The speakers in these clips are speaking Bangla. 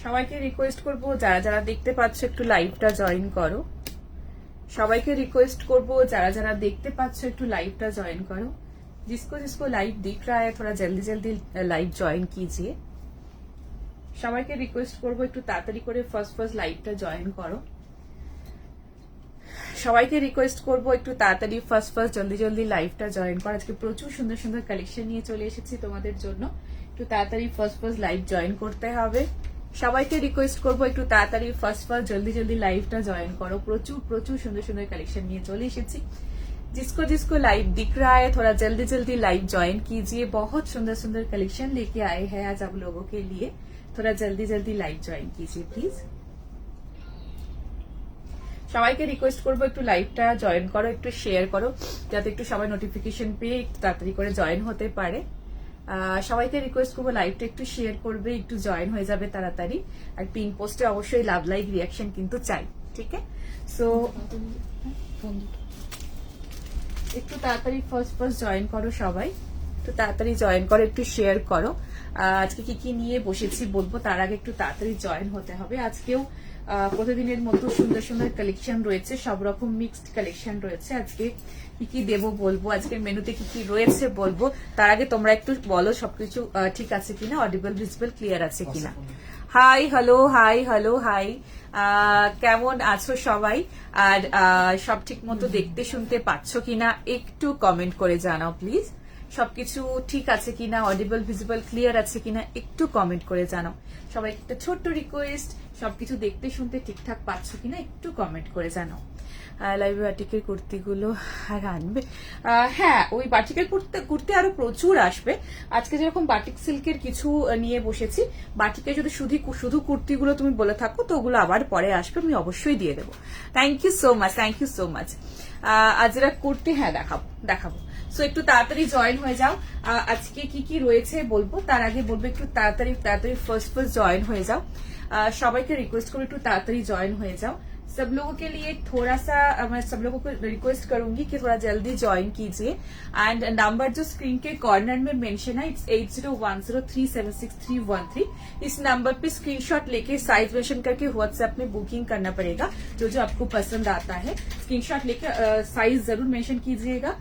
সবাইকে রিকোয়েস্ট করব যারা যারা দেখতে পাচ্ছ একটু লাইভটা জয়েন করো। সবাইকে রিকোয়েস্ট করব যারা যারা দেখতে পাচ্ছ একটু লাইভটা জয়েন করো। जिसको जिसको लाइव दिख रहा है थोड़ा जल्दी जल्दी लाइव জয়েন कीजिए। সবাইকে রিকোয়েস্ট করব একটু তাড়াতাড়ি করে ফার্স্ট লাইভটা জয়েন করো। সবাইকে রিকোয়েস্ট করব একটু তাড়াতাড়ি ফার্স্ট জলদি জলদি লাইভটা জয়েন করো। আজকে প্রচুর সুন্দর সুন্দর কালেকশন নিয়ে চলে এসেছি তোমাদের জন্য। একটু তাড়াতাড়ি ফার্স্ট লাইভ জয়েন করতে হবে। সবাইকে রিকোয়েস্ট করব একটু তাড়াতাড়ি ফার্স্ট জলদি জলদি লাইভটা জয়েন করো। প্রচুর প্রচুর সুন্দর সুন্দর কালেকশন নিয়ে চলে এসেছি। जिसको जिसको लाइव दिख रहा है थोड़ा जल्दी जल्दी लाइव ज्वाइन कीजिए। बहुत सुंदर सुंदर कलेक्शन लेके आए हैं आज आप लोगों के लिए। थोड़ा जल्दी जल्दी लाइव ज्वाइन कीजिए प्लीज। সবাইকে রিকোয়েস্ট করবো একটু লাইভটা জয়েন করো, একটু শেয়ার করো, যাতে একটু সবাই নোটিফিকেশন পেয়ে একটু তাড়াতাড়ি করে জয়েন হতে পারে। সবাইকে রিকোয়েস্ট করবো লাইভটা একটু শেয়ার করবে, একটু জয়েন হয়ে যাবে তাড়াতাড়ি। আর পিন পোস্টে অবশ্যই লাভ লাইক রিয়াকশন কিন্তু চাই, ঠিক আছে? সো একটু তাড়াতাড়ি ফার্স্ট জয়েন করো সবাই, একটু তাড়াতাড়ি জয়েন করো, একটু শেয়ার করো। আজকে কি কি নিয়ে বসেছি বলবো, তার আগে একটু তাড়াতাড়ি জয়েন হতে হবে। আজকেও প্রতিদিনের মতো সুন্দর সুন্দর কালেকশন রয়েছে, সব রকম মিক্সড কালেকশন রয়েছে। আজকে কি কি দেবো বলবো, আজকের মেনুতে কি কি রয়েছে বলবো। তার আগে তোমরা একটু বলো সবকিছু ঠিক আছে কিনা, অডিবল ভিজিবল ক্লিয়ার আছে কিনা। Hi hello, hi hello, hi, কেমন আছো সবাই? আর সব ঠিক মতো দেখতে শুনতে পাচ্ছ কিনা একটু কমেন্ট করে জানাও প্লিজ। সবকিছু ঠিক আছে কিনা, অডিবল ভিজিবল ক্লিয়ার আছে কিনা একটু কমেন্ট করে জানাও। সবাই একটা ছোট্ট রিকোয়েস্ট, সবকিছু দেখতে শুনতে ঠিকঠাক পাচ্ছ কিনা একটু কমেন্ট করে জানাও। লাইভ বাটিকের কুর্তিগুলো আর আনবে? হ্যাঁ, ওই বাটিকের কুর্তি আরো প্রচুর আসবে। আজকে যেরকম বাটিক সিল্কের কিছু নিয়ে বসেছি, বাটিকে যদি শুধু কুর্তিগুলো তুমি বলে থাকো তো ওগুলো আবার পরে আসবে, আমি অবশ্যই দিয়ে দেবো। Thank you so much, thank you so much. আজরা কুর্তি হ্যাঁ দেখাবো। সো একটু তাড়াতাড়ি জয়েন হয়ে যাও। আজকে কি কি রয়েছে বলবো, তার আগে বলবো একটু তাড়াতাড়ি ফার্স্ট জয়েন হয়ে যাও। সবাইকে রিকোয়েস্ট করো একটু তাড়াতাড়ি জয়েন হয়ে যাও। सब लोगों के लिए थोड़ा सा मैं सब लोगों को रिक्वेस्ट करूंगी कि थोड़ा जल्दी ज्वाइन कीजिए। एंड नंबर जो स्क्रीन के कॉर्नर में मेंशन है, इट्स 8010376313। इस नंबर पे स्क्रीनशॉट लेके साइज मेंशन करके व्हाट्सएप में बुकिंग करना पड़ेगा। जो जो आपको पसंद आता है स्क्रीनशॉट लेके साइज जरूर मेंशन कीजिएगा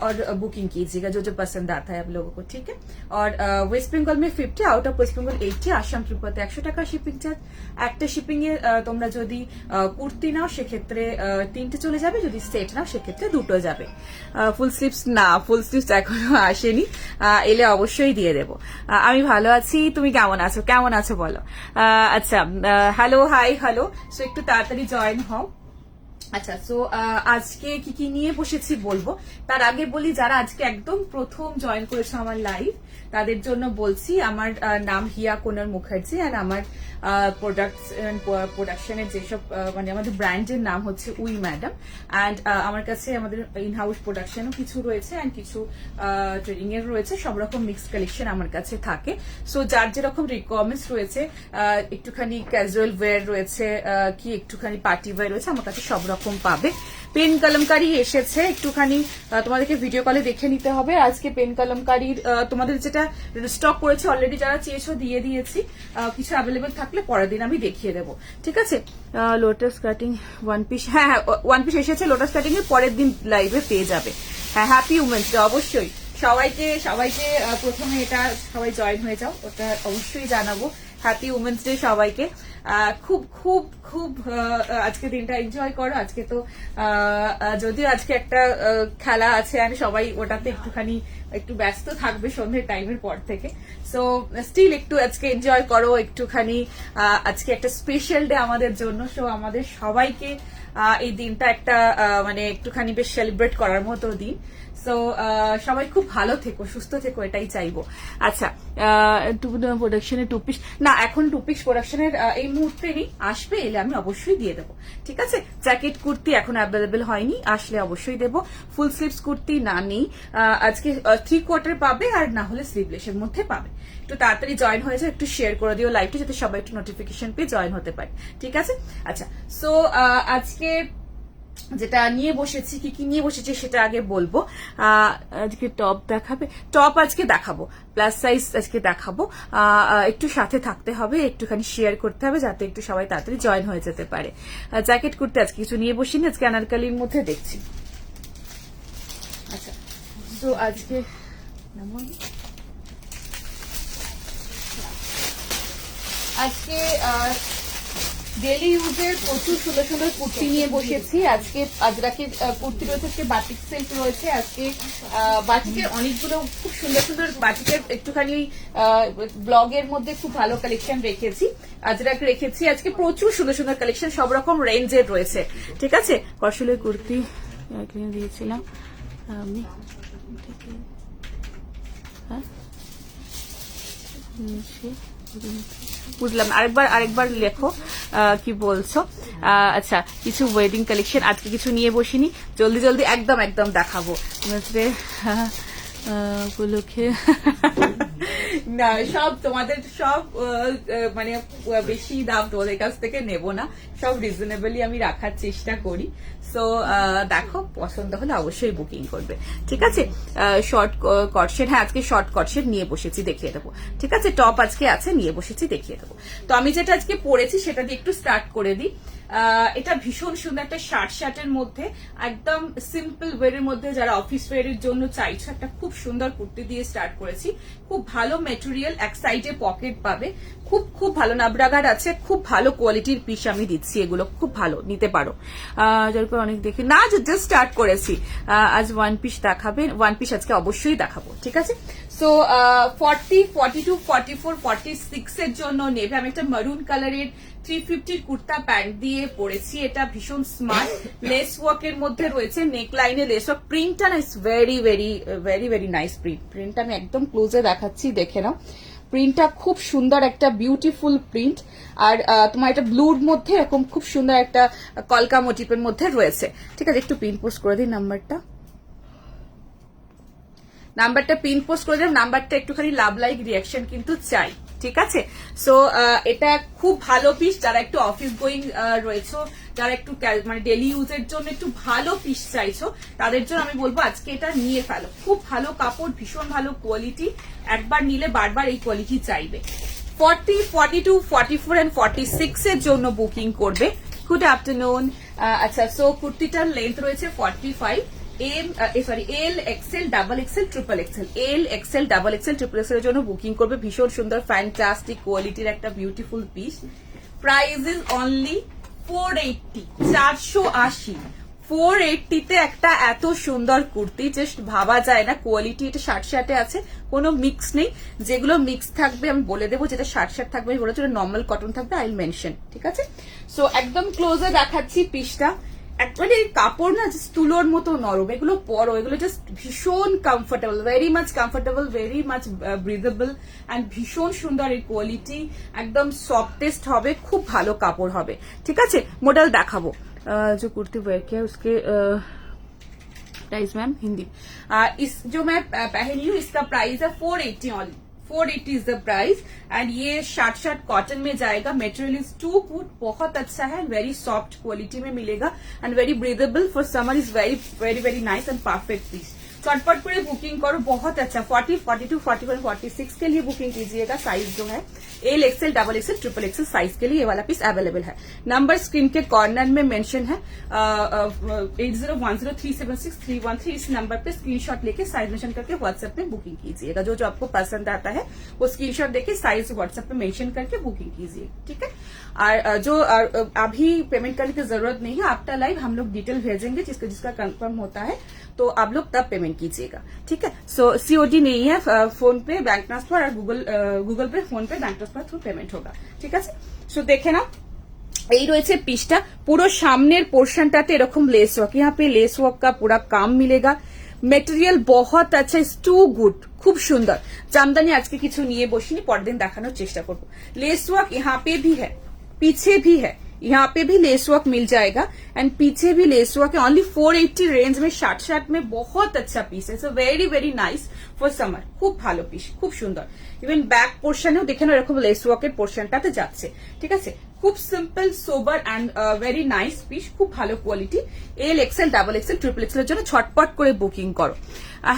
और बुकिंग कीजिएगा जो जो पसंद आता है आप लोगों को, ठीक है? और वेस्ट बेंगल में 50, आउट ऑफ वेस्ट बेंगल 80, आसाम ত্রিপুরাতে 100 টাকা শিপিং চার্জ। একটা শিপিং এ তোমরা যদি কুর্তি নাও সেক্ষেত্রে 3টে চলে যাবে, যদি সেট নাও সেক্ষেত্রে 2টো যাবে। ফুল স্লিভস না, ফুল স্লিভস এখনো আসেনি, এলে অবশ্যই দিয়ে দেবো। আমি ভালো আছি, তুমি কেমন আছো? কেমন আছো বলো। আচ্ছা, হ্যালো, হাই হ্যালো। সো একটু তাড়াতাড়ি জয়েন হও। আচ্ছা, সো আজকে কি কি নিয়ে বসেছি বলবো। তার আগে বলি, যারা আজকে একদম প্রথম জয়েন করেছো আমার লাইভ, তাদের জন্য বলছি আমার নাম হিয়া কোনার মুখার্জি। আর আমার প্রোডাকশনের যেসব মানে আমাদের ব্র্যান্ডের নাম হচ্ছে উই ম্যাডাম। অ্যান্ড আমার কাছে আমাদের ইন হাউস প্রোডাকশনও কিছু রয়েছে, অ্যান্ড কিছু ট্রেডিং এর রয়েছে। সব রকম মিক্সড কালেকশন আমার কাছে থাকে। সো যার যেরকম রিকোয়ারমেন্টস রয়েছে, একটুখানি ক্যাজুয়াল ওয়্যার রয়েছে, কি একটুখানি পার্টি ওয়্যার রয়েছে, আমার কাছে সব রকম পাবে। পেন কলমকারি এসেছে, একটুখানি তোমাদেরকে ভিডিও কলে দেখে নিতে হবে। আজকে পেন কলমকারির তোমাদের যেটা স্টক করেছে অলরেডি, যারা চেয়েছো দিয়ে দিয়েছি। কিছু অ্যাভেলেবেল থাকলে পরের দিন আমি দেখিয়ে দেবো, ঠিক আছে? লোটাস কাটিং ওয়ান পিস, হ্যাঁ ওয়ান পিস এসেছে। লোটাস কাটিং এর পরের দিন লাইভে পেয়ে যাবে। হ্যাঁ, হ্যাপি উমেন্স ডে অবশ্যই সবাইকে প্রথমে এটা সবাই জয়েন হয়ে যাও, ওটা অবশ্যই জানাবো। হ্যাপি উমেন্স ডে সবাইকে। খুব খুব খুব আজকে দিনটা এনজয় করো। আজকে তো যদিও আজকে একটা খেলা আছে, আর সবাই ওটাতে একটু ব্যস্ত থাকবে সন্ধ্যের টাইমের পর থেকে। সো স্টিল একটু আজকে এনজয় করো একটুখানি। আজকে একটা স্পেশাল ডে আমাদের জন্য। সো আমাদের সবাইকে এই দিনটা একটা মানে একটুখানি বেশ সেলিব্রেট করার মতো দিন। সো সবাই খুব ভালো থেকো, সুস্থ থেকো, এটাই চাইবো। আচ্ছা, প্রোডাকশনের 2 পিস না, এখন 2 পিস প্রোডাকশনের এই মুহূর্তে নেই, আসবে, এলে আমি অবশ্যই দিয়ে দেবো, ঠিক আছে? জ্যাকেট কুর্তি এখন অ্যাভেলেবেল হয়নি, আসলে অবশ্যই দেবো। ফুল স্লিভস কুর্তি না নেই, আজকে 3/4 পাবে, আর না হলে স্লিভলেসের মধ্যে পাবে। একটু তাড়াতাড়ি জয়েন হয়ে যাও, একটু শেয়ার করে দিও লাইভটি, যাতে সবাই একটু নোটিফিকেশন পেয়ে জয়েন হতে পারে, ঠিক আছে? আচ্ছা, সো আজকে যেটা নিয়ে বসেছি, কি কি নিয়ে বসেছি সেটা আগে বলবো। আজকে টপ দেখাবে, টপ আজকে দেখাবো, প্লাস সাইজ আজকে দেখাবো। একটু সাথে থাকতে হবে, একটুখানি শেয়ার করতে হবে যাতে একটু সবাই তাড়াতাড়ি জয়েন হয়ে যেতে পারে। জ্যাকেট করতে আজকে কিছু নিয়ে বসিনি, আজকে আনারকালির মধ্যে দেখছি। আচ্ছা, তো আজকে আজকে ডেলি ইউজের প্রচুর সুন্দর সুন্দর কুর্তি নিয়ে বসেছি। আজকে আজরাকের কুর্তি রয়েছে, আজকে বাটিক সিল্ক রয়েছে, আজকে বাটিকের অনেকগুলো খুব সুন্দর সুন্দর বাটিকের একটুখানি ব্লগের মধ্যে খুব ভালো কালেকশন রেখেছি, আজরাক রেখেছি। আজকে প্রচুর সুন্দর সুন্দর কালেকশন সব রকম রেঞ্জের রয়েছে, ঠিক আছে। কসলের কুর্তি দিয়েছিলাম আমি, হ্যাঁ বুঝলাম, আরেকবার লেখো কি বলছো। আচ্ছা, কিছু ওয়েডিং কালেকশন আজকে কিছু নিয়ে বসিনি, জলদি জলদি একদম একদম দেখাবো উপলক্ষে। না, সব তোমাদের সব মানে বেশি দাম তোমাদের কাছ থেকে নেব না, সব রিজনেবলি আমি রাখার চেষ্টা করি। সো দেখো, পছন্দ হলে অবশ্যই বুকিং করবে, ঠিক আছে। শর্ট কটসেট, হ্যাঁ আজকে শর্ট কটসেট নিয়ে বসেছি, দেখিয়ে দেবো, ঠিক আছে। টপ আজকে আছে, নিয়ে বসেছি, দেখিয়ে দেবো। তো আমি যেটা আজকে পরেছি সেটা দিয়ে একটু স্টার্ট করে দিই। এটা ভীষণ সুন্দর একটা শার্টের মধ্যে, একদম সিম্পল ওয়ের মধ্যে যারা অফিস ওয়ারের জন্য চাইছো, একটা খুব সুন্দর কুর্তি দিয়ে স্টার্ট করেছি। খুব ভালো মেটেরিয়াল, এক সাইডে পকেট পাবে, খুব খুব ভালো নাবরাগার আছে, খুব ভালো কোয়ালিটির পিস আমি দিচ্ছি, এগুলো খুব ভালো, নিতে পারো। যেরকম অনেক দেখি না, জাস্ট স্টার্ট করেছি। আজ ওয়ান পিস দেখাবে, ওয়ান পিস আজকে অবশ্যই দেখাবো, ঠিক আছে। সো 40, 42, 44, 46 এর জন্য নেবে। আমি একটা মারুন কালারের 350 কুর্তা প্যান্ট দিয়ে পরেছি, এটা ভীষণ স্মার্ট লেস ওয়ার্কের মধ্যে রয়েছে, নেক লাইনে লেস ওয়ার্ক, প্রিন্টটা না is very very very very nice প্রিন্টটা আমি একদম ক্লোজে দেখাচ্ছি, দেখে নাও। প্রিন্টটা খুব সুন্দর, একটা বিউটিফুল প্রিন্ট। আর তোমার এটা ব্লুর মধ্যে এরকম খুব সুন্দর একটা কলকা মোটিভের মধ্যে রয়েছে, ঠিক আছে। একটু পিন পোস্ট করে দিই নাম্বারটা পিন পোস্ট করে দিলাম। নাম্বারটা একটুখানি লাভ লাইক রিয়াকশন কিন্তু চাই, ঠিক আছে। সো এটা খুব ভালো পিস, যারা একটু অফিস গোয়িং রয়েছে, যারা একটু মানে ডেলি ইউজের জন্য একটু ভালো পিস চাইছো, তাদের জন্য আমি বলবো আজকে এটা নিয়ে ফেলো। খুব ভালো কাপড়, ভীষণ ভালো কোয়ালিটি, একবার নিলে বারবার এই কোয়ালিটি চাইবে। 40, 42, 44 and 46 এর জন্য বুকিং করবে। Good afternoon. আচ্ছা, সো কুর্তিটার লেন্থ রয়েছে 45, এল XL, double XL, triple Excel, এল XL, double XL, triple XL এর জন্য বুকিং করবে। ভীষণ সুন্দর ফ্যান্টাস্টিক কোয়ালিটির একটা beautiful piece. Price is only 480, 480। 480 তে একটা এত সুন্দর কুর্তি জাস্ট ভাবা যায় না। কোয়ালিটি এটা শার্টে আছে, কোনো মিক্স নেই। যেগুলো মিক্স থাকবে আমি বলে দেবো, যেটা শার্ট থাকবে আমি বলেছি নর্মাল কটন থাকবে, আই উইল মেনশন, ঠিক আছে। সো একদম ক্লোজে দেখাচ্ছি পিসটা। অ্যাকচুয়ালি কাপড় না জাস্ট তুলোর মতো নরম, এগুলো পরো, এগুলো জাস্ট ভীষণ comfortable, very much comfortable, very much breathable and ভীষণ সুন্দর এই কোয়ালিটি, একদম সফটেস্ট হবে, খুব ভালো কাপড় হবে, ঠিক আছে। মডেল দেখাবো। जो कुर्ती वेयर किया उसके प्राइस मैम हिंदी, इस जो मैं पहनी हूँ इसका प्राइस है 480 only, 480 is the price. And ये शर्ट कॉटन में जाएगा, मटेरियल इज टू गुड, बहुत अच्छा है, वेरी सॉफ्ट क्वालिटी में मिलेगा and very breathable for summer, is very very very nice and perfect piece. चटपट করে বুকিং করো, बहुत अच्छा। 40, 42, 41, 46 के लिए बुकिंग कीजिएगा। साइज जो है L XL, double XL, triple XL size के लिए ये वाला पीस अवेलेबल है। नंबर स्क्रीन के कॉर्नर में मेंशन है 8010376313, इस नंबर पे स्क्रीनशॉट लेके साइज मेंशन करके व्हाट्सएप में बुकिंग कीजिएगा। जो जो आपको पसंद आता है वो स्क्रीनशॉट देके साइज व्हाट्सएप पे मेंशन करके बुकिंग कीजिए, ठीक है। और जो अभी पेमेंट करने की जरूरत नहीं है, आफ्टर लाइव हम लोग डिटेल भेजेंगे, जिसका कंफर्म होता है तो आप लोग तब पेमेंट कीजिएगा, ठीक है। सो सीओडी नहीं है, फोन पे बैंक ट्रांसफर और गूगल पे, फोन पे बैंक ट्रांसफर थ्रू पेमेंट होगा, ठीक है। सो देखे ना, এই রয়েছে পিসটা, পুরো সামনের পোর্শনটাতে এরকম লেস ওয়ার্ক, यहाँ पे लेस वर्क का पूरा काम मिलेगा। মেটেরিয়াল বহুত আচ্ছা, ইজ টু গুড, খুব সুন্দর। জামদানি আজকে কিছু নিয়ে বসিনি, পরের দিন দেখানোর চেষ্টা করবো। लेस वर्क यहाँ पे भी है, पीछे भी है, यहाँ पे भी लेस वर्क मिल जाएगा एंड पीछे भी लेस वर्क है। ओनली 480 रेंज में 60 में बहुत अच्छा পিস है। So very very nice for summer, খুব ভালো পিস, খুব সুন্দর। ইভেন ব্যাক পোর্শনেও দেখেন এরকম লেস ওয়ার্কের পোর্শনটাতে যাচ্ছে, ঠিক আছে। খুব simple sober and very nice piece, খুব ভালো quality. L XL, double XL, triple XL এর জন্য ছটপট করে বুকিং করো।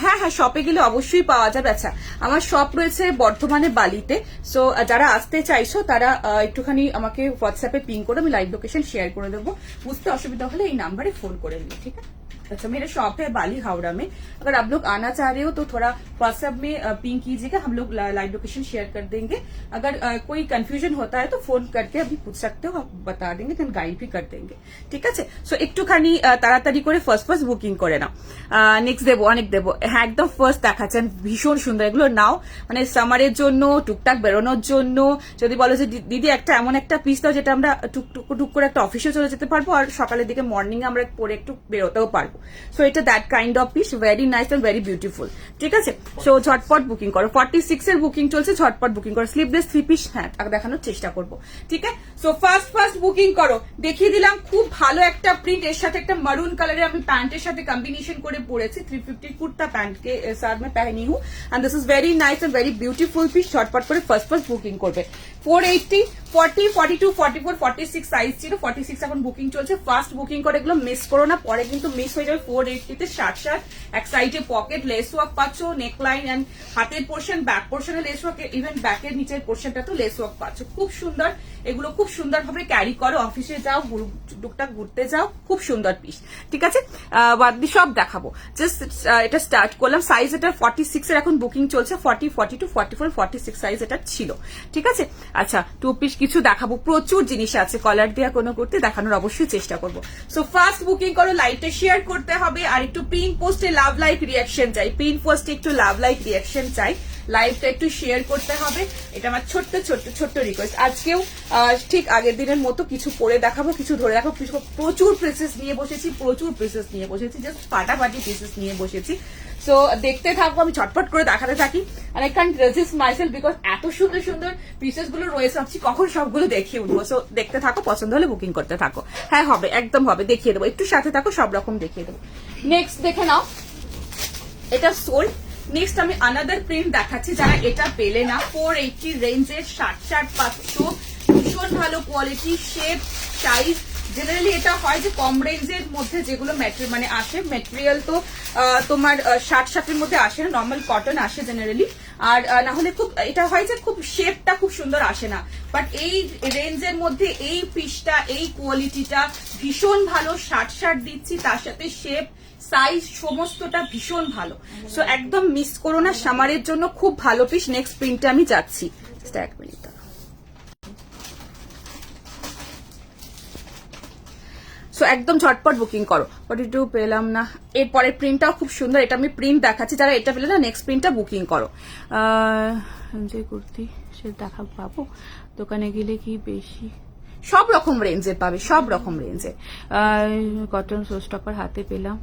হ্যাঁ হ্যাঁ, শপে গেলে অবশ্যই পাওয়া যাবে। আচ্ছা, আমার শপ রয়েছে বর্ধমানে বালিতে। সো যারা আসতে চাইছো তারা একটুখানি আমাকে হোয়াটসঅ্যাপে পিং করে আমি লাইভ লোকেশন শেয়ার করে देबो। বুঝতে অসুবিধা হলে এই নাম্বারে फोन করে নিও, ঠিক আছে। अच्छा, मेरा शॉप है बाली हावड़ा में। अगर आप लोग आना चाह रहे हो तो थोड़ा व्हाट्सएप में पिंग कीजिएगा, हम लोग लाइव लोकेशन शेयर कर देंगे। अगर कोई कंफ्यूजन होता है तो फोन करके अभी पूछ सकते हो, आप बता देंगे, देन गाइड भी कर देंगे, ठीक আছে। সো একটুখানি তাড়াতাড়ি করে ফার্স্ট বুকিং করে নাও। নেক্সট দেবো, অনেক দেবো। হ্যাঁ, একদম ফার্স্ট দেখাচ্ছেন, ভীষণ সুন্দর। এগুলো নাও, মানে সামারের জন্য, টুকটাক বেরোনোর জন্য। যদি বলো যে দিদি একটা এমন একটা পিস দাও যেটা আমরা টুক করে একটা অফিসে চলে যেতে পারবো আর সকালের দিকে মর্নিং আমরা পরে একটু বেরোতেও পারবো। সো এটা that kind of piece, very nice and very beautiful, ঠিক আছে। সো ঝটপট বুকিং করো। 46 এর বুকিং চলছে, ঝটপট বুকিং করো। স্লিভলেস 3 পিস, হ্যাঁ দেখানোর চেষ্টা করবো, ঠিক আছে। সো ফার্স্ট বুকিং করো। দেখিয়ে দিলাম খুব ভালো একটা প্রিন্ট, এর সাথে একটা মারুন কালারের আমি প্যান্টের সাথে কম্বিনেশন করে পরেছি। 350 কুর্তা প্যান্ট के साथ में पहनी हूँ and this is very nice and very beautiful piece. ঝটপট করে ফার্স্ট বুকিং করবে। 480, 40, 42, 44, 46 সাইজ ছিল, 46 এখন বুকিং চলছে। ফার্স্ট বুকিং করে এগুলো মিস করো না, পরে কিন্তু মিস হয়ে যাবে। 480 তে 60 এক সাইডে পকেট লেস ওয়ার্ক পাচ্ছ, নেক লাইন এন্ড হাতের পোর্শন, ব্যাক পোর্শনে লেস ওয়ার্ক, ইভেন ব্যাকের নিচের পোর্শনটা তো লেস ওয়ার্ক পাচ্ছ। খুব সুন্দর, এগুলো খুব সুন্দর ভাবে ক্যারি করো, অফিসে যাও, টুকটাক ঘুরতে যাও, খুব সুন্দর পিস, ঠিক আছে। বাদলি সব দেখাবো, জাস্ট এটা স্টার্ট করলাম। সাইজ এটা 46 এর এখন বুকিং চলছে। 40, 42, 44, 46 সাইজ এটা ছিল, ঠিক আছে। আচ্ছা, 2 পিস কিছু দেখাবো, প্রচুর জিনিস আছে। কলার দেওয়া কোনো করতে দেখানোর অবশ্যই চেষ্টা করবো। সো ফার্স্ট বুকিং করো, লাইভটা শেয়ার করতে হবে আর একটু পিন পোস্টে লাভ লাইক রিয়াকশন চাই। পিন পোস্টে একটু লাভ লাইক রিয়াকশন চাই, লাইভটা একটু শেয়ার করতে হবে। এটা আমার ছোট্ট রিকোয়েস্ট। আজকেও ঠিক আগের দিনের মতো কিছু পরে দেখাবো, কিছু ধরে দেখাবো। প্রচুর পিসেস নিয়ে বসেছি, জাস্ট ফাটাফাটি পিসেস নিয়ে বসেছি। সো দেখতে থাকবো, আমি ছটপট করে দেখাতে থাকি। আর I can't resist myself because এত সুন্দর সুন্দর পিসেস গুলো রয়েছে, ভাবছি কখন সবগুলো দেখিয়ে উঠবো। সো দেখতে থাকো, পছন্দ হলে বুকিং করতে থাকো। হ্যাঁ হবে, একদম হবে, দেখিয়ে দেবো। একটু সাথে থাকো, সব রকম দেখিয়ে দেবো। নেক্সট দেখে নাও, এটা সোল্ড। নেক্সট আমি আনাদার প্রিন্ট দেখাচ্ছি, যারা এটা পেলে না। 480 রেঞ্জের 60 পাচ্ছ, ভীষণ ভালো কোয়ালিটি, শেপ, সাইজ। জেনারেলি এটা হয় যে কম রেঞ্জের মধ্যে যেগুলো মানে আসে, মেটেরিয়াল তো তোমার 60 মধ্যে আসে না, নর্মাল কটন আসে জেনারেলি। আর না হলে খুব এটা হয় যে খুব শেপটা খুব সুন্দর আসে না। বাট এই রেঞ্জের মধ্যে এই পিসটা, এই কোয়ালিটিটা ভীষণ ভালো। 60 দিচ্ছি, তার সাথে শেপ, সাইজ সমস্তটা ভীষণ ভালো। সো একদম মিস করো না, সামারের জন্য খুব ভালো পিস। নেক্সট প্রিন্টে আমি যাচ্ছি, জাস্ট এক মিনিট। সো একদম ঝটপট বুকিং করো। 42 পেলাম না, এরপরের প্রিন্টটাও খুব সুন্দর। এটা আমি প্রিন্ট দেখাচ্ছি, যারা এটা পেলে না নেক্সট প্রিন্টটা বুকিং করো। যে কুর্তি সে দেখা পাবো দোকানে গেলে কি বেশি, সব রকম রেঞ্জে পাবে, সব রকম রেঞ্জে। কটন সোস্টপার হাতে পেলাম,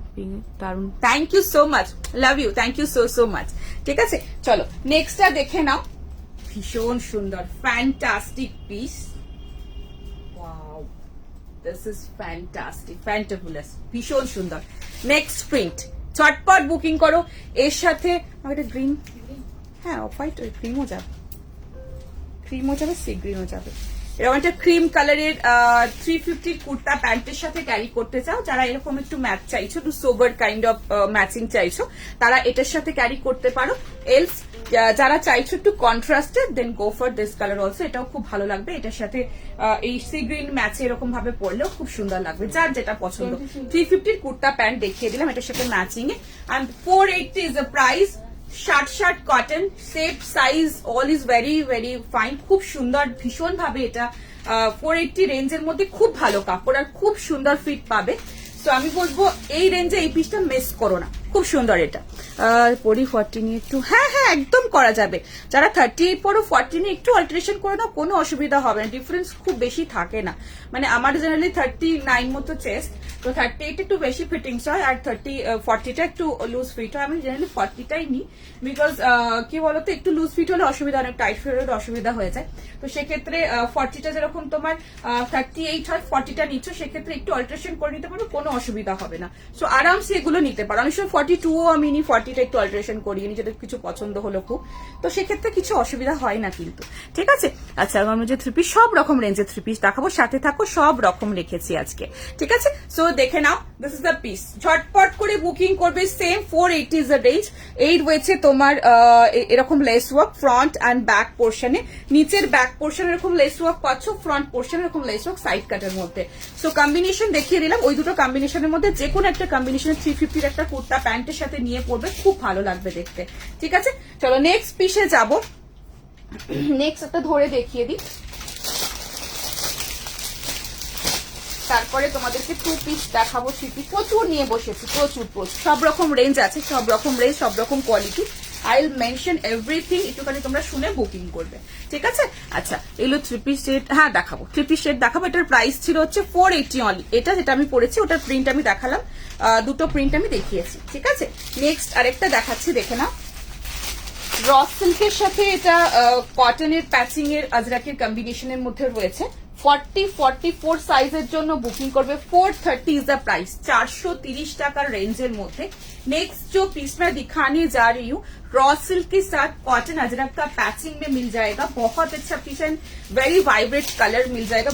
দারুন। Thank you so much, love you, thank you so much, ঠিক আছে। চলো নেক্সটটা দেখে নাও, ভীষণ সুন্দর, fantastic piece. This is fantastic, fantabulous, ভীষণ সুন্দর। নেক্সট প্রিন্ট, ঝটপট বুকিং করো। এর সাথে একটা গ্রিন, হ্যাঁ অফ হোয়াইট, ক্রিমও যাবে, সি গ্রিনও যাবে। এরকম একটা ক্রিম কালারের 350 কুর্তা প্যান্টের সাথে ক্যারি করতে চাও, যারা এরকম একটু ম্যাচ চাইছো, একটু সোবার কাইন্ড অফ ম্যাচিং চাইছো, তারা এটার সাথে ক্যারি করতে পারো। এলস যারা চাইছো একটু contrasted, then go for this colour also, এটাও খুব ভালো লাগবে। এটার সাথে এই সি গ্রিন ম্যাচে এরকম ভাবে পরলেও খুব সুন্দর লাগবে, যার যেটা পছন্দ। 350 কুর্তা প্যান্ট দেখিয়ে দিলাম, এটার সাথে matching A. And 480 is the price. 60 cotton, shape, size all is very very fine, খুব সুন্দর, ভীষণ ভাবে এটা 480 রেঞ্জের মধ্যে খুব ভালো কাপড় আর খুব সুন্দর ফিট পাবে। তো আমি বলবো এই রেঞ্জে এই পিসটা মিস করো না, খুব সুন্দর এটা। পরি 40 নিয়ে একটু, হ্যাঁ হ্যাঁ একদম করা যাবে। যারা 38 পরো 40 নিয়ে একটু অল্টারেশন করে নাও, কোনো অসুবিধা হবে না, ডিফারেন্স খুব বেশি থাকে না। মানে আমার জেনারেলি 39 মতো চেস্ট, তো 38 একটু বেশি ফিটিংস হয়, আর 40টা একটু লুজ ফিট হয়। আমি জেনারেলি 40টাই নিই, বিকজ কি বলতো একটু লুজ ফিট হলে অসুবিধা, অনেক টাইট ফিট হলে অসুবিধা হয়ে যায়। তো সেক্ষেত্রে 40টা যেরকম তোমার 38 হয়, 40টা নিচ্ছ, সেক্ষেত্রে একটু অল্টারেশন করে নিতে পারো, কোনো অসুবিধা হবে না। সো আরামসে এগুলো নিতে পারো। অনেক সময় 42ও আমি নিই, 40টা একটু অল্টারেশন করিয়ে নিই, যেটা কিছু পছন্দ হলো খুব, তো সেক্ষেত্রে কিছু অসুবিধা হয় না কিন্তু, ঠিক আছে। আচ্ছা, আমি যে 3 পিস সব রকম রেঞ্জের 3 পিস দেখাবো, সাথে থাকো, সব রকম রেখেছি আজকে, ঠিক আছে। সো দেখে নাও, দিস ইজ দ্য পিস, ঝটপট করে বুকিং করবে। Same 480 is the range. এই রয়েছে তোমার এরকম lace work front and back পোর্শনে, নিচের ব্যাক পোর্শন এরকম লেস ওয়ার্ক পাচ্ছ, ফ্রন্ট পোর্শন এরকম লেস ওয়ার্ক সাইড কাটের মধ্যে। সো কম্বিনেশন দেখিয়ে দিলাম, ওই দুটো কম্বিনেশনের মধ্যে যে কোনো একটা কম্বিনেশন 350 একটা কুর্তা প্যান্টের সাথে নিয়ে পড়বে, খুব ভালো লাগবে দেখতে, ঠিক আছে। চলো নেক্সট পিসে যাবো। নেক্সট একটা ধরে দেখিয়ে দিই, তারপরে তোমাদেরকে 2 পিস দেখাবো, 3 পিস প্রচুর নিয়ে বসেছি, প্রচুর প্রচুর, সব রকম রেঞ্জ আছে, সব রকম রেঞ্জ, সব রকম quality. I will mention everything, একটুখানি তোমরা শুনে বুকিং করবে, ঠিক আছে। আচ্ছা, এগুলো 3 পিস সেট, হ্যাঁ দেখাবো, 3 পিস সেট দেখাবো। এটার প্রাইস ছিল হচ্ছে 480 অনলি। এটা যেটা আমি পরেছি ওটার প্রিন্ট আমি দেখালাম, দুটো প্রিন্ট আমি দেখিয়েছি, ঠিক আছে। নেক্সট আরেকটা দেখাচ্ছি, দেখে নাও। র সিল্কের সাথে এটা কটনের প্যাচিং এর আজরাকের কম্বিনেশনের মধ্যে রয়েছে। 40-44 সাইজের জন্য বুকিং করবে, 430 इज द प्राइस, 430 টাকার রেঞ্জের মধ্যে। नेक्स्ट जो पीस मैं दिखाने जा रही हूँ, रॉ सिल्क के साथ कॉटन अजरक का पैचिंग में मिल जाएगा, बहुत अच्छा piece and very vibrant colour मिल जाएगा,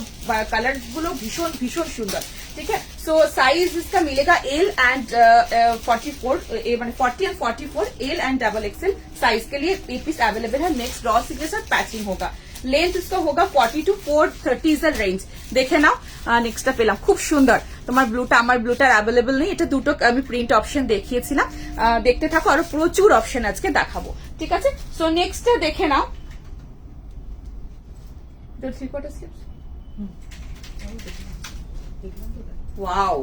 कलर गुलो भीषण भीषण सुंदर, ठीक है। सो साइज इसका मिलेगा एल एंड 44, माने 40 and 44, L and double XL size के लिए ये पीस अवेलेबल है। नेक्स्ट रॉ सिल्क के साथ पैचिंग होगा, लेंथ इसका होगा 40 to 430 इज द रेंज। देखे नाओ, नेक्स्टটা পেলাম, খুব সুন্দর। তোমার ব্লুটা, আমার ব্লুটার অ্যাভেলেবল নেই, এটা দুটো আমি প্রিন্ট অপশন দেখিয়েছিলাম, দেখতে থাকো, আরো প্রচুর অপশন আজকে দেখাবো, ঠিক আছে। সো নেক্সটটা দেখে নাও, এটা 3/4 স্লিভস, वाओ।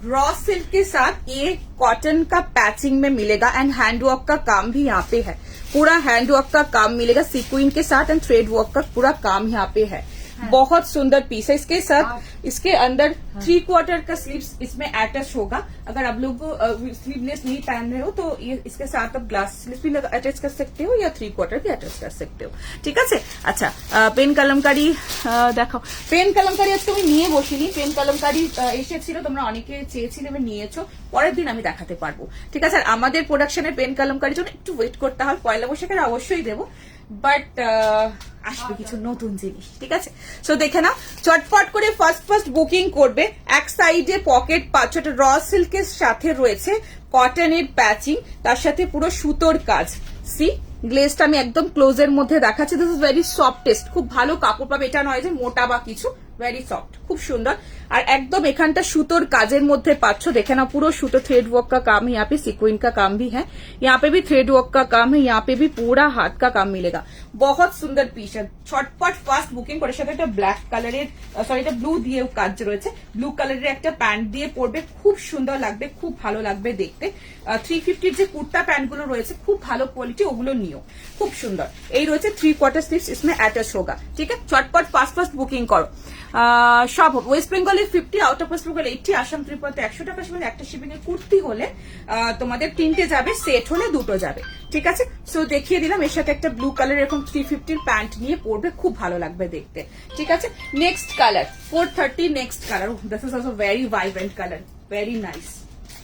रॉ सिल्क के साथ ये कॉटन का पैचिंग में मिलेगा एंड हैंडवर्क का काम भी यहाँ पे है, पूरा हैंडवर्क का काम मिलेगा सीक्वेंस के साथ एंड थ्रेड वर्क का पूरा काम यहाँ पे है। बहुत सुंदर पीस है। इसके साथ इसके अंदर 3/4 का स्लीव्स इसमें अटैच होगा। अगर आप लोग स्लीवलेस नहीं पहन रहे हो तो ये इसके साथ आप ग्लास स्लीव भी अटैच कर सकते हो या 3/4 भी अटैच कर सकते हो, ঠিক আছে। আচ্ছা, পেন কলমকারি দেখাও। পেন কলমকারি আজকে আমি নিয়ে বসিনি, পেন কলমকারি এসেছিল, তোমরা অনেকে চেয়েছিলে, নিয়েছো, পরের দিন আমি দেখাতে পারবো, ঠিক আছে। আর আমাদের প্রোডাকশনের পেন কলমকারির জন্য একটু ওয়েট করতে হয়, পয়লা বৈশাখের অবশ্যই দেবো, বাট আসবে কিছু নতুন জিনিস, ঠিক আছে। সো দেখে নাও, চটপট করে ফার্স্ট বুকিং করবে। এক সাইডে পকেট পাচ্ছ, র সিল্কের সাথে রয়েছে কটনের প্যাচিং, তার সাথে পুরো সুতোর কাজ। সি গ্লেজটা আমি একদম ক্লোজের মধ্যে দেখাচ্ছি, দিস ইজ ভেরি সফটেস্ট, খুব ভালো কাপড় পাবে, এটা নয় যে মোটা বা কিছু, वेरी सॉफ्ट, खूब सुंदर। और एकदम एखानटा सुतोर काजेर मध्य पाচ্ছ, देखे ना पूरा सुतो थ्रेड वर्क का काम है, यहाँ पे सीक्वेंस का काम भी है, यहाँ पे भी थ्रेड वर्क का काम है, यहाँ पे भी पूरा हाथ का काम मिलेगा। बहुत सुंदर पीस है, ছটপট ফাস্ট বুকিং করে। সাথে একটা ব্ল্যাক কালারের, সরি এটা ব্লু দিয়ে কাজ রয়েছে, ব্লু কালারের একটা প্যান্ট দিয়ে পরবে, খুব সুন্দর লাগবে, খুব ভালো লাগবে দেখতে। 350 যে কুর্তা প্যান্ট গুলো রয়েছে খুব ভালো কোয়ালিটি, ওগুলো নিও, খুব সুন্দর। এই রয়েছে 3/4 স্লিভস, इसमें अटैच होगा, ठीक है। ছটপট ফাস্ট বুকিং করো। সব ওয়েস্ট বেঙ্গলে 50, out of West Bengal 80, Assam ত্রিপুরাতে 100 টাকা শিপিং। একটা শিপিং এর কুর্তি হলে তোমাদের 3টে যাবে, সেট হলে 2টো যাবে, ঠিক আছে। সো দেখিয়ে দিলাম, এর সাথে একটা ব্লু কালার এরকম 350 প্যান্ট নিয়ে পরবে, খুব ভালো লাগবে দেখতে, ঠিক আছে। Next colour 430, next colour, this is also very vibrant colour, very nice,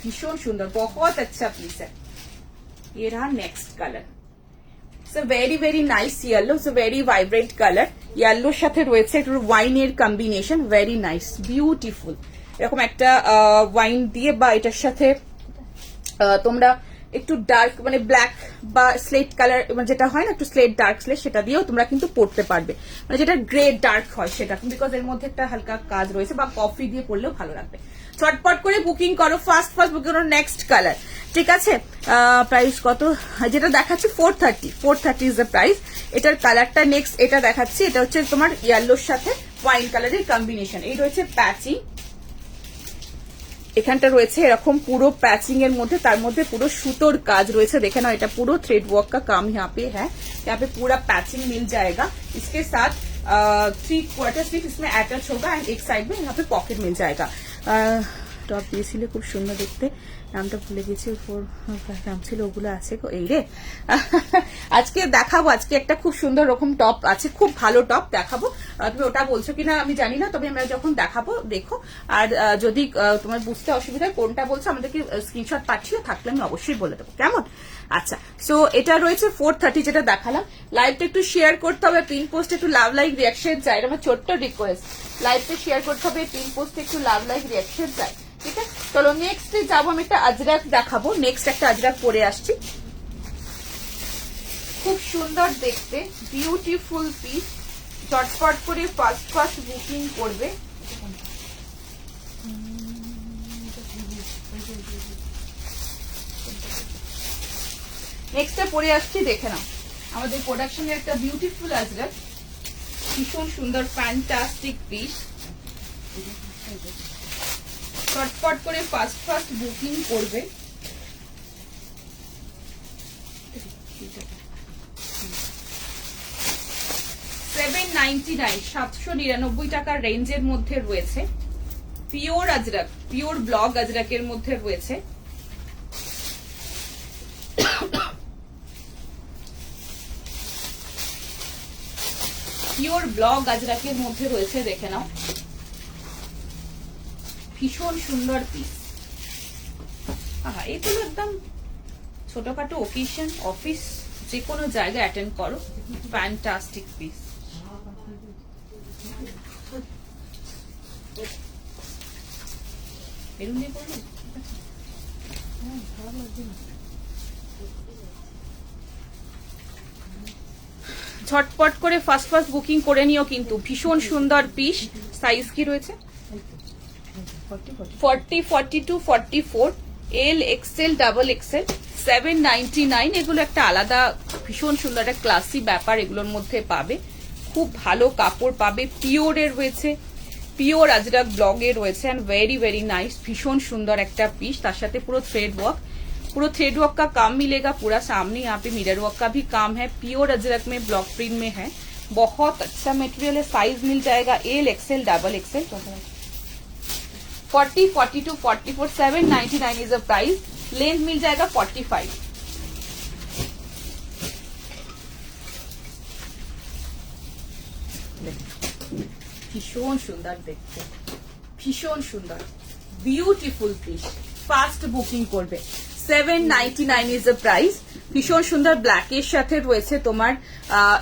भीषण सुंदर, बहुत अच्छा पीस है। ये रहा next colour, very very nice yellow, very vibrant colour, येलोर সাথে রয়েছে একটু ওয়াইনের কম্বিনেশন, ভেরি নাইস, বিউটিফুল। এরকম একটা ওয়াইন দিয়ে বা এটার সাথে তোমরা একটু ডার্ক মানে ব্ল্যাক বা স্লেট কালার, মানে যেটা হয় না একটু স্লেট ডার্ক স্লেট, সেটা দিয়েও তোমরা কিন্তু পড়তে পারবে, মানে যেটা গ্রে ডার্ক হয় সেটা, বিকজ এর মধ্যে একটা হালকা কাজ রয়েছে, বা কফি দিয়ে পড়লেও ভালো লাগবে। ছটপট করে বুকিং করো, ফার্স্ট বুকিং করো। নেক্সট কালার, ঠিক আছে। প্রাইস কত, যেটা দেখাচ্ছি 430 ইজ দ্য প্রাইস। এটার কালারটা নেক্সট এটা দেখাচ্ছি, এটা হচ্ছে তোমার ইয়েলোর সাথে ওয়াইন কালারের কম্বিনেশন। এই রয়েছে প্যাচিং, এখানটা রয়েছে এরকম পুরো पैचिंग এর মধ্যে, তার মধ্যে পুরো সুতোর কাজ রয়েছে। দেখে নাও, এটা পুরো থ্রেड वर्क का काम यहाँ पे है। यहाँ पे पूरा पैचिंग मिल जाएगा। इसके साथ 3/4 स्लीव इसमें अटैच होगा एंड एक साइड में यहाँ पे पॉकेट मिल जाएगा। টপ দিয়েছিল খুব সুন্দর দেখতে, নামটা ভুলে গেছি, উপর নাম ছিল ওগুলো আছে গো। এই রে আজকে দেখাবো, আজকে একটা খুব সুন্দর রকম টপ আছে, খুব ভালো টপ দেখাবো। তুমি ওটা বলছো কিনা আমি জানি না, তবে আমরা যখন দেখাবো দেখো। আর যদি তোমার বুঝতে অসুবিধা হয় কোনটা বলছো আমাদেরকে স্ক্রিনশট পাঠিয়ে, থাকলে আমি অবশ্যই বলে দেবো, কেমন? আচ্ছা, সো এটা রয়েছে 430 যেটা দেখালাম। লাইভটা একটু শেয়ার করতে হবে, পিন পোস্ট একটু লাভ লাইক রিয়াকশন চাই, এটা আমার ছোট্ট রিকোয়েস্ট। লাইভটা শেয়ার করতে হবে, পিন পোস্ট একটু লাভ লাইক রিয়াকশন চাই, ঠিক আছে? চলো নেক্সট যাবো, আমি একটা আজরাক দেখাবো। নেক্সট একটা আজরাক পরে আসছি, খুব সুন্দর দেখতে, বিউটিফুল পিস। চটপট করে ফার্স্ট বুকিং করবে। নেক্সটে পরে আসছি, দেখে নাও আমাদের প্রোডাকশনের একটা বিউটিফুল আজরাক, ভীষণ সুন্দর ফ্যান্টাস্টিক পিস। চটপট করে ফার্স্ট বুকিং করবে। $799 799 টাকার রেঞ্জের মধ্যে রয়েছে। পিওর আজরাক, পিওর ব্লক আজরাকের মধ্যে রয়েছে। পিওর ব্লক আজরাকের মধ্যে রয়েছে, দেখে নাও, ভীষণ সুন্দর পিস। এগুলো একদম ছোটখাটো ওকেশন, অফিস, যে কোনো জায়গায় অ্যাটেন্ড করো, ফ্যান্টাস্টিক পিস। বেলুন দিয়ে পড়লো, ঝটপট করে ফার্স্ট বুকিং করে নিও কিন্তু, ভীষণ সুন্দর পিস। সাইজ কি রয়েছে? 40, 42, 44, এল, এক্সেল, ডাবল এক্সেল। 799। এগুলো একটা আলাদা ভীষণ সুন্দর একটা ক্লাসি ব্যাপার এগুলোর মধ্যে পাবে। খুব ভালো কাপড় পাবে, পিওরের রয়েছে, পিওর আজরাক ব্লগে রয়েছে এন্ড वेरी वेरी नाइस। भीषण सुंदर একটা পিস, তার সাথে পুরো थ्रेड वर्क, पूरा थ्रेड वर्क का काम मिलेगा। पूरा सामने यहाँ पे मिरर वर्क का भी काम है, प्योर अजरक में, ब्लॉक प्रिंट में है। बहुत अच्छा मटेरियल है। साइज मिल जाएगा L, XL, double XL. 40, 42, 44, 799 is a price. Length मिल जाएगा 45। ভীষণ সুন্দর দেখতে, ভীষণ সুন্দর, বিউটিফুল পিস। ফাস্ট বুকিং করবে। 799 ইজ দ্য প্রাইস। ভীষণ সুন্দর ব্ল্যাকের সাথে রয়েছে তোমার,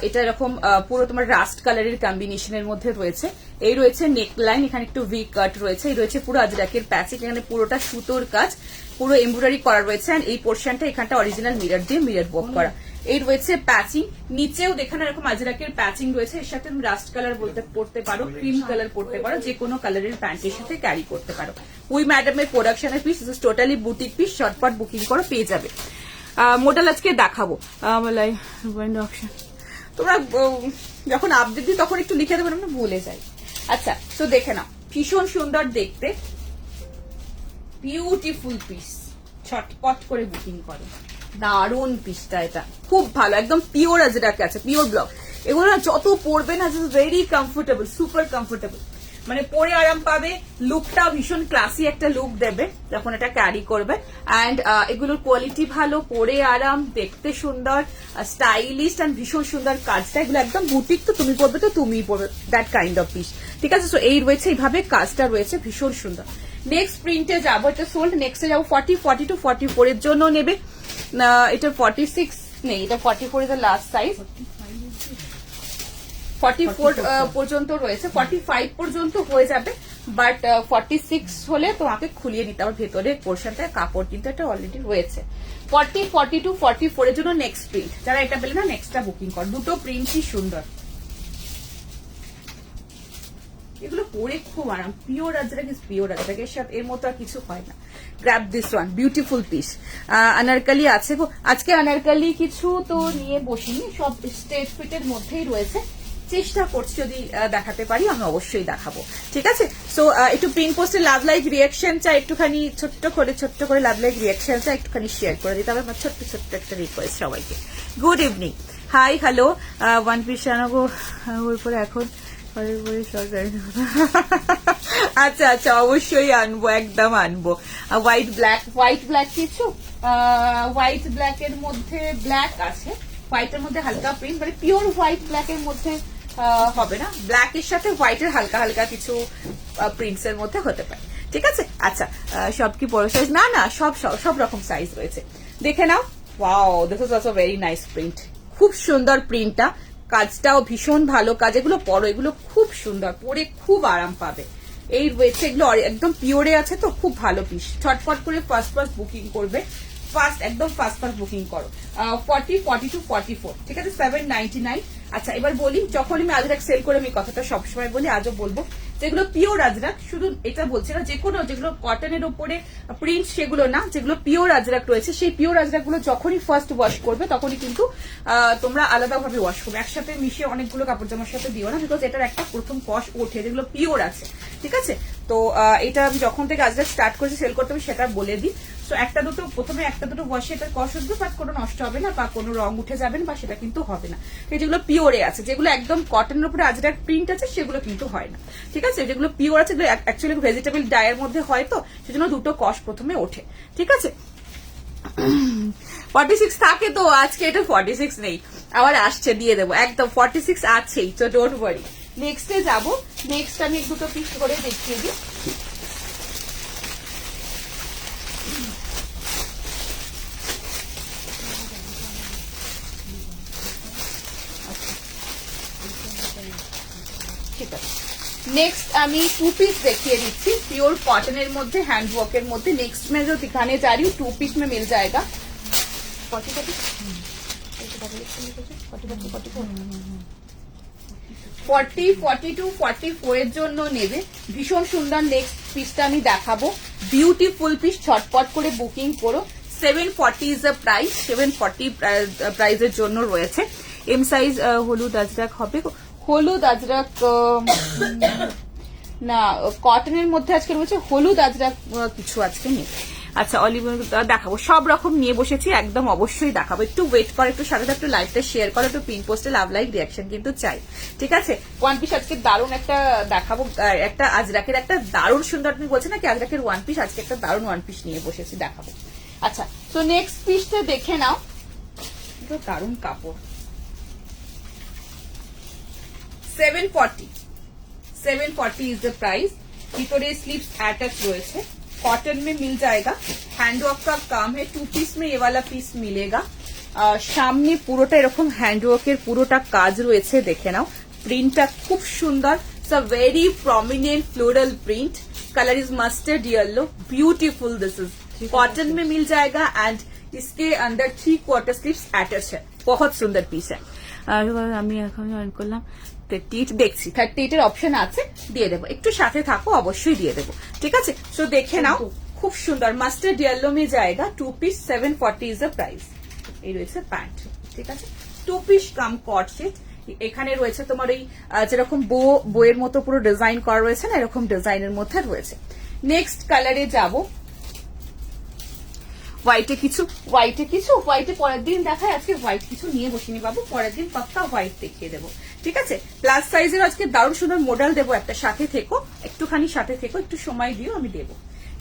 এটা এরকম পুরো তোমার রাস্ট কালারের কম্বিনেশনের মধ্যে রয়েছে। এই রয়েছে নেক লাইন, এখানে একটু ভি কাট রয়েছে। এই রয়েছে পুরো আজরাকের প্যাচিং, এখানে পুরোটা সুতোর কাজ, পুরো এমব্রয়ডারি করা রয়েছে। আর এই পোর্শনটা এখানটা অরিজিনাল মিরর দিয়ে মিরর ওয়ার্ক করা। এই রয়েছে প্যাচিং, নিচেও দেখানো এরকম আজরাকের প্যাচিং রয়েছে। এর সাথে তুমি রাস্ট কালার বলতে পড়তে পারো, ক্রিম কালার পড়তে পারো, যে কোনো কালারের প্যান্টের সাথে ক্যারি করতে পারো। উই ম্যাডামের প্রোডাকশনের পিস, টোটালি বুটিক পিস। শর্টপট বুকিং করো, পেয়ে যাবে। মডেল আজকে দেখাবো, অপশন তোমরা যখন আপডেট দিই তখন একটু লিখে দেবো, আমরা ভুলে যাই। আচ্ছা, তো দেখে নাও, ভীষণ সুন্দর দেখতে, বিউটিফুল পিস। ছটপট করে বুকিং করো, দারুণ পিসটা, এটা খুব ভালো, একদম পিওর আজরাক আছে, পিওর ব্লক। এগুলো না যত পরবে না, ভেরি কমফোর্টেবল, সুপার কমফোর্টেবল, মানে পরে আরাম পাবে। লুকটা ভীষণ ক্লাসি একটা লুক দেবে যখন এটা ক্যারি করবে। অ্যান্ড এগুলোর কোয়ালিটি ভালো, পরে আরাম, দেখতে সুন্দর, স্টাইলিশ অ্যান্ড ভীষণ সুন্দর কাজটা। এগুলো একদম বুটিক, তো তুমি পরবে তো তুমিই পরবে, দ্যাট কাইন্ড অফ পিস, ঠিক আছে? সো এই রয়েছে, এইভাবে কাজটা রয়েছে, ভীষণ সুন্দর। নেক্সট প্রিন্টে যাবো, এটা সোল্ড। নেক্সটে যাবো 40, 42, 44 এর জন্য নেবে। এটা 46 নেই, এটা 44 ইজ দ্য লাস্ট সাইজ। 44 পর্যন্ত রয়েছে, 45 পর্যন্ত হয়ে যাবে, বাট 46 হলে তোমাকে খুলিয়ে নিতে হবে। ভেতরে পোর্শনটা কাপড় কিন্তু এটা অলরেডি রয়েছে। 40, 42, 44 এর জন্য নেক্সট প্রিন্ট। যারা এটা পেলে না, নেক্সটটা বুকিং কর। দুটো প্রিন্টই সুন্দর, এগুলো পরে খুব আরাম। Pure Ajrak is pure Ajrak, এর সাথে এর মতো আর কিছু হয় না। Grab this one, beautiful piece. Anarkali আছে গো, আজকে আনারকালি কিছু তো নিয়ে বসিনি, সব স্ট্রেট ফিটের মধ্যেই রয়েছে। চেষ্টা করছি যদি দেখাতে পারি আমি অবশ্যই দেখাবো, ঠিক আছে। সো একটু পিন পোস্টে লাভ লাইক রিয়াকশন চাই, একটুখানি ছোট্ট করে লাভ লাইক রিয়াকশন চাই, একটুখানি শেয়ার করে দিতে হবে আমার ছোট্ট একটা রিকোয়েস্ট সবাইকে। Good evening, hi hello. One piece আনবো ওর পরে এখন আচ্ছা আচ্ছা অবশ্যই আনবো, একদম আনবো। হোয়াইট ব্ল্যাক কিছু হোয়াইট ব্ল্যাক এর মধ্যে ব্ল্যাক আছে, হোয়াইটের মধ্যে হালকা প্রিন্ট, মানে পিওর হোয়াইট ব্ল্যাক এর মধ্যে হবে না, ব্ল্যাক এর সাথে হোয়াইটের হালকা হালকা কিছু প্রিন্টস এর মধ্যে হতে পারে, ঠিক আছে। আচ্ছা সব কি বড় সাইজ? না না, সব রকম সাইজ রয়েছে, দেখে নাও। Wow, this is also very nice print, খুব সুন্দর প্রিন্টটা, কাজটাও ভীষণ ভালো কাজ। এগুলো পরো, এগুলো খুব সুন্দর, পরে খুব আরাম পাবে। এই রয়েছে এগুলো একদম পিওরে আছে তো, খুব ভালো পিস। ছটপট করে ফার্স্ট বুকিং করবে, একদম ফার্স্ট বুকিং করো। 40, 42, 44, ঠিক আছে, 799। আচ্ছা এবার বলি, যখন আমি আজরাক সেল করে আমি কথাটা সবসময় বলি, আজও বলবো, যেগুলো পিওর আজরাক, শুধু এটা বলছি না, যেগুলো কটনের উপরে প্রিন্ট সেগুলো না, যেগুলো পিওর আজরাক রয়েছে, সেই পিওর আজরাক গুলো যখনই ফার্স্ট ওয়াশ করবে তখনই কিন্তু তোমরা আলাদাভাবে ওয়াশ করবে, একসাথে মিশিয়ে অনেকগুলো কাপড় জামার সাথে দিও না, বিকজ এটার একটা প্রথম কষ ওঠে, যেগুলো পিওর আছে, ঠিক আছে। তো এটা আমি যখন থেকে আজরাক স্টার্ট করেছি সেল করতে আমি সেটা বলে দিই। তো প্রথমে একটা দুটো ওয়াশে এটার কষ উঠবে, বাট কোনো নষ্ট হবে না বা কোনো রং উঠে যাবে না, বা সেটা কিন্তু হবে না। যেগুলো পিওরে আছে, যেগুলো একদম কটনের উপরে আজরাক প্রিন্ট আছে, সেগুলো কিন্তু হয় না, ঠিক আছে। যেগুলো পিওর আছে, অ্যাকচুয়ালি ভেজিটেবল ডায়ের মধ্যে হয় তো, সেজন্য দুটো কষ প্রথমে ওঠে, ঠিক আছে। 46 থাকে তো, আজকে এটা 46 নেই, আবার আসছে, দিয়ে দেবো একদম 46 আছেই, তো ডোন্ট ওয়ারি। নেক্সটে যাবো, নেক্সট আমি দুটো পিস করে দেখিয়ে দিই। नेक्स्ट আমি टू पीस देखिए दीजिए प्योर कॉटन मध्य हैंड वर्क मध्य। नेक्स्ट में जो दिखाने जा रही हूँ 2 पीस में मिल जाएगा 40, 42, 44 এর জন্য নেবে, ভীষণ সুন্দর। নেক্সট পিসটা আমি দেখাবো, বিউটিফুল পিস, ছটপট করে বুকিং করো। 740 ইজ দ্য প্রাইস, 740 প্রাইসের জন্য রয়েছে। এম সাইজ হলুদ আজরাক হবে, হলুদ আজরাক না, কটনের মধ্যে আজকে রয়েছে হলুদ আজরাক কিছু আজকে নেই। আচ্ছা অলিভ দেখাবো, সব রকম নিয়ে বসেছি, একদম অবশ্যই দেখাবো। একটু ওয়েট করো, একটু সাথে একটু লাইভটা শেয়ার করো, একটু পিন পোস্টে লাভ লাইক রিয়াকশন কিন্তু চাই, ঠিক আছে। ওয়ান পিস আজকে দারুণ একটা দেখাবো, একটা আজরাকের একটা দারুণ সুন্দর, তুমি বলছো না কি আজরাকের ওয়ান পিস, আজকে একটা দারুণ ওয়ান পিস নিয়ে বসেছি, দেখাবো। আচ্ছা তো নেক্সট পিসটা দেখে নাও, দারুণ কাপড়। 740 इज द प्राइस। ভিতরে স্লিভস अटैच রয়েছে, कॉटन में मिल जाएगा, हैंडवर्क का काम है। 2 पीस में ये वाला पीस मिलेगा। সামনে পুরোটা এরকম হ্যান্ডওয়ার্কের পুরোটা কাজ রয়েছে, দেখে নাও। প্রিন্টটা খুব সুন্দর, it's a very prominent floral print. Colour is mustard yellow, beautiful. This is cotton में मिल जाएगा एंड इसके अंदर 3/4 स्लीव्स अटैच है। बहुत सुंदर पीस है। আমি এখন অন করলাম 38 দেখছি, 38 এর অপশন আছে, দিয়ে দেবো। একটু সাথে থাকো, অবশ্যই দিয়ে দেবো, ঠিক আছে। সো দেখে নাও, খুব সুন্দর মাস্টার্ড ইয়েলো মে জায়গা। 2 পিস 740 ইজ দ্য প্রাইস। এই রয়েছে প্যান্ট, ঠিক আছে। 2 পিস কাম কট সেট। এখানে রয়েছে তোমার এই যেরকম বইয়ের মতো পুরো ডিজাইন করা রয়েছে না, এরকম ডিজাইনের মধ্যে রয়েছে। নেক্সট কালারে যাবো, হোয়াইটে কিছু হোয়াইটে পরের দিন দেখায়, আজকে হোয়াইট কিছু নিয়ে বসিনি বাবু, পরের দিন পাক্কা হোয়াইট দেখিয়ে দেবো, ঠিক আছে। প্লাস সাইজের আজকে দারুণ সুন্দর মডেল দেবো, একটা সাথে থেকো, একটুখানি সাথে থেকো, একটু সময় দিও, আমি দেবো,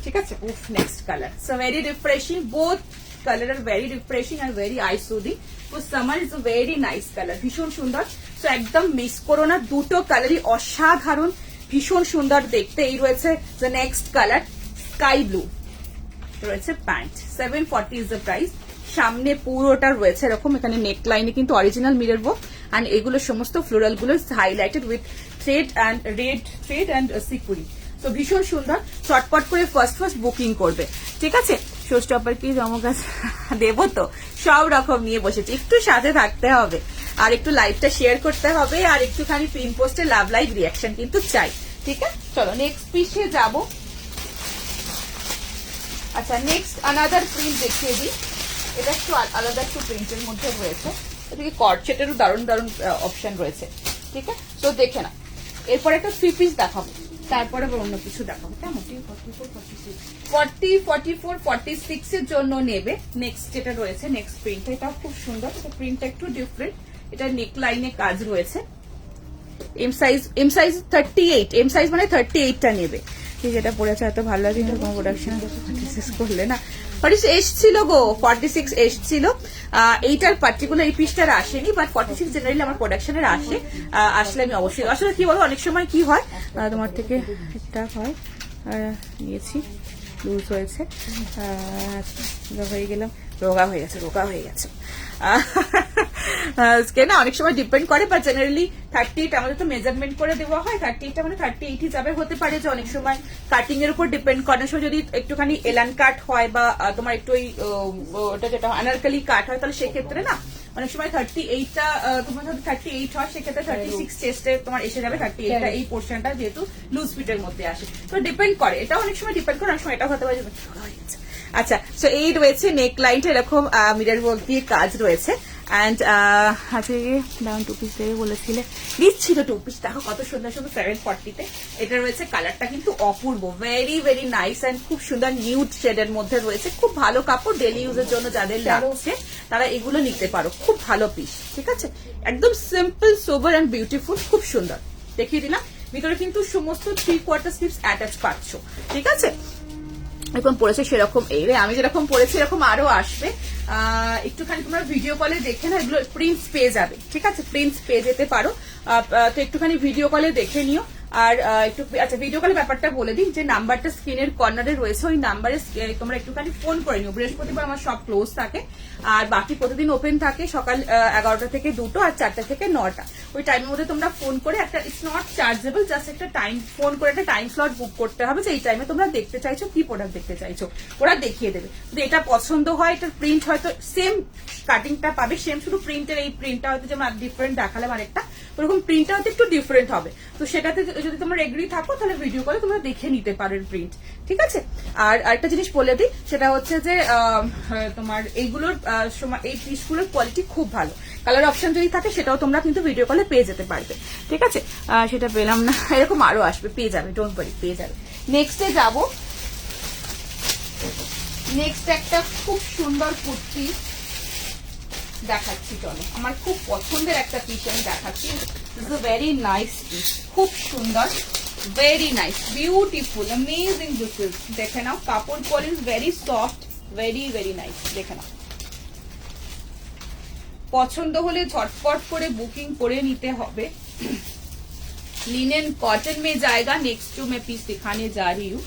ঠিক আছে। উফ, next colour, so very refreshing, both colour are very refreshing আর ভেরি আই সুদিং। তো summer is a very nice colour, ভীষণ সুন্দর। সো একদম মিস করো না, দুটো কালারই অসাধারণ, ভীষণ সুন্দর দেখতে। এই রয়েছে the next colour, sky blue রয়েছে প্যান্ট। 740 is the price. সামনে পুরোটা রয়েছে এরকম, এখানে নেক লাইনে কিন্তু অরিজিনাল মিরর ওয়ার্ক, এন্ড এগুলো সমস্ত ফ্লোরাল গুলো highlighted with thread and red thread and sequin. তো ভীষণ সুন্দর, চটপট করে ফার্স্ট বুকিং করবে, ঠিক আছে। শো স্টপার কি জমক আছে দেবো তো, সব রকম নিয়ে বসেছি, একটু সাথে থাকতে হবে, আর একটু লাইভটা শেয়ার করতে হবে, আর একটুখানি পিন পোস্টে লাভ লাইভ রিয়াকশন কিন্তু চাই, ঠিক আছে। চলো নেক্সট পিসে যাবো। আচ্ছা নেক্সট আনাদার প্রিন্ট দেখিয়ে দিই, এটা একটু আলাদা একটু প্রিন্টের মধ্যে রয়েছে, এদিকে কর্ড সেটেরও দারুণ দারুণ অপশন রয়েছে। ঠিক আছে, তো দেখে না। এরপর একটা 3 পিস দেখাবো, তারপরে আবার অন্য কিছু দেখাবো। কেমন 44-46 এর জন্য নেবে। নেক্সট যেটা রয়েছে, নেক্সট প্রিন্ট, এটাও খুব সুন্দর। প্রিন্টটা একটু ডিফারেন্ট, এটা নেক লাইনে কাজ রয়েছে। এম সাইজ 38, এম সাইজ মানে 38টা নেবে। যেটা পড়েছে এত ভালো লাগে, কিন্তু কোনো প্রোডাকশন করলে না 46 এসছিল গো, 46 এসছিল। এইটার পার্টিকুলার এই পিসটার আসেনি, বাট 46 জেনারেলি আমার প্রোডাকশনের আসে। আসলে আমি অবশ্যই, আসলে কি বলো, অনেক সময় কি হয় তোমার থেকে ঠিকঠাক হয়, নিয়েছি লুজ হয়েছে, হয়ে গেলাম, রোগা হয়ে গেছে না, অনেক সময় ডিপেন্ড করে, বাট জেনারেলি 38 আমাদের তো মেজারমেন্ট করে দেওয়া হয়, 38টা মানে 38 যাবে। হতে পারে যে অনেক সময় কাটিং এর উপর ডিপেন্ড করে, সময় যদি একটুখানি এলান কাট হয় বা তোমার একটু ওটা যেটা আনারকালি কাট হয়, তাহলে সেক্ষেত্রে না অনেক সময় 38টা তোমার যদি 38 হয়, সেক্ষেত্রে 36 চেস্টে তোমার এসে যাবে 38টা, এই পোর্শনটা যেহেতু লুজ ফিটের মধ্যে আসে, তো ডিপেন্ড করে, এটা অনেক সময় ডিপেন্ড করে, অনেক সময় এটা হতে পারে। আচ্ছা, সো এই রয়েছে নেক লাইনটা, এরকম মিরর ওয়ার্ক দিয়ে কাজ রয়েছে। অ্যান্ড আজকে ডাউন 2 পিস দেবে বলেছিলে, দিচ্ছিল 2 পিস, দেখো কত সুন্দর সুন্দর 740-তে। এটা রয়েছে, কালারটা কিন্তু অপূর্ব, ভেরি ভেরি নাইস অ্যান্ড খুব সুন্দর নিউড শেডের মধ্যে রয়েছে। খুব ভালো কাপড়, ডেলি ইউজের জন্য যাদের লাগছে তারা এগুলো নিতে পারো, খুব ভালো পিস। ঠিক আছে, একদম সিম্পল, সোবার অ্যান্ড বিউটিফুল, খুব সুন্দর। দেখিয়ে দিলাম, ভিতরে কিন্তু সমস্ত 3/4 স্লিভস অ্যাটাচ পাচ্ছ। ঠিক আছে, এরকম পড়েছে সেরকম, এই আমি যেরকম পড়েছি এরকম আরো আসবে। একটুখানি তোমরা ভিডিও কলে দেখে না, এগুলো প্রিন্টস পেয়ে যাবে। ঠিক আছে, প্রিন্টস পেয়ে যেতে পারো, তো একটুখানি ভিডিও কলে দেখে নিও। আর একটু আচ্ছা, ভিডিও কলের ব্যাপারটা বলে দিই, যে নাম্বারটা স্ক্রিনের কর্নারে রয়েছে, ওই নাম্বারে তোমরা একটুখানি ফোন করে নিও। বৃহস্পতিবার আমার সব ক্লোজ থাকে, আর বাকি প্রতিদিন ওপেন থাকে, সকাল 11টা থেকে 2টো আর 4টা থেকে 9টা। ওই টাইমের মধ্যে তোমরা ফোন করে একটা, ইটস নট চার্জেবল, জাস্ট একটা টাইম ফোন করে একটা টাইম স্লট বুক করতে হবে, যে এই টাইমে তোমরা দেখতে চাইছো, কি প্রোডাক্ট দেখতে চাইছো, ওরা দেখিয়ে দেবে। যদি এটা পছন্দ হয়, এটার প্রিন্ট হয়তো সেম কাটিংটা পাবে, সেম, শুধু প্রিন্টের এই প্রিন্টটা হয়তো যেমন ডিফারেন্ট দেখালাম আরেকটা, ওরকম প্রিন্টটা হয়তো একটু ডিফারেন্ট হবে। তো সেটাতে যদি তোমরা এগ্রি থাকো, তাহলে ভিডিও করে তোমরা দেখে নিতে পারো প্রিন্ট। ঠিক আছে, আর একটা জিনিস বলে দিই, সেটা হচ্ছে যে তোমার এইগুলোর সময় এই পিসগুলোর কোয়ালিটি খুব ভালো। কালার অপশন যদি থাকে, সেটাও তোমরা কিন্তু ভিডিও কলে পেয়ে যেতে পারবে। ঠিক আছে, সেটা পেলাম না, এরকম আরো আসবে, পেয়ে যাবে, ডোন্ট ওয়ারি, পেয়ে যাবে। নেক্সটে যাব, নেক্সট একটা খুব সুন্দর কুর্তি দেখাচ্ছি, চলো। আমার খুব পছন্দের একটা পিস আমি দেখাচ্ছি, ভেরি নাইস পিস, খুব সুন্দর, very nice, beautiful, amazing this is. দেখে নাও, কাপড় quality very soft, very very nice, দেখে নাও। পছন্দ হলে ঝটপট করে বুকিং করে নিতে হবে। लिनन कॉटन में जाएगा। नेक्स्ट जो मैं पीस दिखाने जा रही हूँ,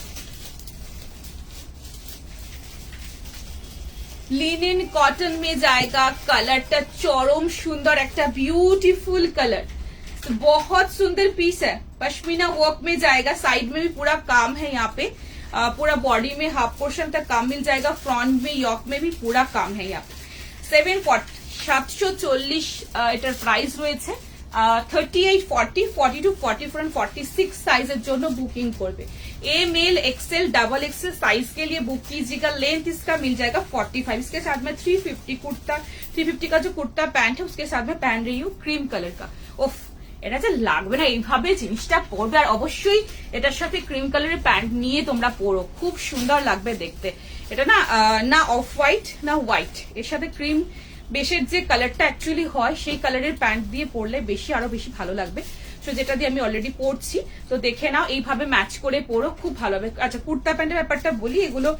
লিনেন কটন মে জায়গা। কালারটা চরম সুন্দর, একটা ब्यूटीफुल कलर, बहुत सुंदर पीस है। पश्मीना वर्क में जाएगा, साइड में भी पूरा काम है, यहाँ पे पूरा बॉडी में हाफ पोर्शन तक काम मिल जाएगा, फ्रंट में यॉक में भी पूरा काम है। यहाँ पे 740 এটার প্রাইস রয়েছে। 38, 40, 42, 44 एंड 46 साइजेर जोनो बुकिंग करबे। M L XL double XL size के लिए बुक कीजिएगा। लेंथ इसका मिल जाएगा 45। इसके साथ में 350 कुर्ता, 350 का जो कुर्ता पैंट है उसके साथ में पहन रही हूँ क्रीम कलर का। उफ, এটা যে লাগবে না এইভাবে জিনিসটা পরবে, আর অবশ্যই এটার সাথে ক্রিম কালারের প্যান্ট নিয়ে তোমরা পরো, খুব সুন্দর লাগবে দেখতে। এটা না না অফ হোয়াইট না হোয়াইট, এর সাথে ক্রিম বেশের যে কালারটা অ্যাকচুয়ালি হয় সেই কালারের প্যান্ট দিয়ে পরলে আরো বেশি ভালো লাগবে। তো যেটা দিয়ে আমি অলরেডি পরছি, তো দেখে নাও, এইভাবে ম্যাচ করে পরো, খুব ভালো হবে। আচ্ছা, কুর্তা প্যান্টের ব্যাপারটা বলি, এগুলো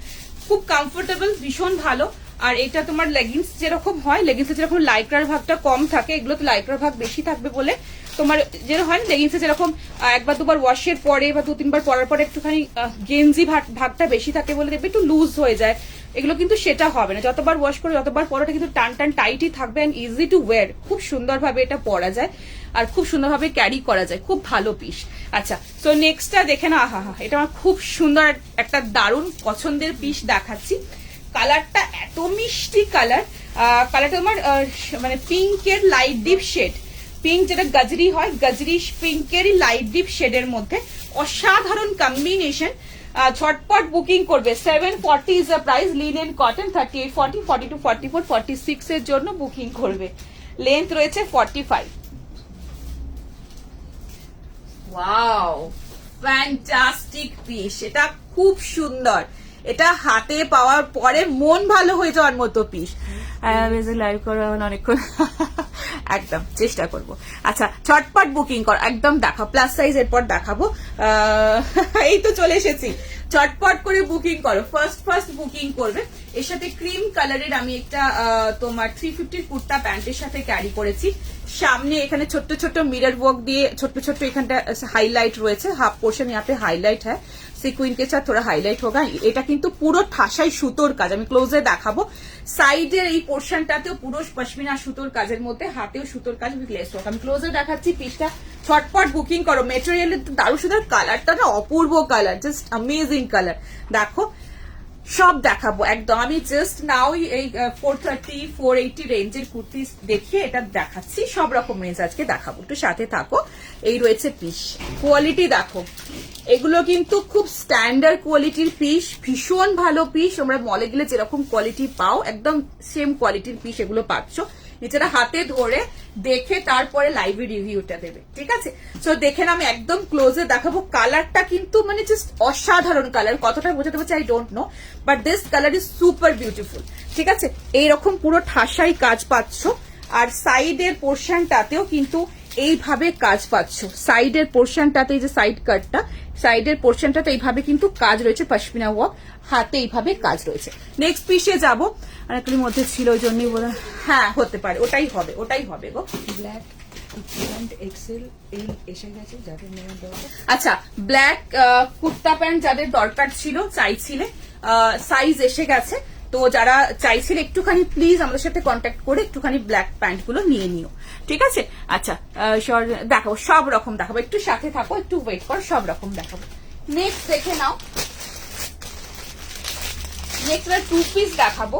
খুব কমফোর্টেবল, ভীষণ ভালো। আর এটা তোমার লেগিংস যেরকম হয়, লেগিংসে যেরকম লাইক্রার ভাগটা কম থাকে, এগুলো তো লাইক্রার ভাগ বেশি থাকবে বলে তোমার যেরকম হয় না, লেগিংসে যেরকম একবার দুবার ওয়াশের পরে বা 2-3 বার পরার পরে একটুখানি গেঞ্জি ভাগটা বেশি থাকে বলে দেখবে একটু লুজ হয়ে যায়, এগুলো কিন্তু সেটা হবে না। যতবার ওয়াশ করে যতবার পরাটা কিন্তু টান টাইটই থাকবে এন্ড ইজি টু ওয়্যার, খুব সুন্দরভাবে এটা পরা যায় আর খুব সুন্দরভাবে ক্যারি করা যায়, খুব ভালো পিস। আচ্ছা, সো নেক্সটটা দেখে না, আহা, এটা আমার খুব সুন্দর একটা দারুণ পছন্দের পিস দেখাচ্ছি। কালারটা এত মিষ্টি কালার, কালারটা তোমার মানে পিঙ্কের লাইট ডিপ শেড, পিঙ্ক যেটা গজরি হয়, গজরি পিঙ্কেরই লাইট ডিপ শেডের মধ্যে অসাধারণ কম্বিনেশন। ঝটপট বুকিং করবে। 740 is the price. Linen cotton 38, 40, 42, 44, 46 এর জন্য বুকিং করবে। লেন্থ রয়েছে 45। ওয়াও, ফ্যান্টাস্টিক পিস, এটা খুব সুন্দর, এটা হাতে পাওয়ার পরে মন ভালো হয়ে যাওয়ার মতো পিস। লাইভ করা অনেকক্ষণ একদম চেষ্টা করব। আচ্ছা, ছটপট বুকিং কর, একদম দেখাও, প্লাস সাইজ এরপর দেখাবো। এই তো চলে এসেছি, চটপট করে বুকিং করো, ফার্স্ট বুকিং করবে। এর সাথে ক্রিম কালারের আমি একটা তোমার 350 কুর্তা প্যান্টের সাথে ক্যারি করেছি। সামনে এখানে ছোট্ট ছোট্ট মিরর ওয়ার্ক দিয়ে ছোট্ট ছোট্ট এখানটা হাইলাইট রয়েছে, হাফ পোর্শন यहाँ पे हाईलाइट है, সিকুইন কে সাথে থোড়া হাইলাইট হোগা। এটা কিন্তু পুরো ঠাসাই সুতোর কাজ, আমি ক্লোজে দেখাবো। সাইডের এই পোর্শনটাতেও পুরো পশমিনা সুতোর কাজের মধ্যে, হাতেও সুতোর কাজ উইথ লেস ওয়ার্ক। আমি ক্লোজে দেখাচ্ছি পিসটা, ছটপট বুকিং করো। মেটেরিয়ালের দারুণ সুন্দর, কালারটা না অপূর্ব কালার, জাস্ট অ্যামেজিং কালার। দেখো সব দেখাবো একদম, আমি জাস্ট নাও এই 430 480 রেঞ্জের কুর্তি দেখিয়ে এটা দেখাচ্ছি, সব রকম রেঞ্জ আজকে দেখাবো, একটু সাথে থাকো। এই রয়েছে পিস, কোয়ালিটি দেখো, এগুলো কিন্তু খুব স্ট্যান্ডার্ড কোয়ালিটির পিস, ভীষণ ভালো পিস। তোমরা মলে গেলে যেরকম কোয়ালিটি পাও একদম সেম কোয়ালিটির পিস এগুলো পাচ্ছ। নিজেরা হাতে ধরে দেখে তারপরে লাইভে রিভিউটা দেবে, ঠিক আছে? সো দেখে না, আমি একদম ক্লোজে দেখাবো। কালারটা কিন্তু মানে জাস্ট অসাধারণ কালার, কতটা বোঝাতে পারছি I don't know, but this colour is super beautiful, ঠিক আছে? এইরকম পুরো ঠাসাই কাজ পাচ্ছ, আর সাইডের পোর্শনটাতেও কিন্তু এইভাবে কাজ পাচ্ছ। সাইডের পোর্শনটাতে, এই যে সাইড কাটটা, সাইডের পোর্শনটাতে এইভাবে কিন্তু কাজ রয়েছে, পশমিনা ওয়ার্ক, হাতে এইভাবে কাজ রয়েছে। নেক্সট পিসে যাবো, অনেকগুলির মধ্যে ছিল ওই জন্যই বলে, হ্যাঁ হতে পারে, ওটাই হবে গো। ব্ল্যাক এক্সেল এই এসে গেছে যাদের নেওয়ার দরকার। আচ্ছা, ব্ল্যাক কুর্তা প্যান্ট যাদের দরকার ছিল, চাইছিলে, সাইজ এসে গেছে। তো যারা চাইছিলে একটুখানি প্লিজ আমাদের সাথে কন্ট্যাক্ট করে একটুখানি ব্ল্যাক প্যান্ট গুলো নিয়ে নিও, ঠিক আছে? আচ্ছা, দেখাবো, সব রকম দেখাবো, একটু সাথে থাকো, একটু ওয়েট কর, সব রকম দেখাবো। নেক্সট দেখে নাও, নেক্সট 2 পিস দেখাবো।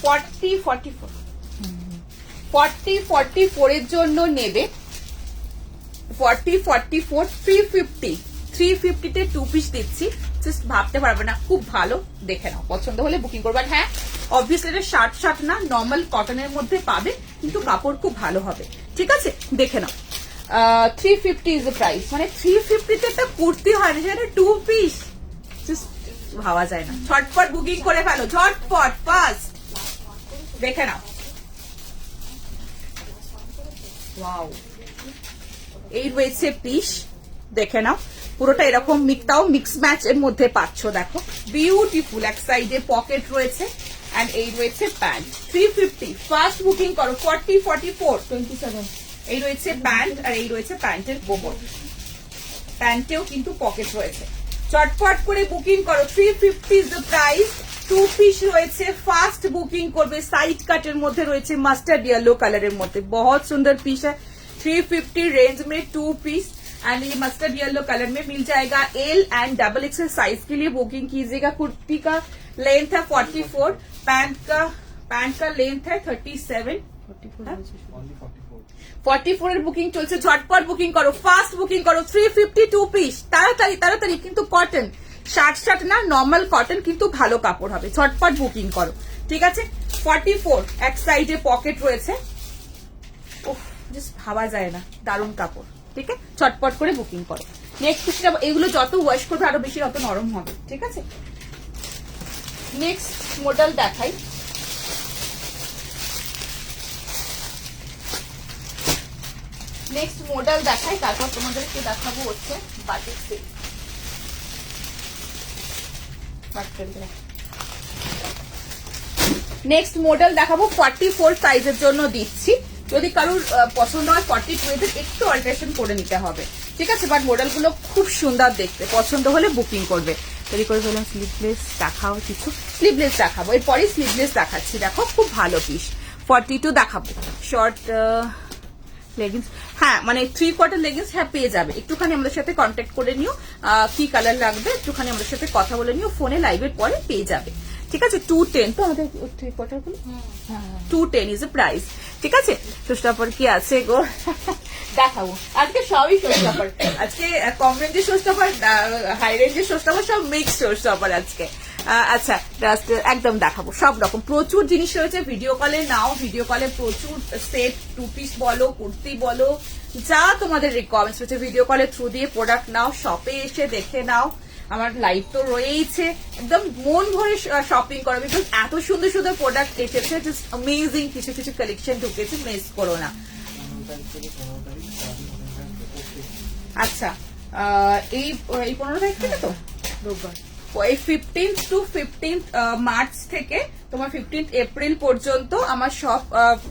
40-44 এর জন্য নেবে, 40-44 350 তে 2 পিস দিচ্ছি, জাস্ট ভাবতে পারবে না, খুব ভালো, দেখে নাও, পছন্দ হলে বুকিং করবে। হ্যাঁ অবভিয়াসলি এটা শার্ট না, নর্মাল কটনের মধ্যে পাবে, কিন্তু কাপড় খুব ভালো হবে, ঠিক আছে? দেখে নাও, 350 ইজ দ্য প্রাইস, মানে 350 তে একটা কুর্তি হয় না, সেটা 2 পিস, জাস্ট ভাবা যায় না। ঝটপট বুকিং করে ফেলো, ঝটপট ফার্স্ট দেখে নাও। ওয়াও, এই রয়েছে পিস, দেখে নাও, পুরোটা এরকম মিক্সটাও মিক্স ম্যাচ এর মধ্যে পাচ্ছ, দেখো বিউটিফুল। এক সাইডে পকেট রয়েছে, এন্ড এই রয়েছে প্যান্ট। 350 ফার্স্ট বুকিং করো। 40-44 27 এই রয়েছে প্যান্ট, আর এই রয়েছে প্যান্টের কোমর, প্যান্টেও কিন্তু পকেট রয়েছে। চটপট করে বুকিং করো, 350 ইজ দ্য প্রাইস। 2 পিস রয়েছে, ফার্স্ট বুকিং করবে। সাইড কাটের মধ্যে রয়েছে মাস্টার্ড येलो कलर মধ্যে, बहुत सुंदर पीस है। 350 रेंज में 2 पीस, एंड ये मस्टर्ड येलो कलर में मिल जाएगा। L and double XL size के लिए बुकिंग कीजिएगा। कुर्ती का लेंथ है 44, पैंट का लेंथ है 37, 44 এর বুকিং চলছে। ঝটপট বুকিং করো, ফাস্ট বুকিং করো। 350 2 পিস, তাড়াতাড়ি, কিন্তু কটন, শার্ট না, নর্মাল কটন, কিন্তু ভালো কাপড় হবে। ঝটপট বুকিং করো, ঠিক আছে? 44 এক সাইডে পকেট রয়েছে, উফ জাস্ট ভাবা যায় না, দারুণ কাপড়, ঠিক আছে? চটপট করে বুকিং করো। নেক্সট পিসটা, এগুলো যত ওয়াশ করবে আরো বেশি তত নরম হবে, ঠিক আছে? নেক্সট মডেল দেখাই। তারপর তোমাদেরকে দেখাবো হচ্ছে বাটিক সিল্ক। নেক্সট মডেল দেখাবো, 44 সাইজের জন্য দিচ্ছি। যদি কারোর পছন্দ হয় 42 এর একটু অল্টারেশন করে নিতে হবে, ঠিক আছে? বাট মডেলগুলো খুব সুন্দর দেখতে, পছন্দ হলে বুকিং করবে। তৈরি করে ফেললাম। স্লিভলেস দেখাও, কিছু স্লিভলেস দেখাবো, এরপরে স্লিভলেস দেখাচ্ছি। দেখো খুব ভালো পিস। 42 দেখাবো, শর্ট লেগিংস, হ্যাঁ মানে 3/4 লেগিংস, হ্যাঁ পেয়ে যাবে। একটুখানি আমাদের সাথে কন্ট্যাক্ট করে নিও, কি কালার লাগবে একটুখানি আমাদের সাথে কথা বলে নিও, ফোনে লাইভের পরে পেয়ে যাবে, ঠিক আছে? 210 তো আমাদের 3/4 গুলো, 210 ইজ এ প্রাইস, ঠিক আছে? শোস্টাপার কি আছে গো? দেখাবো আজকে সবই শোস্টাপার, আজকে কম রেঞ্জের শোস্টাপার, হাই রেঞ্জের শোস্টাপার, সব মিক্স শোস্টাপার আজকে। আচ্ছা, জাস্ট একদম দেখাবো সব রকম, প্রচুর জিনিস রয়েছে। ভিডিও কলে নাও, ভিডিও কলে প্রচুর সেট, 2 পিস বলো, কুর্তি বলো, যা তোমাদের রিকোয়ারমেন্টস হচ্ছে ভিডিও কলের থ্রু দিয়ে প্রোডাক্ট নাও, শপে এসে দেখে নাও, আমার লাইভ তো রয়েইছে, একদম মন ভরে শপিং করো, বিকজ এত সুন্দর সুন্দর প্রোডাক্ট এসেছে, জাস্ট অ্যামেজিং কিছু কিছু কালেকশন ঢুকেছে, মিস করো না। আচ্ছা এই 15 তারিখ থেকে তো রোববার। ওই 15th to 15th মার্চ থেকে তোমার 15th এপ্রিল পর্যন্ত আমার শপ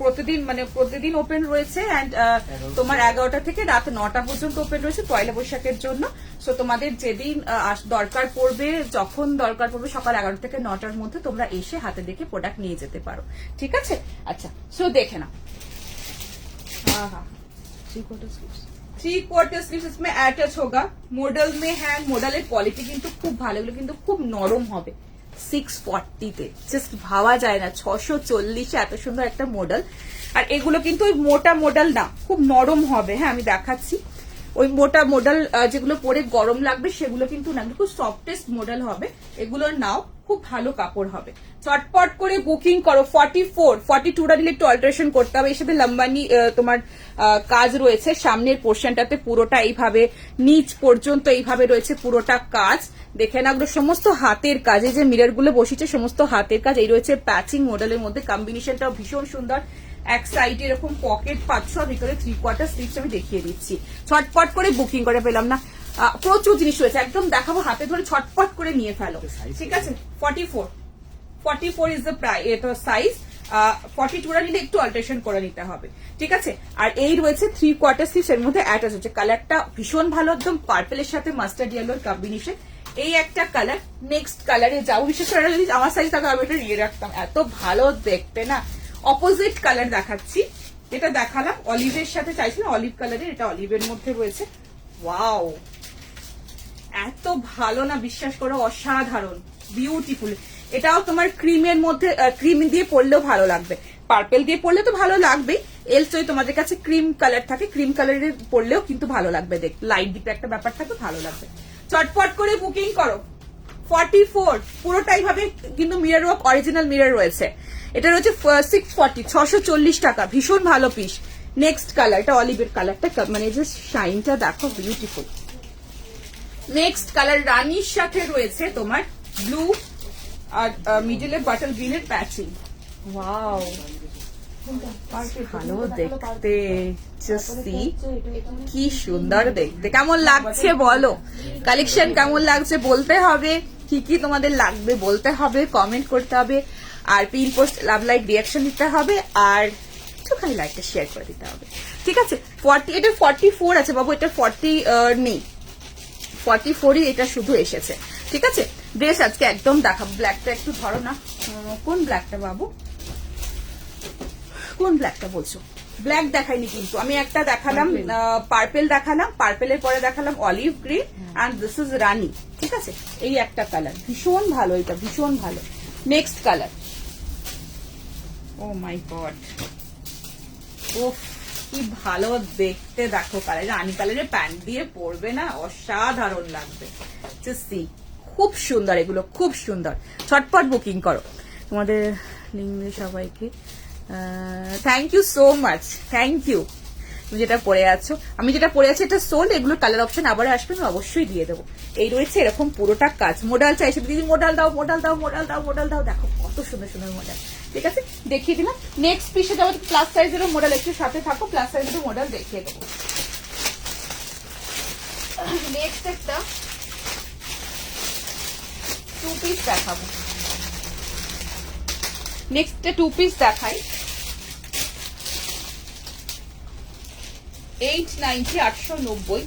প্রতিদিন ওপেন রয়েছে, অ্যান্ড তোমার 11টা থেকে রাত 9টা পর্যন্ত ওপেন রয়েছে পয়লা বৈশাখের জন্য। সো তোমাদের যেদিন দরকার পড়বে, যখন দরকার পড়বে, সকাল 11টা থেকে 9টার মধ্যে তোমরা এসে হাতে দেখে প্রোডাক্ট নিয়ে যেতে পারো, ঠিক আছে? আচ্ছা, সো দেখে না। हाँ हाँ 3/4 স্লিভস। 3/4 স্লিভস इसमें अटैच होगा, मॉडल में है, মডেলের কোয়ালিটি কিন্তু খুব ভালো, এগুলো কিন্তু খুব নরম হবে। 640 তে জাস্ট ভাবা যায় না, 640 এত সুন্দর একটা মডেল। আর এগুলো কিন্তু ওই মোটা মডেল না, খুব নরম হবে। হ্যাঁ আমি দেখাচ্ছি, ওই মোটা মডেল যেগুলো পরে গরম লাগবে সেগুলো কিন্তু না, খুব সফটেস্ট মডেল হবে। এগুলোর নাও খুব ভালো কাপড় হবে। চটপট করে বুকিং করো। 42টা দিলে একটু অল্টারেশন করতে হবে। এর সাথে লম্বানি তোমার কাজ রয়েছে সামনের পোর্শনটাতে, পুরোটা এইভাবে নিচ পর্যন্ত এইভাবে রয়েছে পুরোটা কাজ। দেখে না, ওগুলো সমস্ত হাতের কাজ, এই যে মিরর গুলো বসিয়েছে সমস্ত হাতের কাজ। এই রয়েছে প্যাচিং মডেলের মধ্যে, কম্বিনেশনটাও ভীষণ সুন্দর। এক সাইডে এরকম পকেট পাচ্ছ, ভিতরে 3/4 স্লিভস আমি দেখিয়ে দিচ্ছি। ছটপট করে বুকিং করে পেলাম না, প্রচুর জিনিস রয়েছে, একদম দেখাবো, হাতে ধরে ছটপট করে নিয়ে ফেলো, ঠিক আছে? 44 ইজ দ্য সাইজ। 42টা নিলে একটু অল্টারেশন করে নিতে হবে, ঠিক আছে? আর এই রয়েছে 3/4 স্লিভস, এর মধ্যে অ্যাটাচ হচ্ছে। কালারটা ভীষণ ভালো, একদম পার্পেলের সাথে মাস্টার্ড ইয়েলোর কম্বিনেশন। এই একটা কালার, নেক্সট কালারে যাও। বিশেষ করে যদি আমার সাইজ থাকে আমি এটা নিয়ে রাখতাম, এত ভালো দেখতে না। অপোজিট কালার দেখাচ্ছি, এটা দেখালাম অলিভের সাথে, চাইছিলাম অলিভ কালারের, এটা অলিভের মধ্যে রয়েছে। ওয়াও, এত ভালো না, বিশ্বাস করো, অসাধারণ, বিউটিফুল। এটাও তোমার ক্রিমের মধ্যে, ক্রিম দিয়ে পরলেও ভালো লাগবে, পার্পেল দিয়ে পরলে তো ভালো লাগবেই, এলস যদি তোমাদের কাছে ক্রিম কালার থাকে, ক্রিম কালারের পরলেও কিন্তু ভালো লাগবে, দেখ লাইট দিকে একটা ব্যাপার থাকে, ভালো লাগবে। চটপট করে বুকিং করো। 44 পুরোটাই ভাবে কিন্তু মিরর ওয়ার্ক, অরিজিনাল মিরর রয়েছে। এটা রয়েছে 640 টাকা, ভীষণ ভালো পিস। নেক্সট কালার, এটা অলিভের কালারটা, মানে যে শাইনটা দেখো, বিউটিফুল। নেক্সট কালার রানির সাথে রয়েছে তোমার ব্লু আর মিডলে বাটল গ্রিনের প্যাচিং। ওয়াও, ভালো দেখতে, কি সুন্দর দেখতে, কেমন লাগছে বলো? কালেকশন কেমন লাগছে বলতে হবে, কি কি তোমাদের লাগবে বলতে হবে, কমেন্ট করতে হবে, আর pin post love like reaction দিতে হবে, আর একটুখানি লাইকটা শেয়ার করে দিতে হবে, ঠিক আছে? 40, এটা 44 আছে বাবু, এটা 40 নেই, 44ই এটা শুধু এসেছে, ঠিক আছে? ড্রেস আজকে একদম দেখাবো। ব্ল্যাকটা একটু ধরো না, কোন ব্ল্যাকটা বাবু, কোন ব্ল্যাকটা বলছো? ব্ল্যাক দেখাইনি কিন্তু আমি, একটা দেখালাম পার্পেল, দেখালাম পার্পেলের পরে দেখালাম olive green, and this is rani, ঠিক আছে? এই একটা কালার ভীষণ ভালো, এটা ভীষণ ভালো। নেক্সট কালার, ও মাই গড, ওফ কি ভালো দেখতে, দেখো কালার, রানি কালারের প্যান্ট দিয়ে পরবে না, অসাধারণ লাগবে। সি, খুব সুন্দর, এগুলো খুব সুন্দর। ছটপট বুকিং করো। তোমাদের লিঙ্ক সবাইকে thank you so much, thank you. তুমি যেটা পরে আছো, আমি যেটা পরে আছি এটা সোল্ড, এগুলোর কালার অপশন আবার আসবে, আমি অবশ্যই দিয়ে দেবো। এই রয়েছে এরকম পুরোটা কাজ। মডেল চাইছে দিদি, মডেল দাও, মডেল দাও, মডেল দাও, মডেল দাও, দেখো কত সুন্দর সুন্দর মডেল, ঠিক আছে? দেখিয়ে দিলাম। নেক্সট পিসে যাবো, প্লাস সাইজেরও মডেল, একটু সাথে থাকো, প্লাস সাইজেরও মডেল দেখিয়ে দেবো। নেক্সট একটা 2 পিস দেখাবো, নেক্সট 2 পিস দেখাই। 890, 890,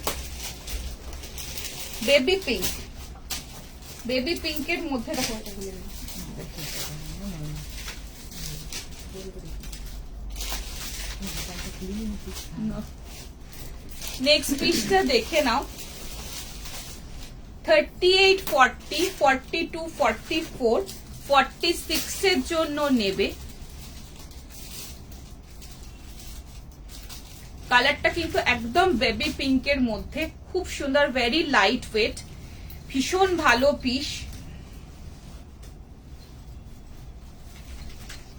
বেবি পিঙ্ক, বেবি পিঙ্কের মধ্যে দেখো, এটা বলে দিই। নেক্সট পিসটা দেখে নাও। 38, 40, 42, 44, 46 এর জন্য নেবে। কালারটা কিন্তু একদম বেবি পিঙ্কের মধ্যে, খুব সুন্দর, ভেরি লাইট ওয়েট, ভীষণ ভালো পিস।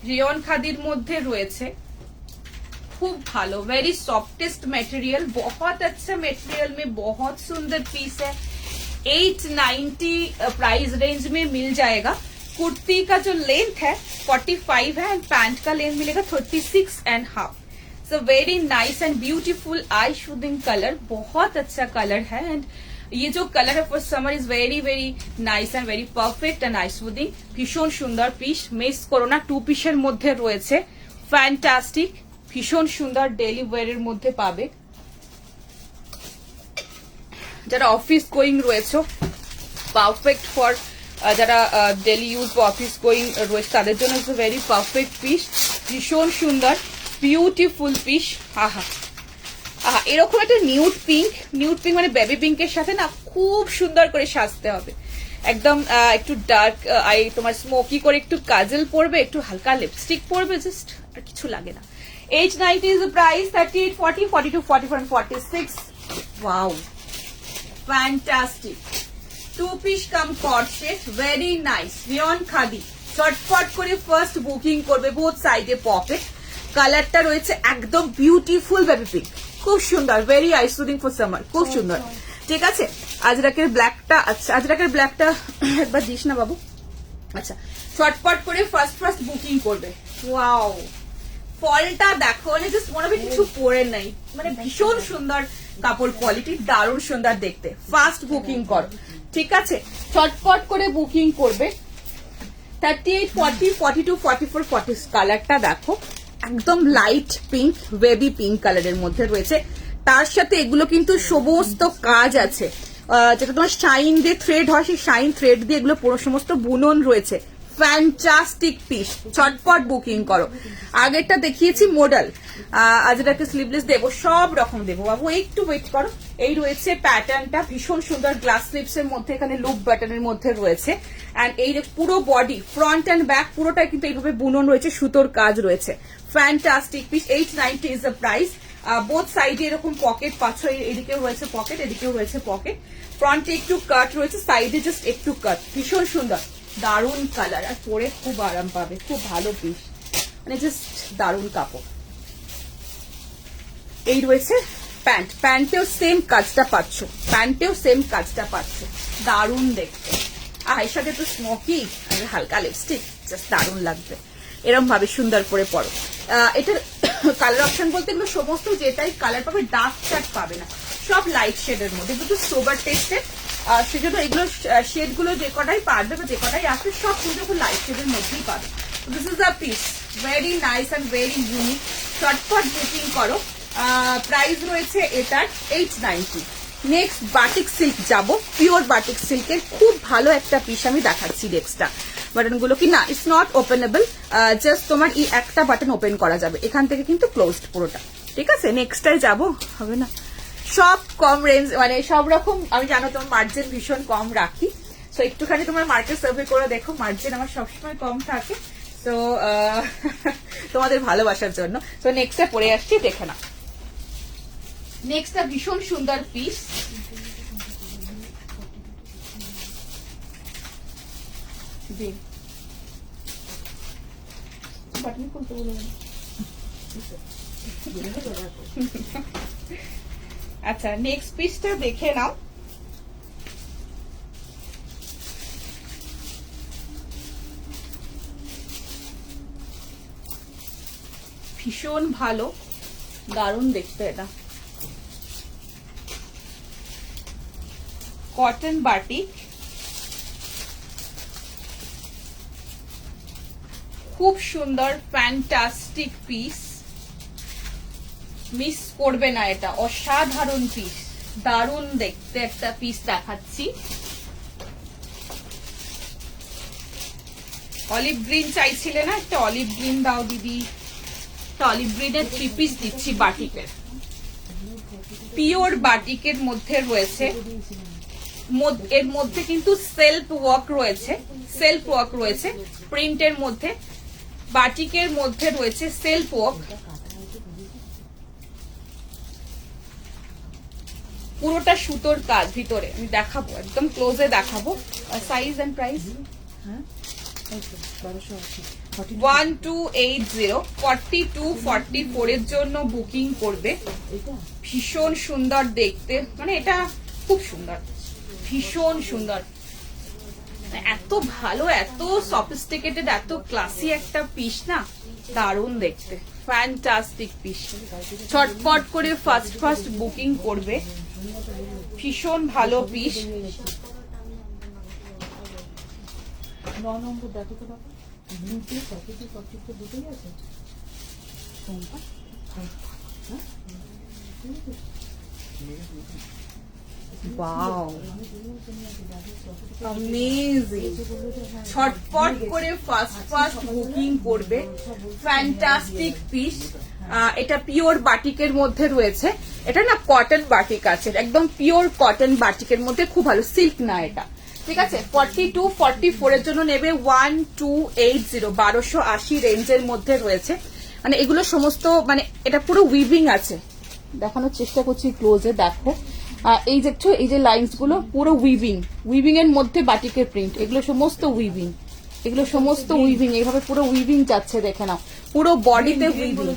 রেয়ন খাদির মধ্যে রয়েছে, खूब भालो, वेरी सॉफ्टेस्ट मटेरियल, बहुत अच्छा मटेरियल में बहुत सुंदर पीस है। 890 प्राइस रेंज में मिल जाएगा। कुर्ती का जो लेंथ है 45 है एंड पैंट का लेंथ मिलेगा 36.5। So very nice and beautiful I shooting colour, बहुत अच्छा कलर है एंड ये जो कलर है for summer is very very nice and very perfect and I shooting. भीषण सुंदर পিস, মিস করো না, 2 পিসের মধ্যে রয়েছে, ফ্যান্টাস্টিক, ভীষণ সুন্দর ডেইলি ওয়্যারের মধ্যে পাবে। যারা অফিস গোয়িং রয়েছে পারফেক্ট ফর, যারা ডেইলি ইউজ বা অফিস গোয়িং রয়েছে তাদের জন্য ইটস ভেরি পারফেক্ট পিস, ভীষণ সুন্দর বিউটিফুল পিস। আহা আহা, এরকম একটা নিউড পিঙ্ক মানে বেবি পিঙ্কের সাথে না খুব সুন্দর করে সাজতে হবে। একদম একটু ডার্ক আই, তোমার স্মোকি করে একটু কাজল পরবে, একটু হালকা লিপস্টিক পরবে, জাস্ট আর কিছু লাগে না। 890 is the price, 38, 40, 42, 44 and 46। Wow, fantastic. 2 piece cum coat set, very nice, rayon khadi. চটপট করে ফার্স্ট বুকিং করবে, বোথ সাইডে পকেট। কালারটা রয়েছে একদম বিউটিফুল বেবি পিঙ্ক, খুব সুন্দর, very eye soothing for summer, খুব সুন্দর। ঠিক আছে, আজরাকের ব্ল্যাকটা, আচ্ছা আজরাকের ব্ল্যাকটা একবার দিস না বাবু। আচ্ছা, চটপট করে ফার্স্ট বুকিং করবে। ওয়াও, ফলটা দেখো, মানে জাস্ট মনে হবে কিছু পরে নাই, মানে ভীষণ সুন্দর কাপড় কোয়ালিটি, দারুণ সুন্দর দেখতে। ফার্স্ট বুকিং করো, ঠিক আছে, চটপট করে বুকিং করবে। 38, 40, 42, 44, 40 কালারটা দেখো, একদম লাইট পিঙ্ক, বেবি পিঙ্ক কালারের মধ্যে রয়েছে। তার সাথে এগুলো কিন্তু সমস্ত কাজ আছে, যেটা তোমার শাইন দিয়ে থ্রেড হয়, সেই শাইন থ্রেড দিয়ে এগুলো পুরো সমস্ত বুনন রয়েছে। ফ্যান্টাস্টিক পিস, চটপট বুকিং করো। আগেরটা দেখিয়েছি মডেল, আজ একটা স্লিভলেস দেবো, সব রকম দেবো বাবু, একটু ওয়েট করো। এই রয়েছে প্যাটার্নটা, ভীষণ সুন্দর গ্লাস স্লিভস এর মধ্যে, এখানে লুপ বাটনের মধ্যে রয়েছে। এন্ড এই পুরো বডি, ফ্রন্ট এন্ড ব্যাক পুরোটাই কিন্তু এইভাবে বুনন রয়েছে, সুতোর কাজ রয়েছে। Fantastic piece, 890 is the price. Both সাইডে এরকম পকেট পাচ্ছ, এদিকেও রয়েছে পকেট, এদিকেও রয়েছে পকেট। ফ্রন্টে একটু কাট রয়েছে, সাইডে জাস্ট একটু কাট, ভীষণ সুন্দর, দারুণ কালার, আর পরে খুব আরাম পাবে, খুব ভালো পিস, মানে জাস্ট দারুণ কাপড়। এই রয়েছে প্যান্ট, প্যান্টেও সেম কাজটা পাচ্ছ, দারুণ দেখতে। আর এর সাথে তো স্মোকি আর হালকা লিপস্টিক, জাস্ট দারুণ লাগবে। এরকম ভাবে সুন্দর করে পরো। এটার কালার অপশন বলতে এগুলো সমস্ত যেটাই কালার পাবে, ডার্ক চার্ট পাবে না, সব লাইট শেডের মধ্যে, কিন্তু সোবার টেস্টের, সেজন্য এগুলো শেড গুলো যে কটাই পারবে বা যে কটাই আসবে সব কিন্তু লাইট শেডের মধ্যেই পাবে। This is a piece, very nice and very unique. চটপট বুকিং করো। প্রাইস রয়েছে এটার 890। নেক্সট বাটিক সিল্ক যাব, পিওর বাটিক সিল্কের খুব ভালো একটা পিস আমি দেখাচ্ছি। নেক্সটটা বাটন গুলো কি না, ইটস নট ওপেনেবল, জাস্ট তোমার এই একটা বাটন ওপেন করা যাবে, এখান থেকে কিন্তু ক্লোজড পুরোটা। ঠিক আছে, নেক্সটটাই যাব, হবে না, সব কম রেঞ্জ, মানে সব রকম। আমি জানো তোমার মার্জিন ভীষণ কম রাখি, সো একটুখানি তোমার মার্কেট সার্ভে করে দেখো, মার্জিন আমার সবসময় কম থাকে, তো তোমাদের ভালোবাসার জন্য। তো নেক্সটটা পরে আসছি, দেখে না। নেক্সটটা ভীষণ সুন্দর পিস, আচ্ছা নেক্সট পিসটা দেখে নাও। ভীষণ ভালো, দারুণ দেখতে। এটা কটন বাটিক, খুব সুন্দর ফ্যান্টাস্টিক পিস, মিস করবে না, এটা অসাধারণ পিস, দারুণ দেখতে একটা পিস দেখাচ্ছি। অলিভ গ্রিন চাইছিলে না, একটা অলিভ গ্রিন দাও দিদি, একটা অলিভ গ্রিনের 3 পিস দিচ্ছি বাটিকের, পিওর বাটিকের মধ্যে রয়েছে। এর মধ্যে কিন্তু সেলফ ওয়ার্ক রয়েছে, প্রিন্টের মধ্যে, বাটিকের মধ্যে রয়েছে সেলফ ওয়ার্ক, পুরোটা সুতোর কাজ ভিতরে। আমি দেখাবো, একদম ক্লোজে দেখাবো। সাইজ এন্ড প্রাইস, হ্যাঁ 1280, 1280 4244 এর জন্য বুকিং করবে। এটা ভীষণ সুন্দর দেখতে, মানে এটা খুব সুন্দর, ভীষণ সুন্দর, এত ভালো, এত সফিস্টিকেটেড, এত ক্লাসি একটা পিস না, দারুণ দেখতে, ফ্যান্টাস্টিক পিস। ছটপট করে ফার্স্ট বুকিং করবে, ভীষণ ভালো পিস। 9 নম্বর দেখো তো বাবা, ব্লুতে 42 44 দুটোই আছে। কোনটা? হ্যাঁ। Wow, amazing. ছটপট করে ফার্স্ট বুকিং করবে, ফ্যান্টাস্টিক পিস। এটা পিওর বাটিকের মধ্যে রয়েছে, এটা না কটন বাটিক আছে, একদম পিওর কটন বাটিকের মধ্যে, খুব ভালো, সিল্ক না এটা, ঠিক আছে। 42 44 এর জন্য নেবে 1280, 1280 রেঞ্জের মধ্যে রয়েছে। মানে এগুলো সমস্ত, মানে এটা পুরো উইভিং আছে, দেখানোর চেষ্টা করছি ক্লোজে, দেখো এই দেখছো, এই যে লাইনস গুলো পুরো উইভিং এর মধ্যে বাটিকের প্রিন্ট, এগুলো সমস্ত উইভিং, এগুলো সমস্ত উইভিং, এইভাবে পুরো উইভিং যাচ্ছে, দেখে নাও, পুরো বডিতে উইভিং।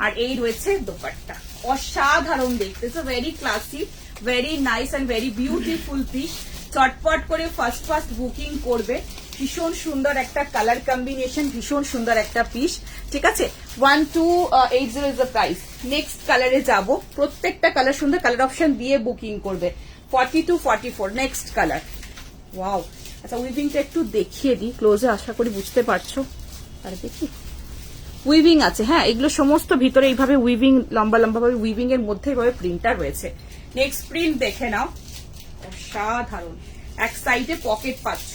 আর এই রয়েছে দোপাট্টা, অসাধারণ দেখতে, very classy, very nice and very beautiful piece. চটপট করে ফার্স্ট বুকিং করবে, ভীষণ সুন্দর একটা কালার কম্বিনেশন, ভীষণ সুন্দর একটা পিস, ঠিক আছে। 1280 ইজ দ্য প্রাইস। নেক্সট কালারে যাব, প্রত্যেকটা কালার সুন্দর, কালার অপশন দিয়ে বুকিং করবে। 42 44 নেক্সট কালার। ওয়াও, আচ্ছা উইভিংটা একটু দেখিয়ে দিই ক্লোজে, আশা করি বুঝতে পারছো। আর দেখি উইভিং আছে, হ্যাঁ এগুলো সমস্ত ভিতরে এইভাবে উইভিং, লম্বা লম্বা ভাবে উইভিং এর মধ্যে এইভাবে প্রিন্টটা রয়েছে। নেক্সট প্রিন্ট দেখে নাও, অসাধারণ, এক সাইডে পকেট পাচ্ছ,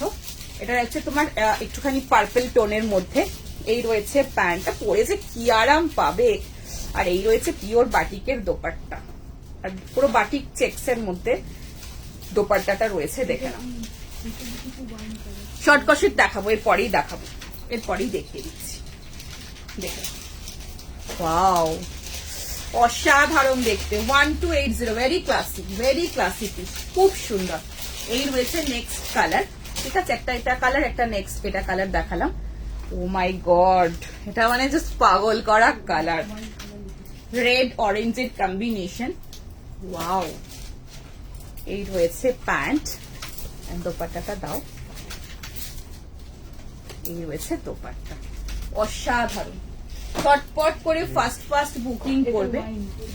এটা হচ্ছে তোমার একটুখানি পার্পল টোনের মধ্যে। এই রয়েছে প্যান্টটা, পরে যে কি আরাম পাবে। আর এই রয়েছে পিওর বাটিকের দোপাট্টা, আর পুরো বাটিক চেক্স এর মধ্যে দোপাট্টাটা রয়েছে, দেখে নাও। শর্ট কশেট দেখাবো, এরপরেই দেখাবো, এরপরেই দেখিয়ে দিচ্ছি, দেখে ওয়াও, অসাধারণ দেখতে। 1280, ভেরি ক্লাসি পিস, খুব সুন্দর। এই রয়েছে নেক্সট কালার, ঠিক আছে, একটা এটা কালার, একটা নেক্সট এটা কালার দেখালাম। ও মাই গড, এটা মানে জাস্ট পাগল করা কালার, রেড অরেঞ্জের কম্বিনেশন, ওয়াও। এই রয়েছে প্যান্ট, দোপাট্টাটা দাও, এই রয়েছে দোপাট্টা, অসাধারণ। চটপট করে ফার্স্ট বুকিং করবে,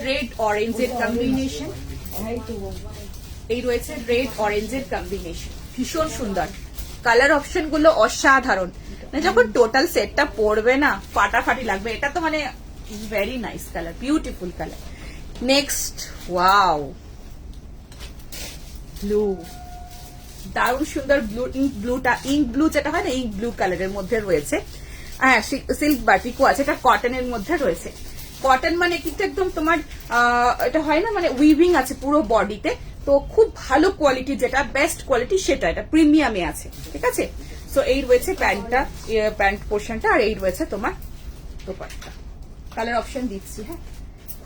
রেড অরেঞ্জের কম্বিনেশন, এই রয়েছে রেড অরেঞ্জের কম্বিনেশন, ভীষণ সুন্দর, কালার অপশন গুলো অসাধারণ, মানে যখন টোটাল সেটটা পড়বে না ফাটাফাটি লাগবে। এটা তো মানে very nice colour, beautiful colour. Next, wow, blue, দারুণ সুন্দর ব্লু, ইঙ্ক ব্লু যেটা হয় না, ইঙ্ক ব্লু কালারের মধ্যে রয়েছে। হ্যাঁ, সিল্ক বাটিকও আছে, এটা কটনের মধ্যে রয়েছে। কটন মানে কিন্তু একদম তোমার এটা হয় না, মানে উইভিং আছে পুরো বডিতে, তো খুব ভালো কোয়ালিটি, যেটা বেস্ট কোয়ালিটি সেটা, এটা প্রিমিয়ামে আছে, ঠিক আছে। সো এই রয়েছে প্যান্টটা, প্যান্ট পোর্শনটা, আর এই রয়েছে তোমার দোপাট্টা। কালার অপশন দিচ্ছি, হ্যাঁ,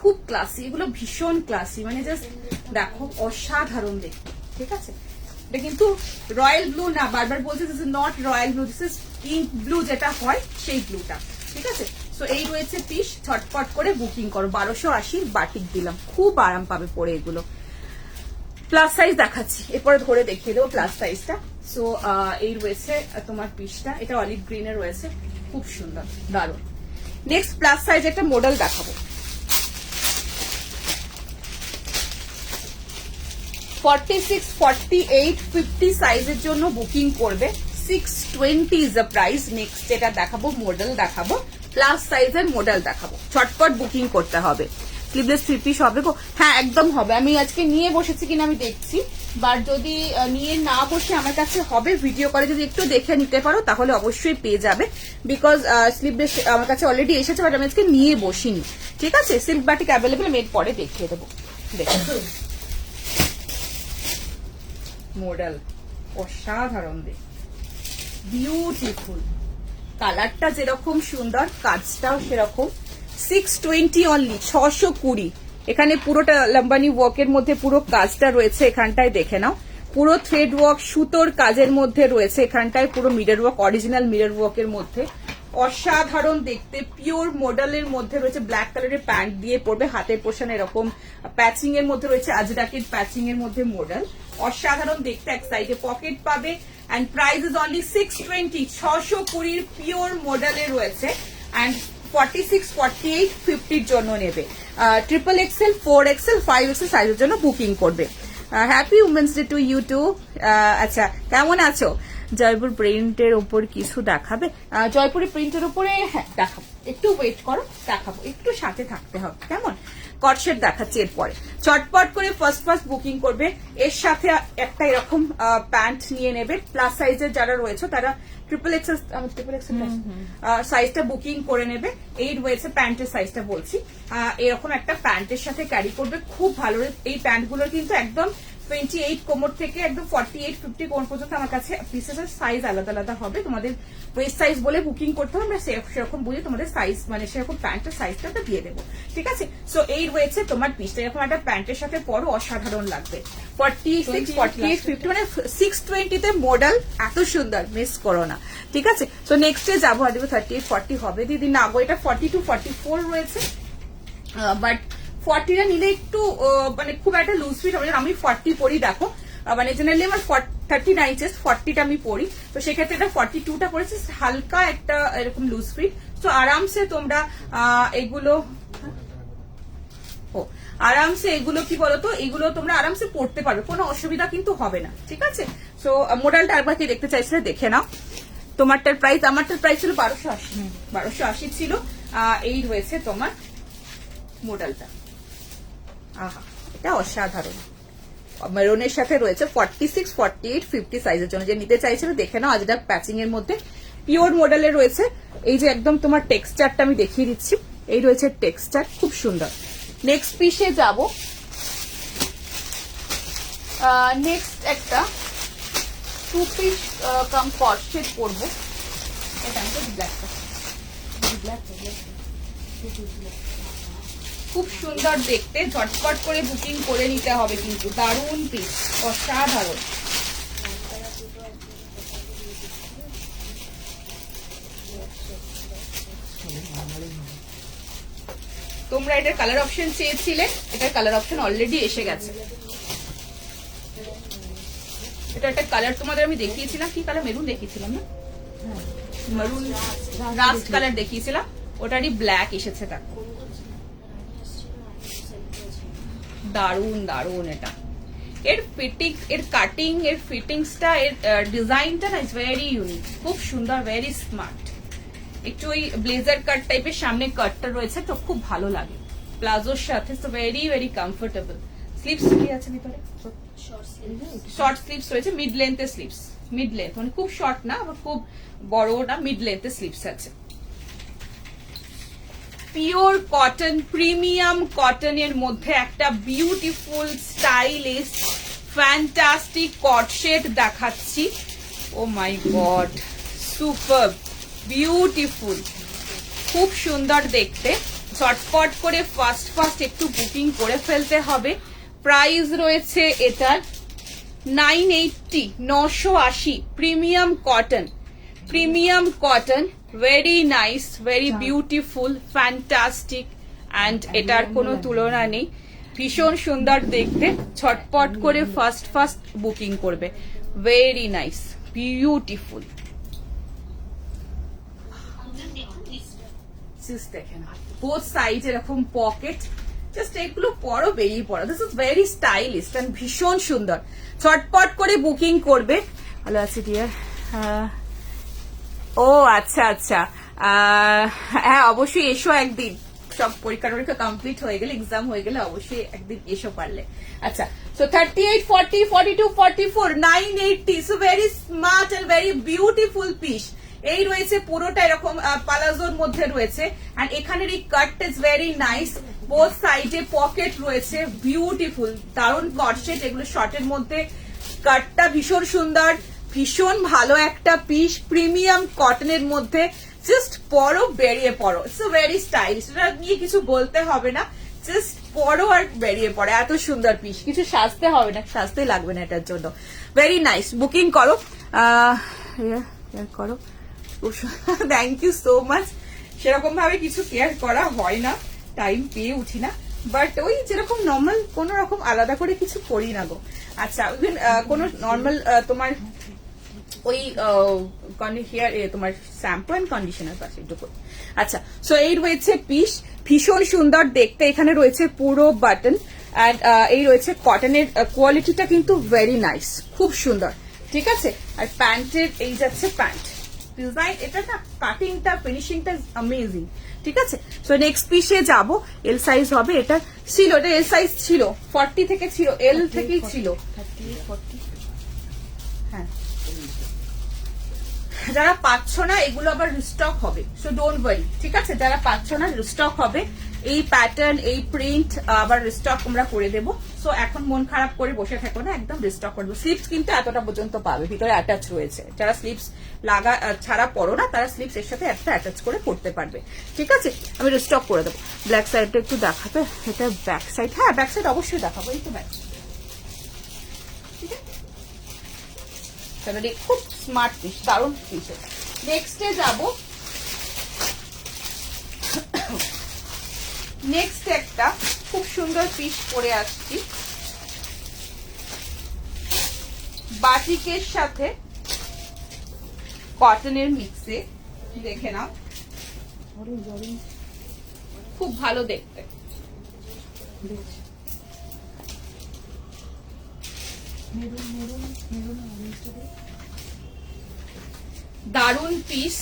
খুব ক্লাসি, এগুলো ভীষণ ক্লাসি, মানে জাস্ট দেখো, অসাধারণ দেখতে, ঠিক আছে। এটা কিন্তু রয়্যাল ব্লু না, বারবার বলছে this is not royal blue, this is ink blue যেটা হয় সেই ব্লুটা, ঠিক আছে। সো এই রয়েছে পিস, ছটপট করে বুকিং করো। 1280 বাটিক দিলাম, খুব আরাম পাবে পরে এগুলো। প্লাস সাইজ দেখাচ্ছি, এরপরে ধরে দেখিয়ে দেবো প্লাস সাইজটা। সো এই রয়েছে তোমার পিসটা, এটা অলিভ গ্রিনে রয়েছে, খুব সুন্দর, দারুণ। নেক্সট প্লাস সাইজ একটা মডেল দেখাবো। 46, 48, 50 সাইজের জন্য বুকিং করবে। 620 ইজ দ্য প্রাইস। নেক্সট যেটা দেখাবো, মডেল দেখাবো, প্লাস সাইজের মডেল দেখাবো, ছটপট বুকিং করতে হবে। স্লিভলেস থ্রি পিস হবে গো? হ্যাঁ একদম হবে। আমি আজকে নিয়ে বসেছি কিনা আমি দেখছি, বাট যদি নিয়ে না বসে আমার কাছে হবে, ভিডিও করে যদি একটু দেখে নিতে পারো তাহলে অবশ্যই পেয়ে যাবে, বিকজ স্লিভলেস আমার কাছে অলরেডি এসেছে, বাট আমি আজকে নিয়ে বসিনি, ঠিক আছে। সিল্ক বাটিক অ্যাভেলেবেল, আমি এর পরে দেখিয়ে দেবো। দেখো মডেল, অসাধারণ দেখ, বিউটিফুল, কালারটা যেরকম সুন্দর, কাজটাও সেরকম। 620 অনলি, 620। এখানে পুরোটা লম্বানি ওয়ার্কের মধ্যে পুরো কাজটা রয়েছে, এখানটায় দেখে নাও, পুরো থ্রেড ওয়ার্ক সুতোর কাজের মধ্যে রয়েছে, এখানটায় পুরো মিরর ওয়ার্ক, অরিজিনাল মিরর ওয়ার্কের মধ্যে, অসাধারণ দেখতে, পিওর মডেলের মধ্যে রয়েছে, ব্ল্যাক কালারের প্যান্ট দিয়ে পরবে, হাতের পোষণ এরকম প্যাচিং এর মধ্যে রয়েছে, আজরাকের প্যাচিং এর মধ্যে মডেল, অসাধারণ দেখতে। এক সাইডে পকেট পাবে and price is only 620, 620 pure মডেলে রয়েছে অ্যান্ড 46, 48, 50 জন্য নেবে। ট্রিপল এক্সেল, 4XL, 5XL সাইজের জন্য বুকিং করবে। Happy women's day to you too. আচ্ছা, কেমন আছো? জয়পুর প্রিন্টের ওপর কিছু দেখাবে? জয়পুরের প্রিন্টের উপরে হ্যাঁ দেখাবো, একটু ওয়েট করো, দেখাবো, একটু সাথে থাকতে হবে, কেমন? কটসেট দেখাচ্ছি এরপরে। চটপট করে ফার্স্ট বুকিং করবে। এর সাথে একটা এরকম প্যান্ট নিয়ে নেবে। প্লাস সাইজের যারা রয়েছে তারা ট্রিপল এক্সেল সাইজটা বুকিং করে নেবে। এই রয়েছে প্যান্টের সাইজটা বলছি। এরকম একটা প্যান্টের সাথে ক্যারি করবে, খুব ভালো। এই প্যান্টগুলোর কিন্তু একদম 28 কোমর থেকে একদম 48, 50 কোমর পর্যন্ত আমার কাছে পিসেসের সাইজ আলাদা আলাদা হবে। তোমাদের ওয়েস্ট সাইজ বলে বুকিং করতে হবে, আমরা সেরকম বুঝে তোমাদের সাইজ মানে সেরকম প্যান্টের সাইজটা দিয়ে দেবো, ঠিক আছে? সো এই রয়েছে তোমার পিসটা, এরকম একটা প্যান্টের সাথে পরো, অসাধারণ লাগবে। 46, 48, 50 মানে 620 তে মডেল, এত সুন্দর, মিস করো না, ঠিক আছে? সো নেক্সটে যাবো, আর 38, 40 হবে দিদি না গো, এটা 42, 44 রয়েছে, বাট 40টা নিলে একটু মানে খুব একটা লুজ ফিট হবে। আমি 40 পরি, দেখো মানে জেনারেলি আমার 39 চেস্ট, 40টা আমি পরি, তো সেক্ষেত্রে এটা 42টা পড়েছে, হালকা একটা এরকম লুজ ফিট। তো আরামসে তোমরা এগুলো আরামসে এগুলো কি বলতো, এগুলো তোমরা আরামসে পড়তে পারবে, কোনো অসুবিধা কিন্তু হবে না, ঠিক আছে? সো মডেলটা একবার কি দেখতে চাইছিলে দেখে নাও। তোমারটার প্রাইস, আমারটার প্রাইস ছিল 1280, 1280 ছিল। এই রয়েছে তোমার মডেলটা, আহা এটা অসাধারণ, মেরুনের সাথে রয়েছে। 46, 48, 50 সাইজের জন্য যে নিতে চাইছিল দেখে নাও। আজরাক প্যাচিং এর মধ্যে পিওর মডেলে রয়েছে। এই যে একদম তোমার টেক্সচারটা আমি দেখিয়ে দিচ্ছি, এই রয়েছে টেক্সচার, খুব সুন্দর। নেক্সট পিসে যাব। নেক্সট একটা 2 পিস কাম কটসেট পরবো। এটা আমি ব্ল্যাক, খুব সুন্দর দেখতে, ঝটপট করে বুকিং করে নিতে হবে কিন্তু, দারুণ পিস, অসাধারণ। তোমরা এটার কালার অপশন চেয়েছিলে, এটার কালার অপশন অলরেডি এসে গেছে। এটা একটা কালার তোমাদের আমি দেখিয়েছিলাম, কি কালার, মেরুন দেখিয়েছিলাম না, মেরুন রাস্ট কালার দেখিয়েছিলাম, ওটারই ব্ল্যাক এসেছে। দেখো দারুন দারুন, এটা এর ফিটিং, এর কাটিং, এর ফিটিংসটা, এর ডিজাইনটা না ইজ ভেরি ইউনিক, খুব সুন্দর, ভেরি স্মার্ট। একটু ওই ব্লেজার কাট টাইপের সামনে কাটটা রয়েছে, তো খুব ভালো লাগে প্লাজোর সাথে। So very very comfortable. Sleeves কি আছে ভিতরে? শর্ট স্লিভস রয়েছে, মিড লেন্থের স্লিভস, মিড লেন্থ মানে খুব শর্ট না আবার খুব বড় না, মিড লেন্থের স্লিভস আছে। পিওর কটন, প্রিমিয়াম কটনের মধ্যে একটা বিউটিফুল স্টাইলিশ ফ্যান্টাস্টিক কটসেট দেখাচ্ছি। ও মাই গড, সুপার বিউটিফুল, খুব সুন্দর দেখতে। ঝটপট করে ফার্স্ট একটু বুকিং করে ফেলতে হবে। প্রাইস রয়েছে এটার 980, 980, premium cotton, very nice, very beautiful, fantastic, and এটার কোনো তুলনা নেই, ভীষণ সুন্দর দেখতে। ছটপট করে ফার্স্ট বুকিং করবে, ভেরি নাইস, বিউটিফুল। দেখেন বোথ সাইড এরকম পকেট, জাস্ট এগুলো পরো, বেরিয়ে পড়ো। This is very stylish and ভীষণ সুন্দর। ছটপট করে বুকিং করবে। ভালো আছে ডিয়ার? ও আচ্ছা আচ্ছা, হ্যাঁ অবশ্যই এসো একদিন, সব পরীক্ষা কমপ্লিট হয়ে গেলে, এক্সাম হয়ে গেলে অবশ্যই একদিন এসো পারলে। আচ্ছা, so 38, 40, 42, 44, 980, so very smart and very beautiful piece. এই রয়েছে পুরোটা এরকম পালাজোর মধ্যে রয়েছে, এন্ড এখানের এই কাট ইজ ভেরি নাইস। বোথ সাইডে পকেট রয়েছে, বিউটিফুল, দারুণ কটসেট। এগুলো শর্টের মধ্যে কাটটা ভীষণ সুন্দর, ভীষণ ভালো একটা পিস, প্রিমিয়াম কটনের মধ্যে। জাস্ট পরো, বেরিয়ে পড়ো, ইটস ভেরি স্টাইলিশ। এটা নিয়ে কিছু বলতে হবে না, জাস্ট পরো আর বেরিয়ে পড়ে, এত সুন্দর পিস, কিছু সাজতে হবে না, সাজতে লাগবে না এটার জন্য। ভেরি নাইস, বুকিং করো, করো থ্যাংক ইউ সো মাচ। সেরকম ভাবে কিছু কেয়ার করা হয় না, টাইম পেয়ে উঠি না, বাট ওই যেরকম নর্মাল কোন রকম আলাদা করে কিছু করি না গো। আচ্ছা ইভেন কোন নর্মাল তোমার ওই হেয়ার তোমার শ্যাম্পু এন্ড কন্ডিশনার পাশে একটু করি। আচ্ছা সো এই রয়েছে পিস, ভীষণ সুন্দর দেখতে। এখানে রয়েছে পুরো বাটন অ্যান্ড এই রয়েছে কটনের কোয়ালিটিটা কিন্তু ভেরি নাইস, খুব সুন্দর, ঠিক আছে। আর প্যান্টের এই যাচ্ছে প্যান্ট ডিজাইন, এটা না কাটিংটা ফিনিশিংটা অ্যামেজিং, ঠিক আছে। সো নেক্সট পিসে যাব, এল সাইজ হবে, এটা ছিল, এটা এল সাইজ ছিল, 40 থেকে ছিল, এল থেকেই ছিল, 38, 40। হ্যাঁ। যারা পাচ্ছ না এগুলো আবার রিস্টক হবে, সো ডোন্ট ওয়ারি, ঠিক আছে। যারা পাচ্ছ না রিস্টক হবে, এই প্যাটার্ন এই প্রিন্ট আবার রিস্টক আমরা করে দেবো। সো এখন মন খারাপ করে বসে থাকো না, একদম রিস্টক করবো। স্লিপস কিন্তু এতটা পর্যন্ত পাবে, ভিতরে অ্যাটাচ রয়েছে। যারা স্লিপস লাগা ছাড়া পরো না তারা স্লিপস এর সাথে একটা অ্যাটাচ করে পড়তে পারবে, ঠিক আছে। আমি রিস্টক করে দেবো। ব্ল্যাক সাইডটা একটু দেখাবে, এটা ব্যাক সাইড, হ্যাঁ ব্যাক সাইড অবশ্যই দেখাবো, এই তো ব্যাক সাইড, ঠিক আছে। খুব স্মার্ট পিস, দারুণ পিস। নেক্সটে যাব, নেক্সট একটা খুব সুন্দর পিস পরে আসছি, বাটিকের সাথে কটনের মিক্সে, দেখে নাও, খুব ভালো দেখতে। দারুণ পিস,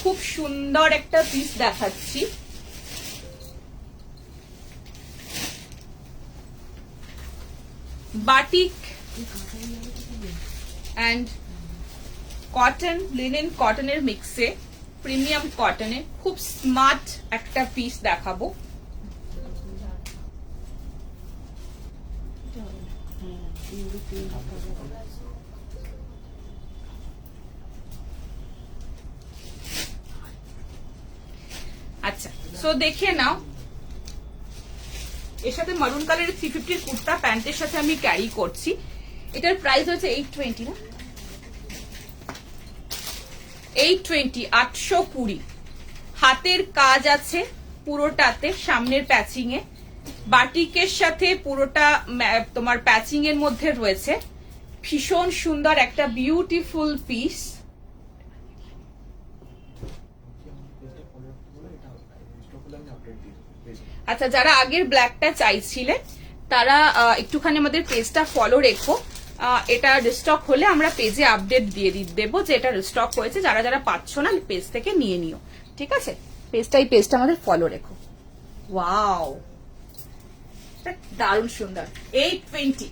খুব সুন্দর একটা পিস দেখাচ্ছি। বাটিক অ্যান্ড কটন, লিনেন কটনের মিক্সে, প্রিমিয়াম কটনে খুব স্মার্ট একটা পিস দেখাবো। আচ্ছা সো দেখে নাও, এর সাথে মারুন কালারের 350 কুর্তা প্যান্টের সাথে আমি ক্যারি করছি। এটার প্রাইস হচ্ছে 820 না, 820, 820। হাতের কাজ আছে পুরোটাতে, সামনের প্যাচিং এ, বাটিকের সাথে পুরোটা তোমার প্যাচিং এর মধ্যে রয়েছে। ভীষণ সুন্দর একটা বিউটিফুল পিস। আচ্ছা যারা আগের ব্ল্যাকটা চাইছিলেন তারা একটুখানি আমাদের পেজটা ফলো রেখো, এটা রিস্টক হলে আমরা পেজে আপডেট দিয়ে দেবো যে এটা রিস্টক হয়েছে। যারা যারা পাচ্ছ না পেজ থেকে নিয়ে নিও, ঠিক আছে। এই পেজটা আমাদের ফলো রেখো। ওয়াও, দারুণ সুন্দর। 820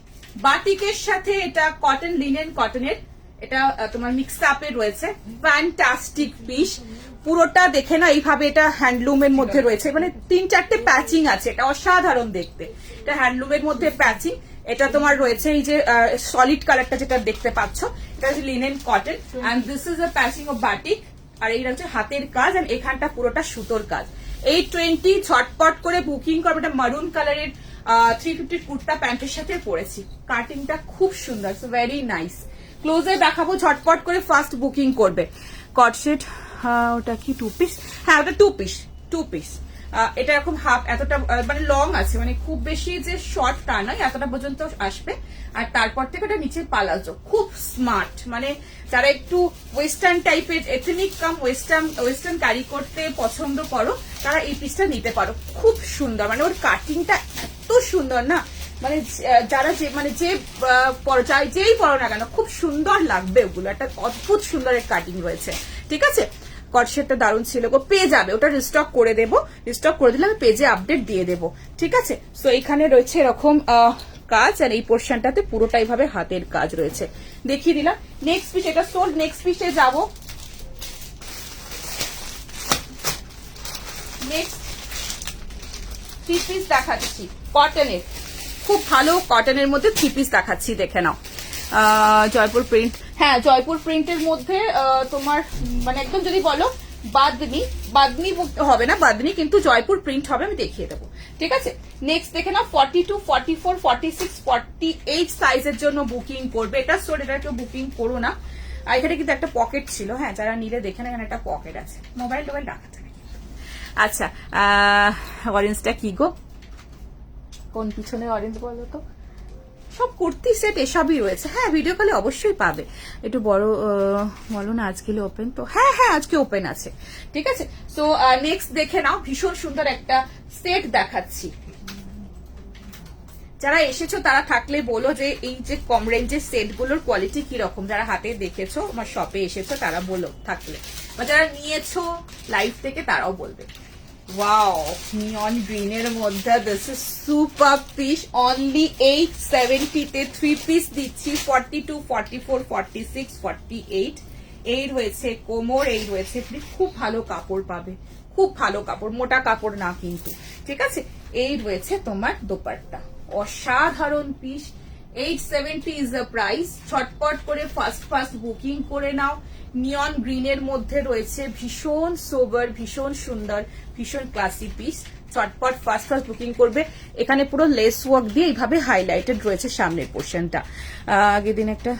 বাটিকের সাথে এটা কটন, লিনেন কটনের, এটা তোমার মিক্স আপে রয়েছে। ফ্যান্টাস্টিক পিস, পুরোটা দেখে না এইভাবে, এটা হ্যান্ডলুমের মধ্যে রয়েছে, মানে 3-4টে প্যাচিং আছে, এটা অসাধারণ দেখতে। এটা হ্যান্ডলুমের মধ্যে প্যাচিং, এটা তোমার রয়েছে এই যে সলিড কালারটা যেটা দেখতে পাচ্ছ, এটা হচ্ছে linen cotton and this is a patching of batik. আর এইটা হচ্ছে হাতের কাজ, আর এখানটা পুরোটা সুতোর কাজ। 820, ঝটপট করে বুকিং করবে। এটা মারুন কালারের 350 কুর্তা প্যান্টের সাথে পরেছি, কাটিংটা খুব সুন্দর, ভেরি নাইস। ক্লোজে দেখাবো, ঝটপট করে ফার্স্ট বুকিং করবে। কটসেট, ওটা কি 2 পিস? হ্যাঁ ওটা 2 পিস, 2 পিস। এটা এরকম হাফ, এতটা মানে লং আছে, মানে খুব বেশি যে শর্ট তা নয়, এতটা পর্যন্ত আসবে। আর তারপর থেকে ওটা নিচে পালাজো, খুব স্মার্ট। মানে যারা একটু ওয়েস্টার্ন টাইপের, এথনিক কাম ওয়েস্টার্ন ক্যারি করতে পছন্দ করো তারা এই পিসটা নিতে পারো। খুব সুন্দর, মানে ওর কাটিংটা এত সুন্দর না, মানে যারা যে মানে যে পর্যায়ে যেই পড়ো না কেন খুব সুন্দর লাগবে ওগুলো। একটা অদ্ভুত সুন্দরের কাটিং রয়েছে, ঠিক আছে। কটসেটটা দারুণ ছিল গো, পেয়ে যাবে, ওটা রিস্টক করে দেবো। রিস্টক করে দিলে আমি পেজে আপডেট দিয়ে দেবো, ঠিক আছে। সো এখানে রয়েছে এরকম কাজ, আর এই পোর্শনটাতে পুরোটাই ভাবে হাতের কাজ রয়েছে, দেখিয়ে দিলাম। নেক্সট পিস, এটা সোল্ড। নেক্সট পিসে যাবো। নেক্সট 3 পিস দেখাচ্ছি কটনের, খুব ভালো কটনের মধ্যে 3 পিস দেখাচ্ছি, দেখে নাও। জয়পুর প্রিন্ট, হ্যাঁ জয়পুর প্রিন্টের মধ্যে তোমার মানে একদম যদি বলো বাদনি হবে না, বাদনি কিন্তু জয়পুর প্রিন্ট হবে, আমি দেখিয়ে দেবো, ঠিক আছে। নেক্সট দেখে নাও, 42, 44, 46, 48 সাইজের জন্য বুকিং করবে। এটা সোর, এটা কেউ বুকিং করো না, আর এখানে কিন্তু একটা পকেট ছিল, হ্যাঁ যারা নিলে দেখেন এখানে একটা পকেট আছে, মোবাইল টোবাইল রাখা যাবে। আচ্ছা অরেঞ্জটা কি গো, কোন পিছনে অরেঞ্জ বলো তো? সব কুর্তি সেট এসবই রয়েছে। হ্যাঁ ভিডিও কলে অবশ্যই পাবে। একটু বড় বলো না, আজকে ওপেন তো? হ্যাঁ হ্যাঁ আজকে ওপেন আছে, ঠিক আছে। সো নেক্সট দেখে নাও, ভীষণ সুন্দর একটা সেট দেখাচ্ছি। যারা এসেছো তারা থাকলে বলো যে এই যে কম রেঞ্জের সেট গুলোর কোয়ালিটি কিরকম, যারা হাতে দেখেছো আমার শপে এসেছো তারা বলো থাকলে, বা যারা নিয়েছো লাইভ থেকে তারাও বলবে। ওয়াও, নিয়ন গ্রিনের মধ্যে this is super piece, only 870 তে 3 পিস দিচ্ছি। 42, 44, 46, 48 এই রয়েছে কোমর, এই রয়েছে খুব ভালো কাপড় পাবে, খুব ভালো কাপড়, মোটা কাপড় না কিন্তু, ঠিক আছে। এই রয়েছে তোমার দোপাট্টা, অসাধারণ পিস। 870 is the price. ছটপট করে ফার্স্ট বুকিং করে নাও। নিয়ন গ্রিনের মধ্যে রয়েছে, ভীষণ সোবার, ভীষণ সুন্দর, ভীষণ ক্লাসি পিস। চটপট ফার্স্ট বুকিং করবে। এখানে পুরো লেস ওয়ার্ক দিয়ে এইভাবে হাইলাইটেড রয়েছে সামনের পোর্শনটা। আগের দিন একটা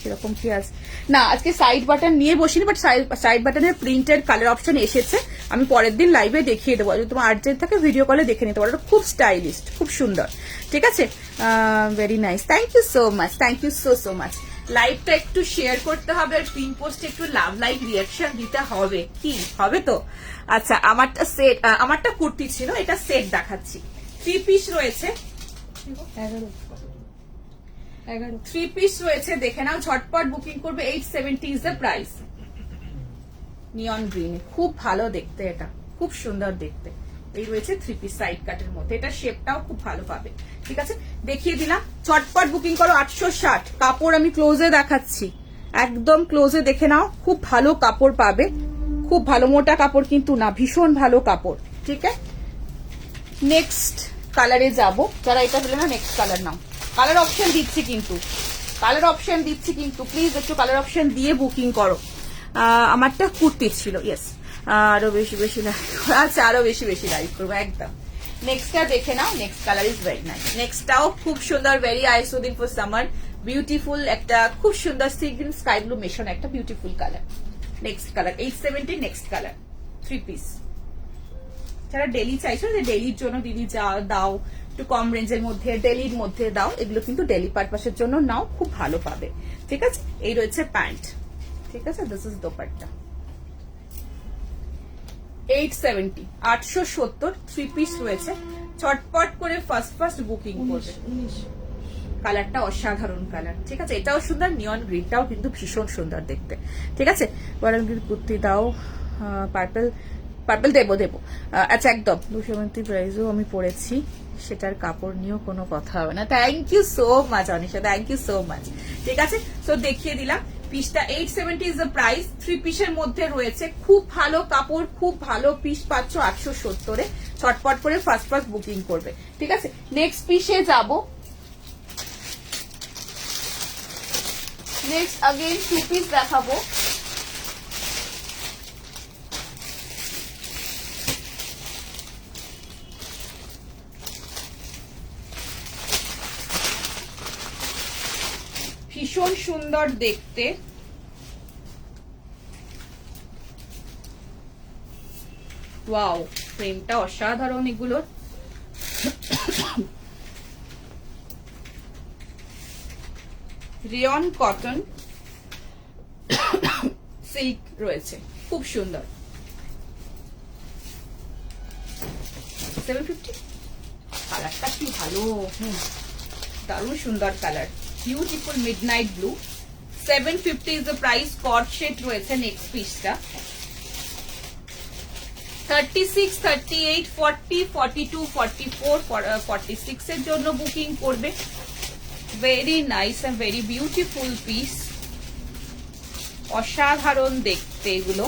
সেরকম কি আছে না, আজকে সাইড বাটন নিয়ে বসিনি, বাট সাইড বাটনের প্রিন্টেড কালার অপশন এসেছে, আমি পরের দিন লাইভে দেখিয়ে দেবো। যদি তোমার আর্জেন্ট থাকে ভিডিও কলে দেখে নিতে পারো, খুব স্টাইলিশ, খুব সুন্দর, ঠিক আছে। Very nice, thank you so much, thank you so much. লাইভটা একটু শেয়ার করতে হবে, আর পিন পোস্টে একটু লাভ লাইক রিয়াকশন দিতে হবে, কি হবে তো? আচ্ছা আমারটা সেট, আমারটা কুর্তি ছিল, এটা সেট দেখাচ্ছি। 3 পিস রয়েছে, 3 পিস রয়েছে, দেখে নাও, ঝটপট বুকিং করবে। 870 is the price. Neon green, খুব ভালো দেখতে, এটা খুব সুন্দর দেখতে। এই রয়েছে 3 পিস সাইড কাটের মধ্যে, এটা শেপটাও খুব ভালো পাবে, ঠিক আছে। দেখিয়ে দিলাম, ঝটপট বুকিং করো। 860 কাপড় আমি ক্লোজে দেখাচ্ছি, একদম ক্লোজে দেখে নাও, খুব ভালো কাপড় পাবে, খুব ভালো, মোটা কাপড় কিন্তু না, ভীষণ ভালো কাপড়, ঠিক আছে। নেক্সট কালারে যাব, যারা এটা পেলে না নেক্সট কালার নাও। কালার অপশন দিচ্ছি কিন্তু, কালার অপশন দিচ্ছি কিন্তু, প্লিজ একটু কালার অপশন দিয়ে বুকিং করো। আমারটা কুর্তি ছিল, ইয়েস। আরো বেশি লাইক, আচ্ছা আরো বেশি লাইক করবো একদম। নেক্সটটা দেখে নাও, next colour is very nice. নেক্সটটাও খুব সুন্দর, very eye soothing for summer, beautiful একটা খুব সুন্দর সি গ্রিন স্কাই ব্লু মেশানো একটা beautiful colour. Next colour 870, next colour 3 piece. যারা ডেলি চাইছো যে ডেলির জন্য দিদি দাও একটু কম রেঞ্জের মধ্যে, ডেলির মধ্যে দাও, এগুলো কিন্তু ডেলি পারপাসের জন্য নাও, খুব ভালো পাবে, ঠিক আছে। এই রয়েছে প্যান্ট, ঠিক আছে। This is dupatta. 870, 870 3 পিস রয়েছে। চটপট করে ফার্স্ট বুকিং করবে। কালারটা অসাধারণ কালার, ঠিক আছে। এটাও সুন্দর, নিয়ন গ্রিনটাও কিন্তু ভীষণ সুন্দর দেখতে, ঠিক আছে। বরং কুর্তি দাও, পার্পল দেবো। আচ্ছা একদম 270 প্রাইসও আমি পড়েছি, সেটার কাপড় নিয়েও কোনো কথা হবে না। Thank you so much Anisha, thank you so much, ঠিক আছে। সো দেখিয়ে দিলাম পিসটা। 870 ইজ দ্য প্রাইস। 3 পিসের মধ্যে রয়েছে, খুব ভালো কাপড়, খুব ভালো পিস পাচ্ছ 870-এ। ছটপট করে ফার্স্ট বুকিং করবে, ঠিক আছে। নেক্সট পিসে যাব। নেক্সট अगेन 2 পিস দেখাবো। ভীষণ সুন্দর দেখতে, ওয়াও, ফ্রেমটা অসাধারণ এগুলোর। রিয়ন কটন সিল্ক রয়েছে, খুব সুন্দর। 750, কালারটা কি ভালো, দারুণ সুন্দর colour, beautiful midnight blue. 750 is the price. কট শেড রয়েছে নেক্সট পিসটা। 36, 38, 40, 42, 44, 46 এর জন্য বুকিং করবে। Very nice and very beautiful piece, অসাধারণ দেখতে এগুলো।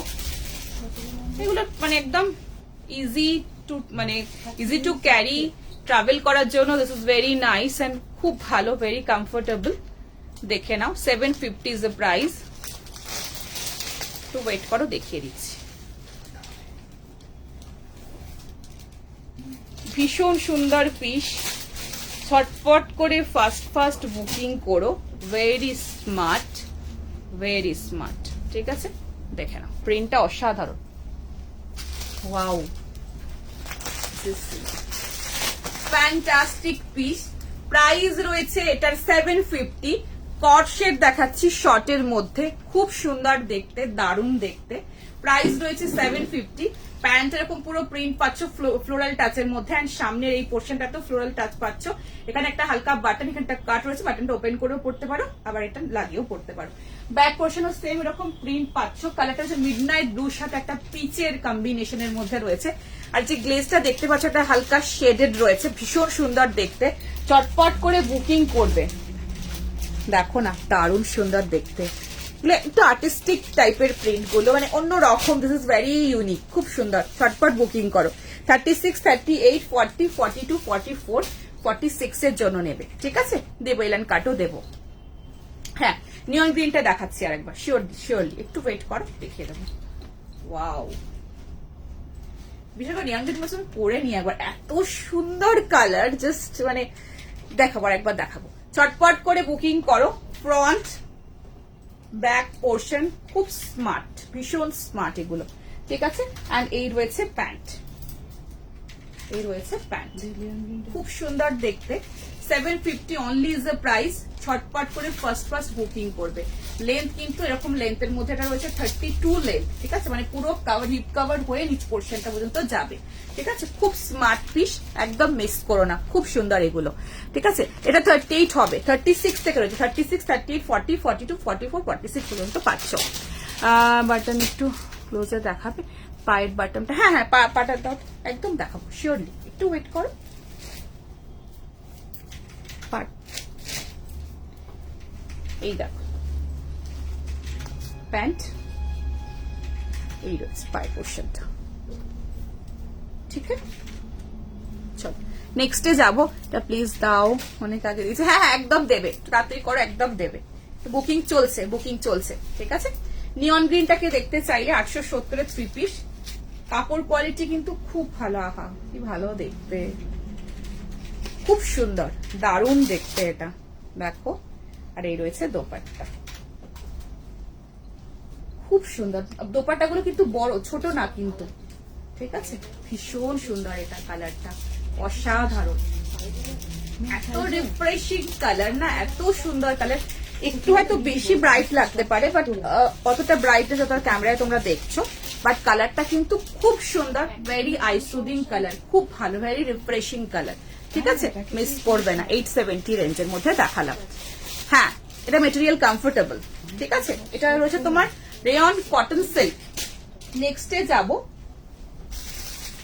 মানে একদম ইজি টু ক্যারি, ট্রাভেল করার জন্য this is very nice and খুব ভালো, ভেরি কমফোর্টেবল। দেখে নাও, 750 ইজ দ্য প্রাইস। একটু ওয়েট করো, দেখিয়ে দিচ্ছি। ভীষণ সুন্দর পিস, ছটপট করে ফার্স্ট বুকিং করো, ভেরি স্মার্ট। ভেরি স্মার্ট, ঠিক আছে, দেখে নাও প্রিন্টটা অসাধারণ। Wow, fantastic piece. প্রাইস রয়েছে এটার 750। কর্সেট দেখাচ্ছি শর্টের মধ্যে, খুব সুন্দর দেখতে, দারুণ দেখতে। প্রাইস রয়েছে 750। প্যান্ট এরকম পুরো প্রিন্ট পাচ্ছ ফ্লোরাল টাচের মধ্যে, এন্ড সামনের এই পোর্শনটা তো ফ্লোরাল টাচ পাচ্ছ। এখানে একটা হালকা বাটন, এখানে একটা কাট রয়েছে, বাটনটা ওপেন করেও পড়তে পারো, আবার এটা লাগিয়েও পড়তে পারো। ব্যাক পোর্শনও সেম এরকম প্রিন্ট পাচ্ছ। কালারটা হচ্ছে মিডনাইট ব্লুর সাথে একটা পিচের কম্বিনেশনের মধ্যে রয়েছে। আর যে গ্লেজটা দেখতে পাচ্ছ এটা হালকা শেডেড রয়েছে, ভীষণ সুন্দর দেখতে। চটপট করে বুকিং করবে, দেখো না দারুণ সুন্দর দেখতে। একটু আর্টিস্টিক টাইপের প্রিন্ট গুলো, মানে অন্য রকম, দিস ইজ ভেরি ইউনিক, খুব সুন্দর। চটপট বুকিং করো। 36, 38, 40, 42, 44, 46 এর জন্য নেবে, ঠিক আছে। দেবো এলান কাটও দেবো। হ্যাঁ, নিয়ন গ্রিনটা দেখাচ্ছি আরেকবার, শিওরলি একটু ওয়েট করো, দেখিয়ে দেবো। ওয়াও, বিশেষ করে নিয়ন গ্রিন মতন পরে নিয়ে একবার, এত সুন্দর কালার, জাস্ট মানে দেখাবো, একবার দেখাবো। চটপট করে বুকিং করো। ফ্রন্ট ব্যাক পোর্শন খুব স্মার্ট, ভীষণ স্মার্ট এগুলো, ঠিক আছে। এন্ড এই রয়েছে প্যান্ট, এই রয়েছে প্যান্ট, খুব সুন্দর দেখতে। 750 অনলি ইজ দ্য প্রাইস। ছটপট করে ফার্স্ট বুকিং করবে। লেন্থ কিন্তু এরকম লেন্থের মধ্যে এটা রয়েছে 32 লেন্থ, ঠিক আছে, মানে পুরো হিপ কভার হয়ে নিচ পোর্শনটা পর্যন্ত যাবে, ঠিক আছে। খুব স্মার্ট পিস, একদম মিস করো না, খুব সুন্দর এগুলো, ঠিক আছে। এটা 38 হবে, 36 থেকে রয়েছে, 36, 38, 40, 42, 44, 46 পর্যন্ত পাচ্ছ। বাটন একটু ক্লোজে দেখাবে, পায়ের বাটনটা, হ্যাঁ হ্যাঁ পাটা দাও, একদম দেখাবো শিওরলি, একটু ওয়েট করো। পাট, এই দেখো প্যান্ট, এই রয়েছে পায়ের পোর্শনটা, ঠিক আছে। চলো নেক্সটে যাবো। এটা প্লিজ দাও, অনেক আগে দিয়েছে। হ্যাঁ হ্যাঁ একদম দেবে, তাড়াতাড়ি করো, একদম দেবে। বুকিং চলছে, ঠিক আছে। নিয়ন গ্রিনটাকে দেখতে চাইলে 870 এর 3 পিস। কাপড় কোয়ালিটি কিন্তু খুব ভালো, আহা কি ভালো দেখতে, খুব সুন্দর, দারুণ দেখতে এটা, দেখো। আর এই রয়েছে দোপাট্টা, খুব সুন্দর। দোপাট্টাগুলো কিন্তু বড়, ছোট না কিন্তু, ঠিক আছে। ভীষণ সুন্দর এটা, কালারটা অসাধারণ, এত রিফ্রেশিং কালার না, এত সুন্দর কালার। একটু হয়তো বেশি ব্রাইট লাগতে পারে, বাট অতটা ব্রাইট যতটা ক্যামেরায় তোমরা দেখছো, বাট কালারটা কিন্তু খুব সুন্দর, ভেরি আইসুদিং কালার, খুব ভালো, ভেরি রিফ্রেশিং কালার, ঠিক আছে। মিস করবে না। 870 রেঞ্জের মধ্যে দেখালাম। হ্যাঁ, এটা মেটেরিয়াল কমফোর্টেবল, ঠিক আছে। এটা রয়েছে তোমার রেয়ন কটন সিল্ক। নেক্সটে যাব,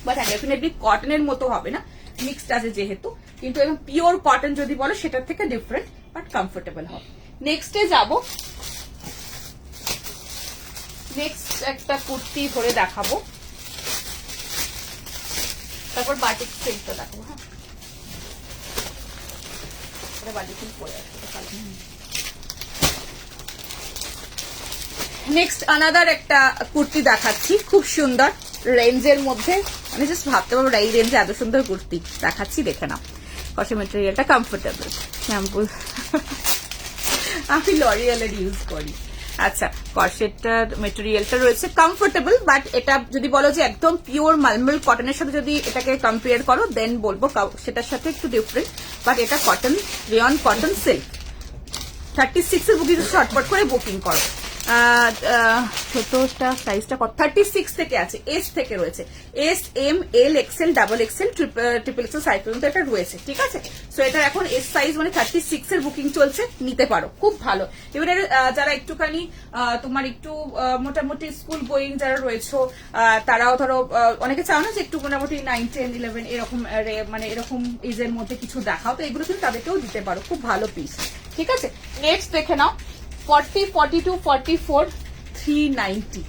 বাট ডেফিনেটলি কটনের মতো হবে না, মিক্সড আছে যেহেতু, কিন্তু এবং পিওর কটন যদি বলো সেটার থেকে ডিফারেন্ট, বাট কমফোর্টেবল হবে। নেক্সটে যাব, নেক্সট একটা কুর্তি ধরে দেখাবো, তারপর বাটিক সিল্কটা দেখাবো। হ্যাঁ, এটা বাটিক সিল্ক পরে আছে। নেক্সট আনাদার একটা কুর্তি দেখাচ্ছি, খুব সুন্দর রেঞ্জের মধ্যে, মানে জাস্ট ভাবতে পারবো এই রেঞ্জে এত সুন্দর কুর্তি দেখাচ্ছি, দেখে নাও। কসে মেটেরিয়ালটা কমফোর্টেবল, শ্যাম্পু আমি লরিয়ালের ইউজ করি। আচ্ছা, কর্সেটটার মেটেরিয়ালটা রয়েছে কমফোর্টেবল, বাট এটা যদি বলো যে একদম পিওর মালমল কটনের সাথে যদি এটাকে কম্পেয়ার করো, দেন বলবো সেটার সাথে একটু ডিফারেন্ট, বাট এটা কটন, রেয়ন কটন সিল্ক। 36 এর বুকিং, শর্টপট করে বুকিং করো। ছোটটা সাইজটা 36 থেকে আছে, এস থেকে রয়েছে, S, M, L, XL, double XL, triple XL size পর্যন্ত এটা রয়েছে, ঠিক আছে। সো এটা এখন এস সাইজ মানে 36 এর বুকিং চলছে, নিতে পারো, খুব ভালো। এবারে যারা একটুখানি তোমার একটু মোটামুটি স্কুল গোয়িং যারা রয়েছে, তারাও ধরো অনেকে চাও না যে একটু মোটামুটি 9, 10, 11 এরকম, মানে এরকম এজের মধ্যে কিছু দেখাও, তো এগুলো কিন্তু তাদেরকেও দিতে পারো, খুব ভালো পিস, ঠিক আছে। নেক্সট দেখে নাও, 40, 42, 44, 390,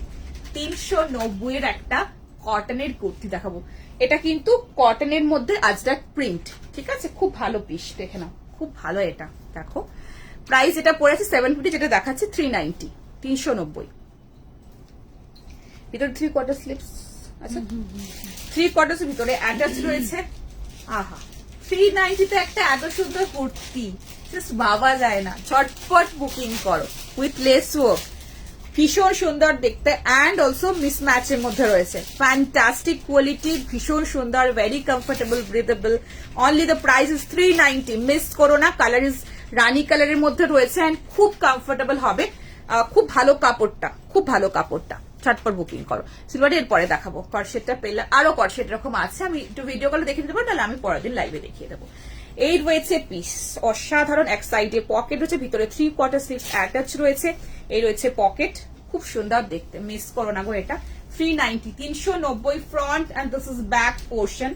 390 এর একটা কটনের কুর্তি দেখাবো। এটা কিন্তু কটনের মধ্যে আজরাক প্রিন্ট, ঠিক আছে, খুব ভালো পিস, দেখে নাও, খুব ভালো। এটা দেখো, প্রাইস এটা পড়েছে 750, যেটা দেখাচ্ছে 390, 390। ভিতরে 3/4 স্লিপস, আচ্ছা 3/4 এর ভিতরে অ্যাটাচ রয়েছে। আহা, 390 তে একটা এত সুন্দর কুর্তি ভাবা যায় না। ঝটপট বুকিং করো, উইথ লেস ওয়ার্ক, ভীষণ সুন্দর দেখতে অ্যান্ড অলসো মিসম্যাচের মধ্যে রয়েছে। ফ্যান্টাস্টিক কোয়ালিটি, ভীষণ সুন্দর, very comfortable, breathable. Only the price is 390। Miss করো না। কালার ইজ রানি কালারের মধ্যে রয়েছে অ্যান্ড খুব কমফোর্টেবল হবে। খুব ভালো কাপড়টা, খুব ভালো কাপড়টা। ঝটপট বুকিং করো। সিলভারটি এর পরে দেখাবো। কর্সেটটা পেলে আরো কর্সেট এরকম আছে, আমি একটু ভিডিও কলে দেখিয়ে দেবো, তাহলে আমি পরের দিন লাইভে দেখিয়ে দেবো। এই রয়েছে পিস, অসাধারণ। এক সাইডে পকেট রয়েছে, ভিতরে 3/4 স্লিভস অ্যাটাচ রয়েছে। এই রয়েছে পকেট, খুব সুন্দর দেখতে। মিস করো না গো এটা। 390, 390 front and this is back portion.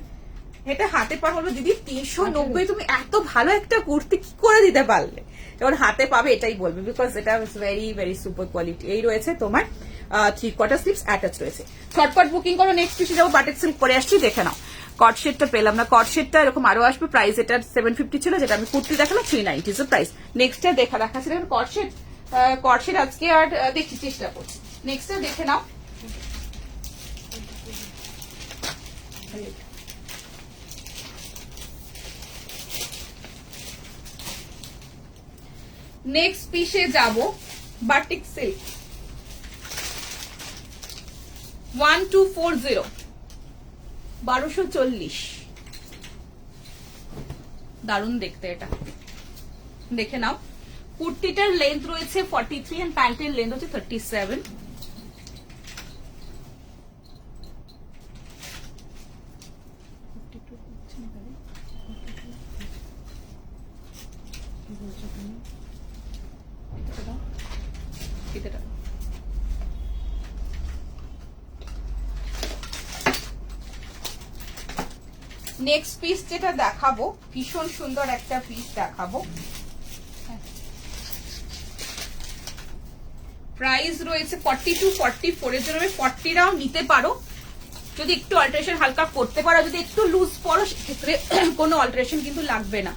এটা হাতে পার হলো দিদি 390। তুমি এত ভালো একটা কুর্তি কি করে দিতে পারলে? যখন হাতে পাবে এটাই বলবে, বিকজ এটা ভেরি ভেরি সুপার কোয়ালিটি। এই রয়েছে তোমার 3/4 স্লিভস অ্যাটাচ রয়েছে। ছটপট বুকিং করো। নেক্সট পিসে যাবো, বাটিক সিল্ক পরে আসছি, দেখে নাও। কটশেটটা পেলাম না, কটশেটটা এরকম আরো আসবে। প্রাইস এটা 750 ছিল, যেটা আমি কুর্তি দেখালাম 390 ইজ প্রাইস। নেক্সটটা দেখা ছিল কটশেট। কটশেট আজকে আর দেখছি, চেষ্টা করছি। নেক্সটটা দেখে নাও। নেক্সট পিসে যাব, বাটিক সিল্ক 1240, 1240। দারুণ দেখতে এটা, দেখে নাও। কুর্তিটার লেন্থ রয়েছে 43 এন্ড প্যান্টের লেন্থ হচ্ছে 37। নেক্সট পিস যেটা দেখাবো, ভীষণ সুন্দর একটা পিস দেখাবো। প্রাইস রয়েছে 42, 44 এর জন্য 40রাও নিতে পারো, যদি একটু অল্টারেশন হালকা করতে পারো। যদি একটু লুজ পরো সেক্ষেত্রে কোনো অল্টারেশন কিন্তু লাগবে না।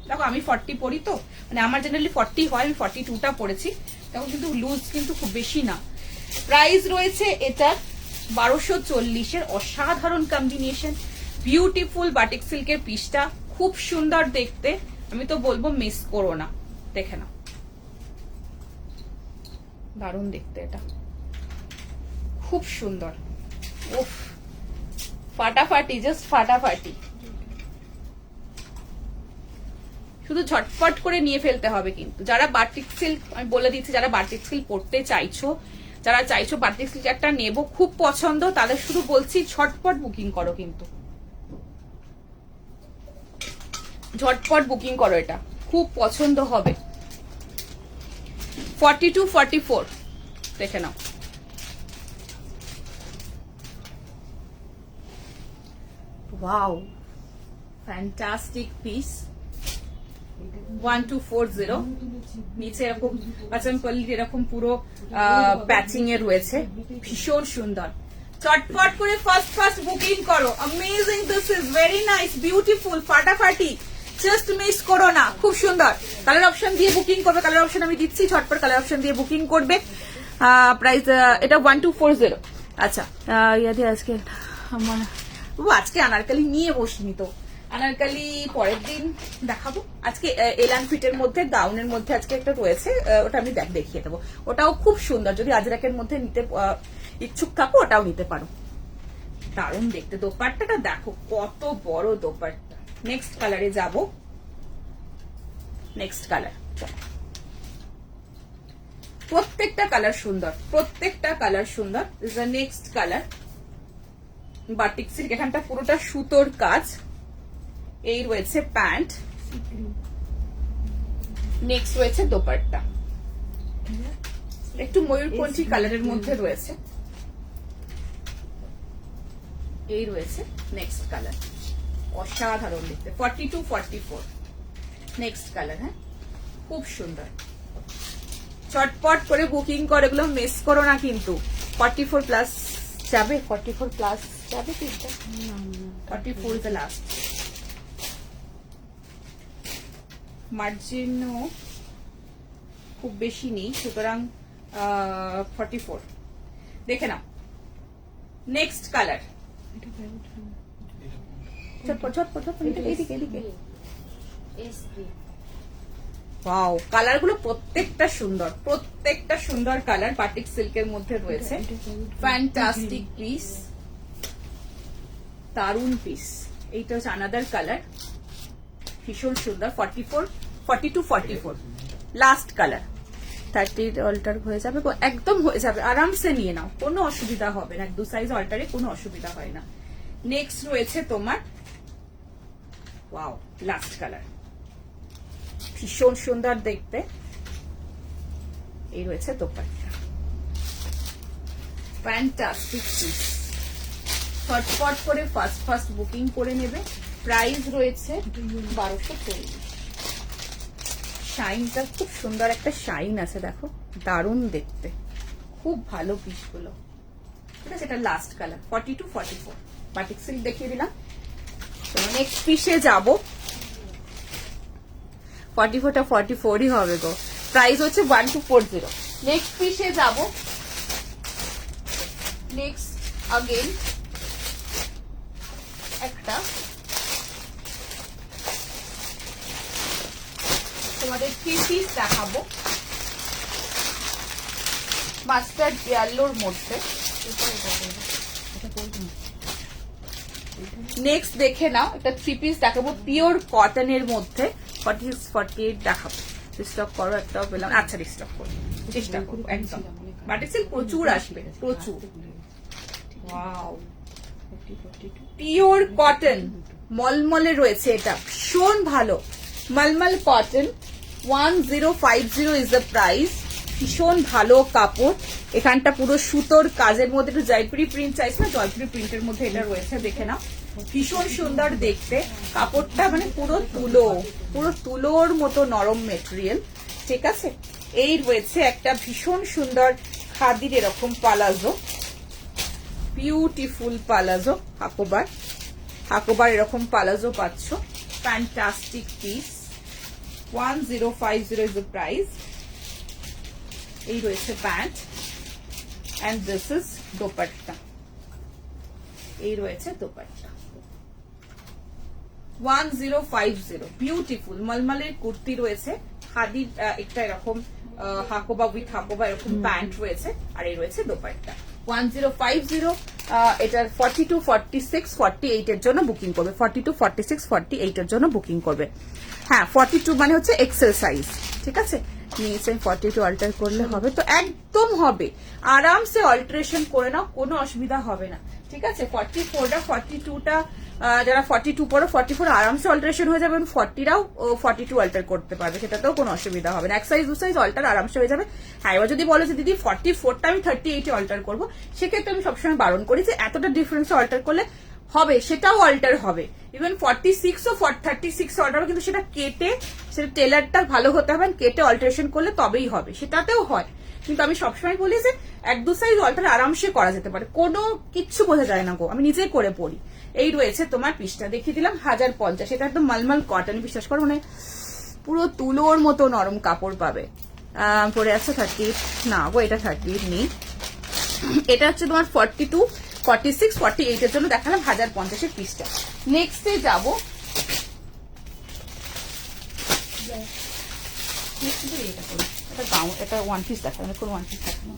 দেখো আমি 40 পরি, তো মানে আমার জেনারেলি 40 হয়, আমি 42টা পরেছি, তখন কিন্তু লুজ কিন্তু খুব বেশি না। প্রাইস রয়েছে এটার 1240 এর। অসাধারণ কম্বিনেশন, বিউটিফুল বাটিক সিল্কের পিসটা, খুব সুন্দর দেখতে। আমি তো বলবো মিস করো না, দেখে নাও। দারুণ দেখতে এটা, খুব সুন্দর। উফ, ফাটাফাটি, জাস্ট ফাটাফাটি। শুধু ঝটপট করে নিয়ে ফেলতে হবে কিন্তু। যারা বাটিক সিল্ক, আমি বলে দিচ্ছি, যারা বাটিক সিল্ক পড়তে চাইছো, যারা চাইছো বাটিক সিল্ক একটা নেবো, খুব পছন্দ, তাদের শুধু বলছি ঝটপট বুকিং করো কিন্তু। ঝটপট বুকিং করো, এটা খুব পছন্দ হবে। 42, 44 দেখে নাও। Wow, fantastic piece. 1240, নিচে এরকম আচরণ পল্লী এরকম পুরো প্যাচিং এ রয়েছে, ভীষণ সুন্দর। চটপট করে ফার্স্ট বুকিং করো। Amazing, this is very nice, beautiful, ফাটাফাটি। জাস্ট মিস করো না, খুব সুন্দর। কালার অপশন দিয়ে বুকিং করবে, কালার অপশন আমি দিচ্ছি, ঝটপট কালার অপশন দিয়ে বুকিং করবে। প্রাইস এটা 1240। আচ্ছা, ইয়াদি আজকে আমার আজকে আনারকালি নিয়ে বসিনি, তো আনারকালি পরের দিন দেখাবো। আজকে এলান ফিটের মধ্যে, গাউনের মধ্যে আজকে একটা রয়েছে, ওটা আমি দেখিয়ে দেবো। ওটাও খুব সুন্দর, যদি আজরাকের মধ্যে নিতে ইচ্ছুক থাকো ওটাও নিতে পারো। দারুণ দেখতে, দোপাট্টাটা দেখো কত বড় দোপাট্টা। নেক্সট কালারে যাব, নেক্সট কালার। প্রত্যেকটা কালার সুন্দর, প্রত্যেকটা কালার সুন্দর। Is the next colour. Batik silk, এখানটা পুরোটা সুতোর কাজ। এই রয়েছে প্যান্ট, নেক্সট রয়েছে দোপাট্টা, একটু ময়ূরকণ্ঠী কালারের মধ্যে রয়েছে। এই রয়েছে নেক্সট কালার, অসাধারণ দেখতে। 42, 44 নেক্সট কালার। হ্যাঁ, খুব সুন্দর। চটপট করে বুকিং করে, এগুলো মিস করো না কিন্তু। 44 প্লাস যাবে, 44 প্লাস যাবে কিন্তু। 44 ইজ দ্য লাস্ট। মার্জিনও খুব বেশি নেই, সুতরাং 44 দেখে নাও। নেক্সট কালার, ওয়াও, কালার গুলো প্রত্যেকটা সুন্দর কালার, বাটিক সিল্কের মধ্যে রয়েছে। ফ্যান্টাস্টিক পিস, দারুন পিস। এইটা হচ্ছে আনাদার কালার, ভীষণ সুন্দর। 42-44 লাস্ট কালার। 30 অল্টার হয়ে যাবে, একদম হয়ে যাবে, আরামসে নিয়ে নাও, কোনো অসুবিধা হবে না। 1-2 সাইজ অল্টারে কোনো অসুবিধা হয় না। নেক্সট রয়েছে তোমার, ওয়াও, লাস্ট কালার, ভীষণ সুন্দর দেখতে। এই রয়েছে দোপাট্টা, ফ্যান্টাস্টিক পিস। ফটফট করে ফার্স্ট বুকিং করে নেবে। প্রাইস রয়েছে 1240। শাইনটা খুব সুন্দর, একটা শাইন আছে দেখো, দারুণ দেখতে, খুব ভালো পিসগুলো। ঠিক আছে, এটা লাস্ট কালার। 42-44 বাটিক সিল্ক দেখিয়ে দিলাম। তো নেক্সট পিসে যাবো। 44টা 44ই হবে গো। প্রাইস হচ্ছে 1240। নেক্সট পিসে যাব। নেক্সট अगेन একটা তোমাদের 3 পিস দেখাবো মাস্টার্ড ইয়েলোর মধ্যে। নেক্সট দেখে নাও, একটা 3 পিস দেখাবো পিওর কটনের মধ্যে। 46-48 দেখাবো। রিস্টক করো, একটাও পেলাম। আচ্ছা, রিস্টক করো, চেষ্টা করো একদম। বাটিক সিল্ক প্রচুর আসবে, প্রচুর। ওয়াও, পিওর কটন মলমলে রয়েছে, এটা ভীষণ ভালো মলমল কটন। 1050 is the price. ভীষণ ভালো কাপড়। এখানটা পুরো সুতোর কাজের মধ্যে একটু জয়পুরি প্রিন্ট চাইছে না, জয়পুরি প্রিন্টের মধ্যে এটা রয়েছে, দেখে নাও। ভীষণ সুন্দর দেখতে কাপড়টা, মানে পুরো তুলোর মতো নরম মেটেরিয়াল। ঠিক আছে, এই রয়েছে একটা ভীষণ সুন্দর খাদির এরকম পালাজো, বিউটিফুল পালাজো। হাকোবার এরকম পালাজো পাচ্ছ। Fantastic piece. 1050 is the price. এই রয়েছে pant and this is dupatta. এই রয়েছে দোপাট্টা। 1050 বিউটিফুল মলমলের কুর্তি রয়েছে। খাদির একটা এরকম হাকোবা উইথ হাকোবা এরকম প্যান্ট রয়েছে, আর এই রয়েছে দোপাট্টা। 1050। এটার 42, 46, 48 এর জন্য বুকিং করবে। 42, 46, 48 এর জন্য বুকিং করবে। হ্যাঁ, 42 মানে হচ্ছে এক্সেল সাইজ। ঠিক আছে, নিচে 42 অল্টার করলে হবে, তো একদম হবে। আরামসে অল্টারেশন করে নাও, কোনো অসুবিধা হবে না। ঠিক আছে, 44টা 42টা যারা 42 পড়ো 44 আরামসে অল্টারেশন হয়ে যাবে। 40রাও 42 অল্টার করতে পারবে, সেটাতেও কোনো অসুবিধা হবে না। এক সাইজ 2 সাইজ অল্টার আরামসে হয়ে যাবে। হ্যাঁ, এবার যদি বলে যে দিদি 44টা আমি 38 অল্টার করবো, সেক্ষেত্রে আমি সবসময় বারণ করি যে এতটা ডিফারেন্স অল্টার করলে হবে, সেটাও অল্টার হবে। ইভেন 46 ও 36 অল্টার হবে, কিন্তু সেটা কেটে, সেটা টেলারটা ভালো হতে হবে, কেটে অল্টারেশন করলে তবেই হবে, সেটাতেও হয়। কিন্তু আমি সবসময় বলি যে 1-2 সাইজ অল্টার আরামসে করা যেতে পারে, কোনো কিচ্ছু বোঝা যায় না গো, আমি নিজেই করে পড়ি। এই রয়েছে তোমার পিসটা, দেখিয়ে দিলাম 1050। এটা একদম মলমল কটন, বিশ্বাস করো, মানে পুরো তুলোর মতো নরম কাপড় পাবে। পরে আছে 38, না গো এটা 38 নেই। এটা হচ্ছে তোমার 42, 46, 48 এর জন্য দেখালাম 1050 এর পিসটা। নেক্সটে যাবো। এটা 1 পিস দেখাবো, কোন 1 পিস দেখাবো।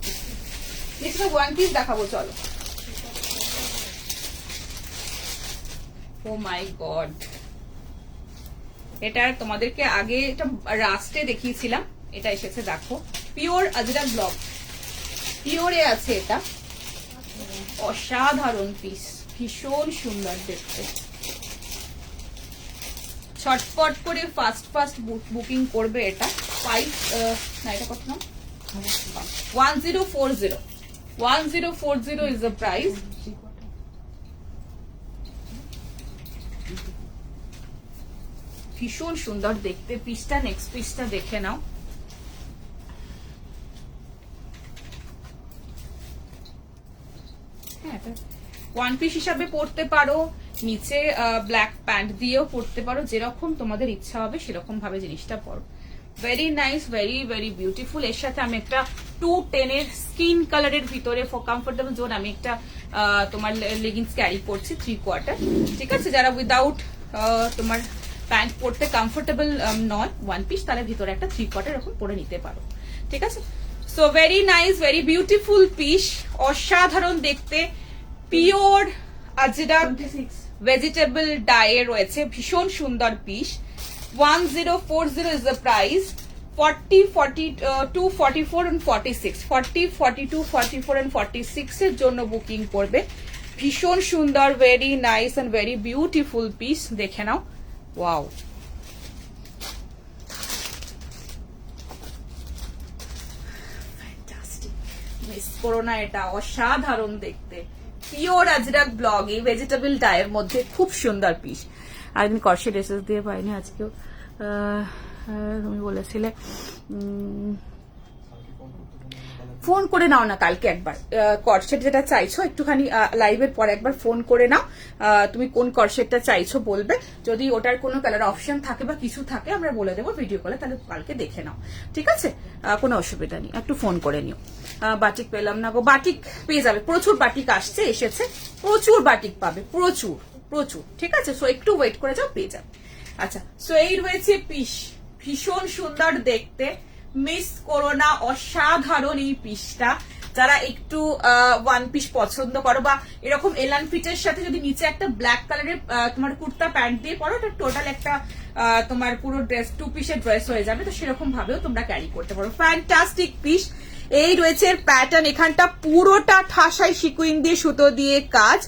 নেক্সট 1 পিস দেখাবো, চলো। ও মাই গড, এটা তোমাদেরকে আগে এটা রাস্টে দেখিয়েছিলাম, এটা এসেছে দেখো, পিওর আজরাক ব্লক, পিওরে আছে এটা। অসাধারণ পিস, ভীষণ সুন্দর দেখতে। ছটপট করে ফাস্ট বুকিং করবে এটা। 5 না, এটা কত নাম, 1040। 1040 ইজ দ্য প্রাইস। ভীষণ সুন্দর দেখতে পিসটা। নেক্সট পিসটা দেখে নাও। হ্যাঁ, 1 পিস হিসাবে পড়তে পারো, নিচে ব্ল্যাক প্যান্ট দিয়েও পড়তে পারো, যেরকম তোমাদের ইচ্ছা হবে সেরকম ভাবে জিনিসটা পরো। Very nice, very very beautiful. এর সাথে আমি একটা 210 এর স্কিন কালারের ভিতরে ফর কমফোর্টেবল জোন আমি একটা তোমার লেগিংস ক্যারি করছি 3/4। ঠিক আছে, যারা উইদাউট তোমার প্যান্ট পরতে কমফোর্টেবল নন ওয়ান পিস, তাহলে ভিতরে একটা 3/4 এরকম পরে নিতে পারো। ঠিক আছে, so very nice, very beautiful piece, অসাধারণ দেখতে, পিওর আজরাক ভেজিটেবল ডায়ে রয়েছে, ভীষণ সুন্দর piece. 1040 is the price. 40, 42, 44 and 46, 40, 42, 44 and 46 এর জন্য বুকিং করবে। ভীষণ সুন্দর, very nice and very beautiful piece, দেখে নাও। ওয়াও, ফ্যান্টাস্টিক, মিস করো না, এটা অসাধারণ দেখতে, পিওর আজরাক ব্লগ, এই ভেজিটেবল ডায়ের মধ্যে খুব সুন্দর পিস। আরেকদিন কর্সেট এসেস দিয়ে পাইনি, আজকেও তুমি বলেছিলে ফোন করে নাও না কালকে একবার, কর্সেট যেটা চাইছো একটুখানি লাইভের পর একবার ফোন করে নাও, তুমি কোন কর্সেটটা চাইছো বলবে, যদি ওটার কোনো কালার অপশন থাকে বা কিছু থাকে আমরা বলে দেবো ভিডিও কলে, তাহলে কালকে দেখে নাও। ঠিক আছে, কোনো অসুবিধা নেই, একটু ফোন করে নিও। বাটিক পেলাম না গো, বাটিক পেয়ে যাবে, প্রচুর বাটিক এসেছে, প্রচুর বাটিক পাবে, প্রচুর প্রচুর। ঠিক আছে, সো একটু ওয়েট করে যাও, পেয়ে যাবে। আচ্ছা, সো এই রয়েছে পিস, ভীষণ সুন্দর দেখতে, মিস করো না, অসাধারণ এই পিসটা। যারা একটু ওয়ান পিস পছন্দ করো বা এরকম এলান ফিটের সাথে যদি নিচে একটা ব্ল্যাক কালারের তোমার কুর্তা প্যান্ট দিয়ে পরো, এটা টোটাল একটা তোমার পুরো ড্রেস, 2 পিসের ড্রেস হয়ে যাবে, তো সেরকম ভাবেও তোমরা ক্যারি করতে পারো। Fantastic piece. এই রয়েছে প্যাটার্ন, এখানটা পুরোটা ঠাসাই সিকুইন দিয়ে সুতো দিয়ে কাজ।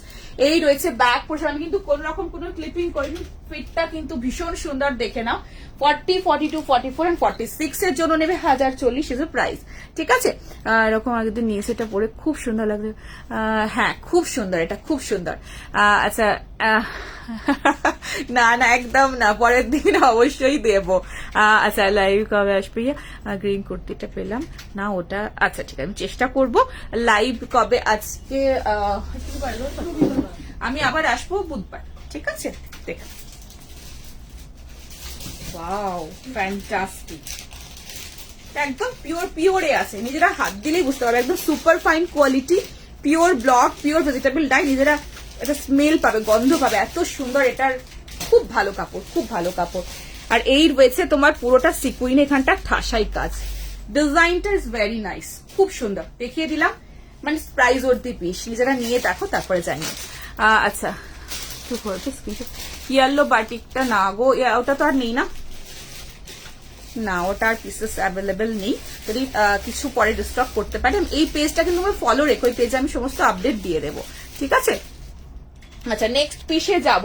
এই রয়েছে ব্যাক পোর্শন, কিন্তু কোন রকম কোনো ক্লিপিং করিনি, ফিটটা কিন্তু ভীষণ সুন্দর, দেখে নাও। 40, 42, 44 and 46 এর জন্য নেবে 1040 ইজ প্রাইস। ঠিক আছে, এরকম আগের দিন নিয়ে সেটা পরে খুব সুন্দর লাগছে, হ্যাঁ খুব সুন্দর, এটা খুব সুন্দর। আচ্ছা, না না একদম না, পরের দিন অবশ্যই দেবো। আচ্ছা, লাইভ কবে আসবে? গ্রিন কুর্তিটা পেলাম না, ওটা আচ্ছা ঠিক আছে, আমি চেষ্টা করব। লাইভ কবে? আজকে আমি আবার আসবো বুধবার। ঠিক আছে, দেখ, ওয়াও ফ্যান্টাস্টিক, একদম পিওরে আছে, নিজেরা হাত দিলেই বুঝতে পারবে, একদম super fine quality, pure block, pure vegetable die, নিজেরা এটা স্মেল পাবে, গন্ধ পাবে, এত সুন্দর, এটার খুব ভালো কাপড়, খুব ভালো কাপড়। আর এই রয়েছে তোমার পুরোটা সিকুইন, এখানটা ঠাসাই কাজ, ডিজাইনটা ইজ ভেরি নাইস, খুব সুন্দর, দেখিয়ে দিলাম, মানে প্রাইস ওর্থি পিস, নিজেরা নিয়ে দেখো তারপরে জানিয়ে। আচ্ছা, ইয়েলো বাটিকটা না গো, ওটা তো আর নেই না, না ওটা আর পিসেস অ্যাভেলেবেল নেই, যদি কিছু পরে ডিস্টক করতে পারি। এই পেজটা কিন্তু আমার ফলো রেখো, এই পেজে আমি সমস্ত আপডেট দিয়ে দেবো। ঠিক আছে, আচ্ছা নেক্সট পিসে যাব,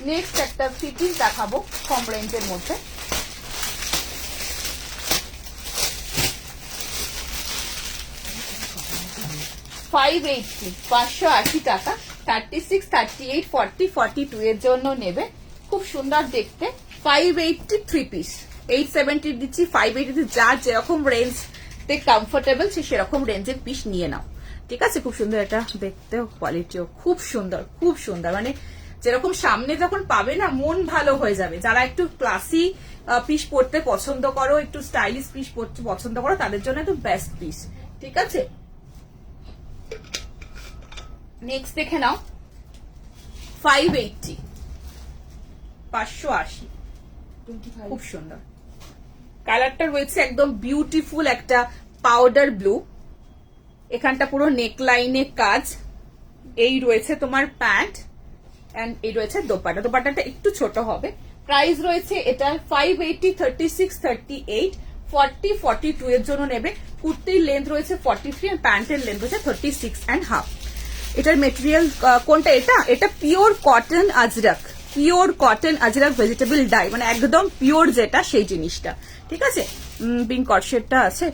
নেক্সট একটা ফিটিং দেখাবো কম রেঞ্জের মধ্যে। $580 টাকা, 36, 38, 40, 42 এর জন্য নেবে, খুব সুন্দর দেখতে। 580 3 পিস, 870 দিচ্ছি, 580, যার যেরকম রেঞ্জ কমফোর্টেবল সে সেরকম রেঞ্জের পিস নিয়ে নাও। ঠিক আছে, খুব সুন্দর, এটা দেখতেও কোয়ালিটিও খুব সুন্দর, খুব সুন্দর, মানে যেরকম সামনে যখন পাবে না মন ভালো হয়ে যাবে। যারা একটু ক্লাসি পিস পরতে পছন্দ করো, একটু স্টাইলিশ পিস পরতে পছন্দ করো, তাদের জন্য একটু বেস্ট পিস। ঠিক আছে, নেক্সট দেখে নাও, 580, 580, খুব সুন্দর কালারটা রয়েছে, একদম বিউটিফুল একটা পাউডার ব্লু, এখানটা পুরো নেক লাইনে কাজ। এই রয়েছে তোমার প্যান্ট এন্ড এই রয়েছে দোপাট্টা, দোপাট্টাটা একটু ছোট হবে। প্রাইস রয়েছে এটার 580, 36, 38, 40, 42 এর জন্য নেবে। কুর্তির লেন্থ রয়েছে 43 এন্ড প্যান্টের লেন্থ রয়েছে 36.5। এটার মেটেরিয়াল কোনটা? এটা pure cotton Ajrak, pure cotton Ajrak vegetable die, মানে একদম পিওর যেটা সেই জিনিসটা। ঠিক আছে, পিঙ্ক কটশেটটা আছে,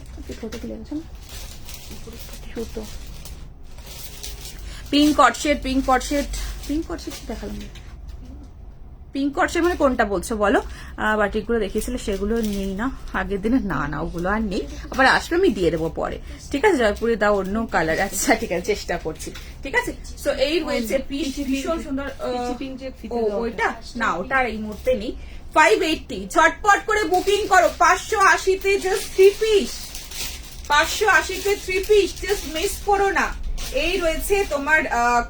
পিঙ্ক কটশেট, পিঙ্ক কটশেট, পিঙ্ক কটশেট দেখালাম, পিঙ্ক কটশেট মানে কোনটা বলছো বলো? বাটিকগুলো দেখিয়েছিলে সেগুলো নেই না আগের দিনে, না না ওগুলো আর নেই, আবার আসলে আমি দিয়ে দেবো পরে। ঠিক আছে, জয়পুরে দাও অন্য কালার, আচ্ছা ঠিক আছে চেষ্টা করছি। ঠিক আছে, সো এই রয়েছে পিস, ভীষণ সুন্দর। ওইটা না, ওটা আর এই মুহূর্তে নেই। 580, ঝটপট করে বুকিং করো, 580-তে জাস্ট 3 পিস, 580-তে 3 পিস, জাস্ট মিস করো না। এই রয়েছে তোমার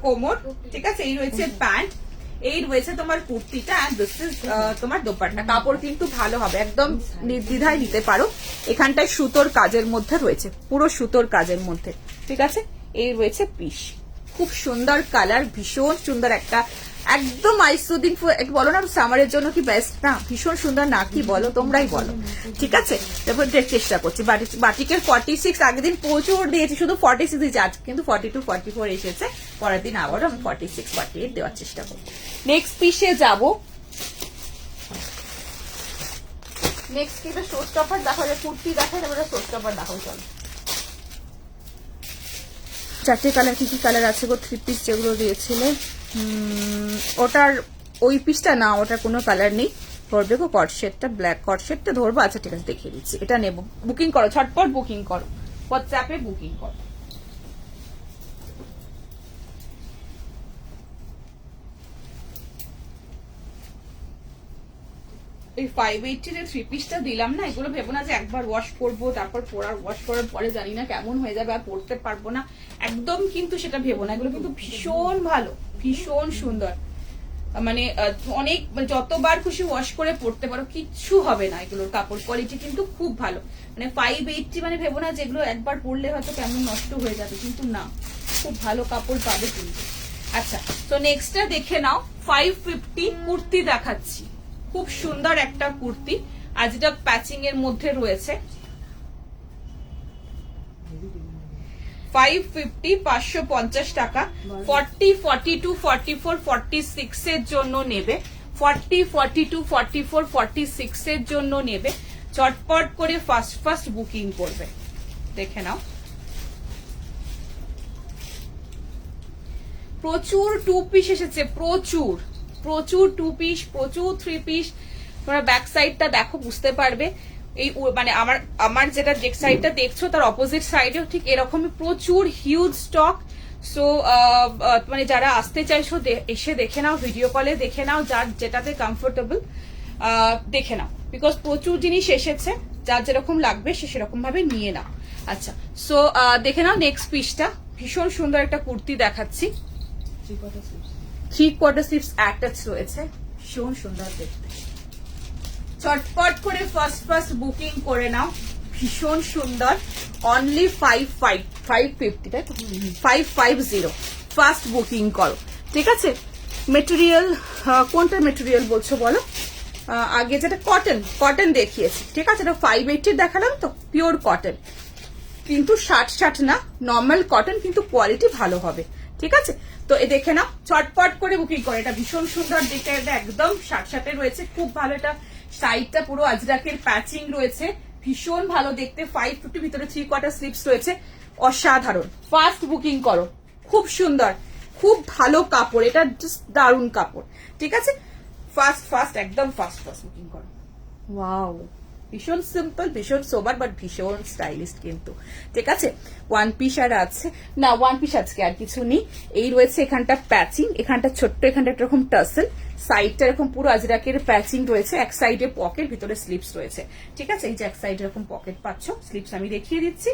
কোমর, ঠিক আছে, এই রয়েছে প্যান্ট, এই রয়েছে তোমার কুর্তিটা, এন্ড দিস ইজ তোমার দোপাট্টা। কাপড় কিন্তু ভালো হবে, একদম নির্দ্বিধায় নিতে পারো। এখানটায় সুতোর কাজের মধ্যে রয়েছে, পুরো সুতোর কাজের মধ্যে, ঠিক আছে। এই রয়েছে পিস, খুব সুন্দর কালার, ভীষণ সুন্দর একটা, একদম আইসুদিং, বলো না সামারের জন্য কি বেস্ট না? ভীষণ সুন্দর না, কি বলো? তোমরাই বলো, ঠিক আছে। তারপর চেষ্টা করছি। বাটিকের 46 আগের দিন প্রচুর দিয়েছি, শুধু 46 দিয়েছি, আজ কিন্তু 42 44 এসেছে। পরের দিন আবারও আমি 46 48 দেওয়ার চেষ্টা করবো। নেক্সট পিসে যাবো। নেক্সট কি শো স্টপার দেখা যায়, কুর্তি দেখা যায়, শো স্টপার দেখাও চলো। চারটে কালার, কি কি কালার আছে গো? 3 পিস যেগুলো দিয়েছিলে, ওটার ওই পিসটা না, ওটার কোনো কালার নেই। ধরবে গো কটশেটটা, ব্ল্যাক কটশেটটা ধরবো। আচ্ছা ঠিক আছে, দেখিয়ে দিচ্ছি, এটা নেবো। বুকিং করো, ঝটপট বুকিং করো, হোয়াটসঅ্যাপে বুকিং করো। এই 580 এর 3 পিসটা দিলাম না, এগুলো ভেবো না যে একবার ওয়াশ করবো, তারপর ওয়াশ করার পরে জানি না কেমন হয়ে যাবে আর পরতে পারবো না, একদম কিন্তু সেটা ভেবো না। এগুলো কিন্তু ভীষণ ভালো, ভীষণ সুন্দর, মানে অনেক, যতবার খুশি ওয়াশ করে পরতে পারো, কিচ্ছু হবে না। এগুলোর কাপড় কোয়ালিটি কিন্তু খুব ভালো, মানে 580 মানে ভেবো না যেগুলো একবার পরলে হয়তো কেমন নষ্ট হয়ে যাবে, কিন্তু না, খুব ভালো কাপড় পাবে কিন্তু। আচ্ছা, তো নেক্সটটা দেখে নাও। 550 কুর্তি দেখাচ্ছি, খুব সুন্দর একটা কুর্তি, আর যেটা প্যাচিং এর মধ্যে রয়েছে। 550 550 টাকা। 40 42 44 46 এর জন্য নেবে, 40 42 44 46 এর জন্য নেবে। চটপট করে ফার্স্ট বুকিং করবে, দেখে নাও। প্রচুর 2 পিস এসেছে, প্রচুর প্রচুর 2 পিস, প্রচুর 3 পিস। তোমরা ব্যাক সাইডটা দেখো, বুঝতে পারবে। এই মানে আমার যেটা যে সাইডটা দেখছো তার অপোজিট সাইডেও ঠিক এরকমই প্রচুর হিউজ স্টক। সো মানে যারা আসতে চাইছো এসে দেখে নাও, ভিডিও কলে দেখে নাও, যার যেটাতে কমফোর্টেবল দেখে নাও, বিকজ প্রচুর জিনিস এসেছে, যার যেরকম লাগবে সে সেরকম ভাবে নিয়ে নাও। আচ্ছা, সো দেখে নাও নেক্সট পিসটা। ভীষণ সুন্দর একটা কুর্তি দেখাচ্ছি, 3/4 স্লিভস অ্যাটাচ রয়েছে, ভীষণ সুন্দর দেখতে। চটপট করে ফার্স্ট বুকিং করে নাও, ভীষণ সুন্দর। অনলি 550, তাই তো? 550 ফার্স্ট বুকিং করো, ঠিক আছে। মেটেরিয়াল কোনটা মেটেরিয়াল বলছো বলো? আগে যেটা কটন দেখিয়েছি, ঠিক আছে, এটা 580 দেখালাম তো, পিওর কটন, কিন্তু 60 না, নর্মাল কটন, কিন্তু কোয়ালিটি ভালো হবে, ঠিক আছে। তো এ দেখে নাও, চটপট করে বুকিং করে। এটা ভীষণ সুন্দর দেখতে, এটা একদম 60 রয়েছে, খুব ভালো। এটা সাইডটা পুরো আজরাকের প্যাচিং রয়েছে, ভীষণ ভালো দেখতে। 550 ভিতরে 3/4 স্লিভস রয়েছে, অসাধারণ। ফার্স্ট বুকিং করো, খুব সুন্দর, খুব ভালো কাপড়, এটা জাস্ট দারুণ কাপড়, ঠিক আছে। ফার্স্ট একদম ফার্স্ট বুকিং করো। ওয়াও, ভীষণ সিম্পল, ভীষণ সোবার, বাট ভীষণ স্টাইলিস্ট কিন্তু, ঠিক আছে। 1 পিস আর আছে না, 1 পিস আজকে আর কিছু নেই। এই রয়েছে এখানটা প্যাচিং, এখানটা ছোট্ট, এখানটা এরকম টাসেল, সাইডটা এরকম পুরো আজরাকের প্যাচিং রয়েছে, এক সাইডে পকেট, ভিতরে স্লিপস রয়েছে, ঠিক আছে। এই যে এক সাইডে এরকম পকেট পাচ্ছ, স্লিপস আমি দেখিয়ে দিচ্ছি।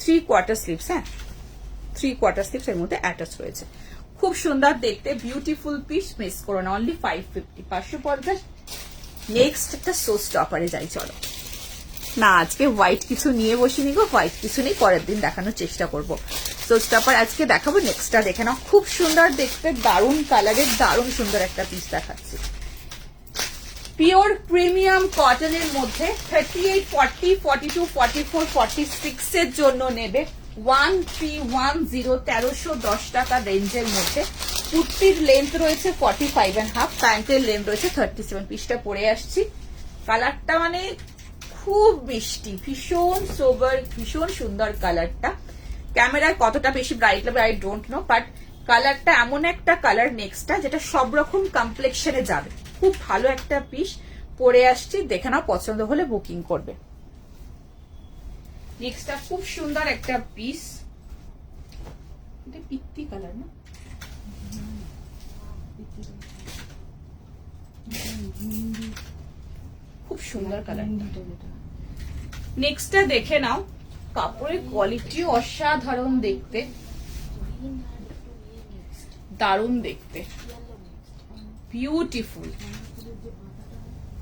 3/4 স্লিপস, হ্যাঁ 3/4 স্লিপস এর মধ্যে অ্যাটাচ রয়েছে, খুব সুন্দর দেখতে, বিউটিফুল পিস, মিস করো না। অনলি 550, 550। নেক্সট একটা শো স্টপারে যাই, চলো। না, আজকে হোয়াইট কিছু নিয়ে বসিনি গো, হোয়াইট কিছু নেই, পরের দিন দেখানোর চেষ্টা করব। শো স্টপার আজকে দেখাবো। নেক্সটটা দেখে নাও, খুব সুন্দর দেখতে, দারুণ কালারের, দারুণ সুন্দর একটা পিস দেখাচ্ছি। পিওর প্রিমিয়াম কটনের মধ্যে 38 40 42 44 46 এর জন্য নেবে। 1310 1310 টাকা রেঞ্জের মধ্যে। কুর্তির লেন্থ রয়েছে 45.5, প্যান্টের লেন্থ রয়েছে 37। পিসটা পরে আসছি, কালারটা মানে খুব মিষ্টি, ভীষণ সোবার, ভীষণ সুন্দর কালারটা। ক্যামেরায় কতটা বেশি ব্রাইট লাগবে আই ডোন্ট নো, বাট কালারটা এমন একটা কালার নেক্সটটা যেটা সব রকম কমপ্লেক্সনে যাবে, খুব ভালো একটা পিস পরে আসছি, দেখে নাও, পছন্দ হলে বুকিং করবে। নেক্সটটা খুব সুন্দর একটা পিস, এটা পিত্তি কালার না, খুব সুন্দর কালার। নেক্সটটা দেখে নাও, কাপড়ের কোয়ালিটিও অসাধারণ দেখতে, দারুণ দেখতে, বিউটিফুল।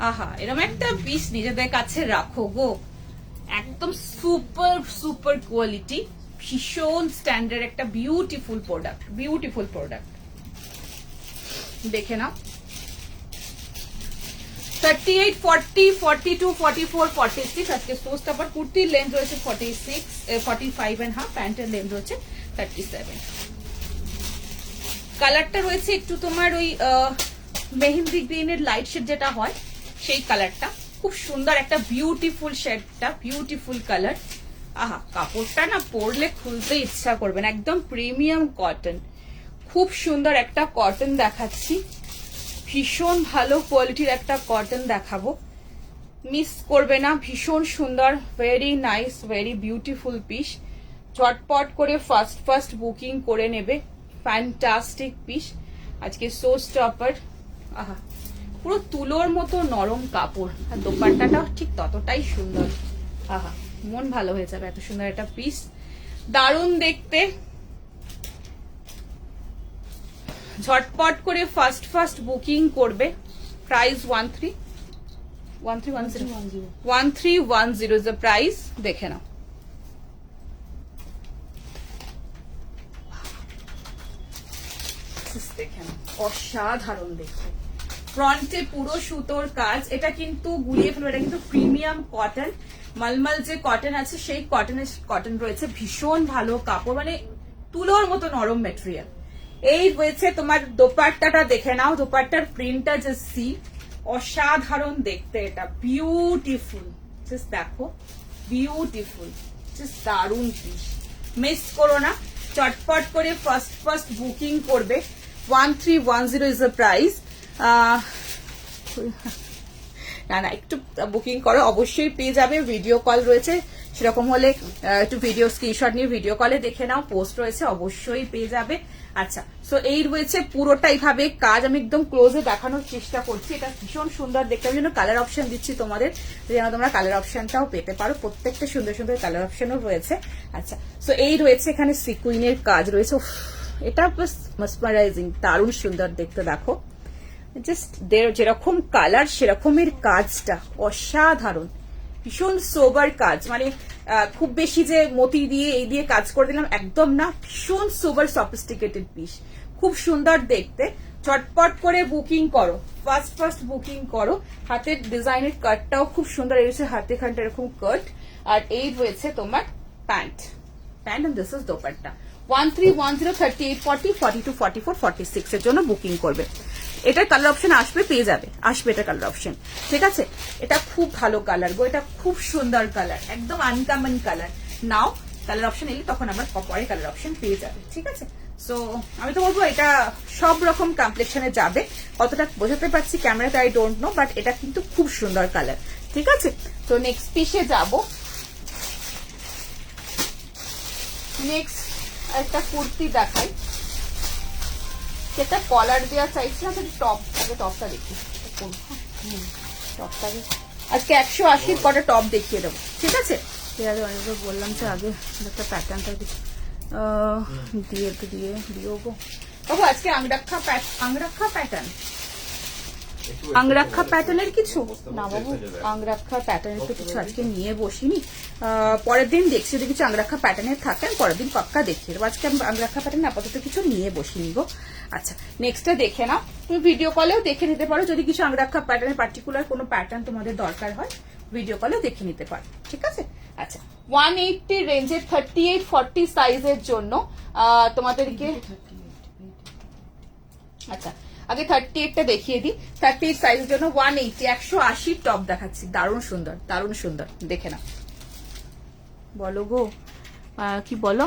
আহা, এরকম একটা পিস নিজেদের কাছে রাখো গো, একদম সুপার সুপার কোয়ালিটি, ভীষণ স্ট্যান্ডার্ড একটা বিউটিফুল প্রোডাক্ট, বিউটিফুল প্রোডাক্ট। দেখে নাও 38, 40, 42, 44, 46 আজকে সোর্সটা আবার কুর্তির লেন্থ রয়েছে 46, 45 এন্ড হাফ, প্যান্টের লেন্থ রয়েছে 37। কালারটা রয়েছে একটু তোমার ওই মেহেন্দি গ্রিনের লাইট শেড যেটা হয় সেই কালারটা, খুব সুন্দর একটা বিউটিফুল শেডটা, বিউটিফুল কালার। আহা, কাপড়টা না পরলে খুলতে ইচ্ছা করবে না, একদম প্রিমিয়াম কটন, খুব সুন্দর একটা কটন দেখাচ্ছি, ভীষণ ভালো কোয়ালিটির একটা কটন দেখাবো, মিস করবে না, ভীষণ সুন্দর, very nice, very beautiful piece. ঝটপট করে ফার্স্ট বুকিং করে নেবে, ফ্যান্টাস্টিক পিস। আজকে সো স্টপার, আহা, পুরো তুলোর মতো নরম কাপড়, আর দোপাট্টাটাও ঠিক ততটাই সুন্দর। আহা, মন ভালো হয়ে যাবে, এত সুন্দর একটা পিস, দারুণ দেখতে। ঝটপট করে ফার্স্ট বুকিং করবে। Price 1310 is the price. দেখে নাও, দেখে নাও, অসাধারণ দেখতে। ফ্রন্টে পুরো সুতোর কাজ, এটা কিন্তু গুলিয়ে ফেলবে, এটা কিন্তু প্রিমিয়াম কটন, মালমাল যে কটন আছে সেই কটন রয়েছে, ভীষণ ভালো কাপড়, মানে তুলোর মতো নরম মেটেরিয়াল। এই রয়েছে তোমার দোপাট্টাটা, দেখে নাও, দোপাট্টার প্রিন্টটা যে সি, অসাধারণ দেখতে, এটা বিউটিফুল, জাস্ট দেখো, বিউটিফুল, জাস্ট দারুণ পিস, মিস করো না, চটপট করে ফার্স্ট বুকিং করবে। 1310 ইজ দ্য প্রাইস। না একটু বুকিং করো, অবশ্যই পেয়ে যাবে, ভিডিও কল রয়েছে, সেরকম হলে একটু ভিডিও স্ক্রিনশট নিয়ে ভিডিও কলে দেখে নাও, পোস্ট রয়েছে, অবশ্যই পেয়ে যাবে। আচ্ছা, সো এই রয়েছে পুরোটা এইভাবে কাজ, আমি একদম ক্লোজে দেখানোর চেষ্টা করছি, এটা ভীষণ সুন্দর দেখতে। আমি যেন কালার অপশন দিচ্ছি তোমাদের, যেন তোমরা কালার অপশনটাও পেতে পারো, প্রত্যেকটা সুন্দর সুন্দর কালার অপশনও রয়েছে। আচ্ছা, সো এই রয়েছে এখানে সিকুইনের কাজ রয়েছে, এটা বেশ মেসমারাইজিং, দারুণ সুন্দর দেখতে, দেখো, জাস্ট যেরকম কালার সেরকমের কাজটা অসাধারণ, ভীষণ সোবার কাজ, মানে খুব বেশি যে মতি দিয়ে এই দিয়ে কাজ করে দিলাম, একদম না, ভীষণ সোবার সফিস্টিকেটেড পিস, খুব সুন্দর দেখতে। চটপট করে বুকিং করো, ফার্স্ট বুকিং করো। হাতের ডিজাইনের কাটটাও খুব সুন্দর, এই হচ্ছে হাতে খানটা এরকম কাট, আর এই রয়েছে তোমার pant and this is dupatta. 1310, 38, 40, 42, 44, 46 এর জন্য বুকিং করবে। এটার কালার অপশন আসবে, পেয়ে যাবে, আসবে এটা কালার অপশন, ঠিক আছে। এটা খুব ভালো কালার গো, এটা খুব সুন্দর কালার, একদম আনকমন কালার। নাও কালার অপশন এলে তখন আবার পরে কালার অপশন পেয়ে যাবে, ঠিক আছে। সো আমি তো বলবো এটা সব রকম কমপ্লেকশনে যাবে, কতটা বোঝাতে পারছি ক্যামেরাতে আই ডোন্ট নো, বাট এটা কিন্তু খুব সুন্দর কালার, ঠিক আছে। তো নেক্সট পিসে যাবো। নেক্সট একটা কুর্তি দেখাই, সেটা কলার দেওয়া চাইছি না, টপ, আগে টপটা দেখি, টপটা আজকে 180 কটা টপ দেখিয়ে দেবো, ঠিক আছে। অনেকবার বললাম যে আগে একটা প্যাটার্নটা দিও গো বাবু, আজকে আংরাক্ষা প্যাটার্ন, আংরাক্ষা প্যাটার্নের কিছু না বাবু, আংরাক্ষা প্যাটার্নের তো কিছু আজকে নিয়ে বসিনি, পরের দিন দেখছি যদি কিছু আংরাক্ষা প্যাটার্নের থাকে পরের দিন পাক্কা দেখিয়ে দেবো, আজকে আমি আংরাক্ষা প্যাটার্ন আপাতত কিছু নিয়ে বসিনি গো। আচ্ছা, নেক্সটটা দেখে নাও, তুমি ভিডিও কলেও দেখে নিতে পারো, যদি কিছু আংরাক্ষা প্যাটার্নের পার্টিকুলার কোনো প্যাটার্ন তোমাদের দরকার হয় ভিডিও কলেও দেখে নিতে পারো, ঠিক আছে। আচ্ছা, 180 রেঞ্জের 38, 40 সাইজের জন্য তোমাদেরকে, আচ্ছা আগে 38টা দেখিয়ে দিই। 38 সাইজের জন্য 180, 180 টপ দেখাচ্ছি, দারুণ সুন্দর, দারুণ সুন্দর, দেখে না, বলো গো কি বলো,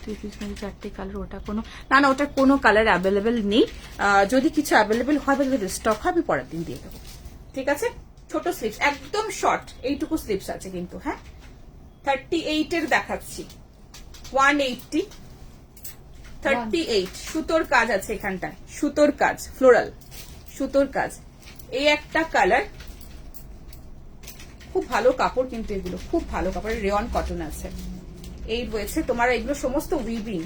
4টে কালার, ওটা কোনো না, ওটা কোনো কালার অ্যাভেলেবেল নেই, যদি কিছু অ্যাভেলেবেল হয় বা যদি স্টক হয় আমি পরের দিন দিয়ে দেবো, ঠিক আছে। ছোট স্লিপস, একদম শর্ট, এইটুকু স্লিপস আছে কিন্তু, হ্যাঁ। 38 এর দেখাচ্ছি, 180, 38 সুতোর কাজ আছে এখানটায়, সুতোর কাজ, ফ্লোরাল সুতোর কাজ, এই একটা কালার, খুব ভালো কাপড় কিন্তু এগুলো, খুব ভালো কাপড়, রেয়ন কটন আছে। এই রয়েছে তোমার, এগুলো সমস্ত উইভিং,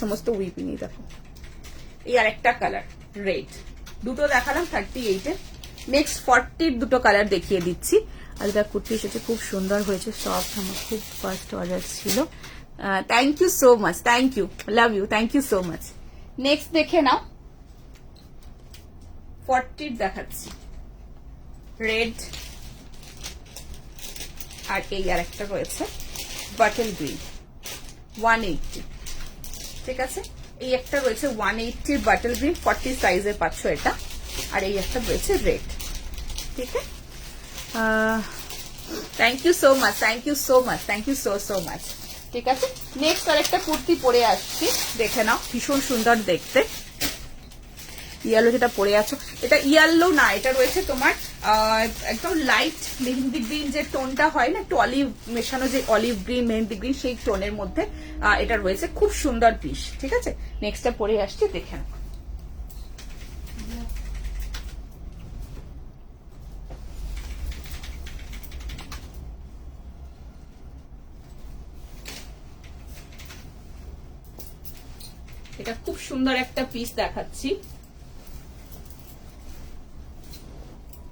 সমস্ত উইপিংই দেখো। এই আরেকটা কালার রেড, দুটো দেখালাম 38-এ। নেক্সট 40-র দুটো কালার দেখিয়ে দিচ্ছি। আর এটা কুর্তি এসেছে, খুব সুন্দর হয়েছে, সফট, আমার খুব ফার্স্ট অর্ডার ছিল। Thank you so much, thank you, love you, thank you so much. Next দেখে নাও, 40-র দেখাচ্ছি, রেড। আর এই আরেকটা রয়েছে বাটল গ্রিন, 180, ঠিক আছে। এই একটা রয়েছে 180 বাটল গ্রিন, 40 সাইজের পাচ্ছ এটা। আর এই একটা রয়েছে রেড, ঠিক আছে। Thank you so much, thank you so much, thank you so much, ঠিক আছে। নেক্সট আরেকটা কুর্তি পরে আসছি, দেখে নাও, ভীষণ সুন্দর দেখতে। ইয়েলো যেটা পরে আছো, এটা ইয়েলো না, এটা রয়েছে তোমার একদম লাইট মেহেন্দি গ্রিন, যে টোনটা হয় না, একটু অলিভ মেশানো, যে অলিভ গ্রিন মেহেন্দি গ্রিন, সেই টোনের মধ্যে এটা রয়েছে, খুব সুন্দর পিস, ঠিক আছে। নেক্সটটা পরে আসছি, দেখে নাও। এটা খুব সুন্দর একটা পিস দেখাচ্ছি,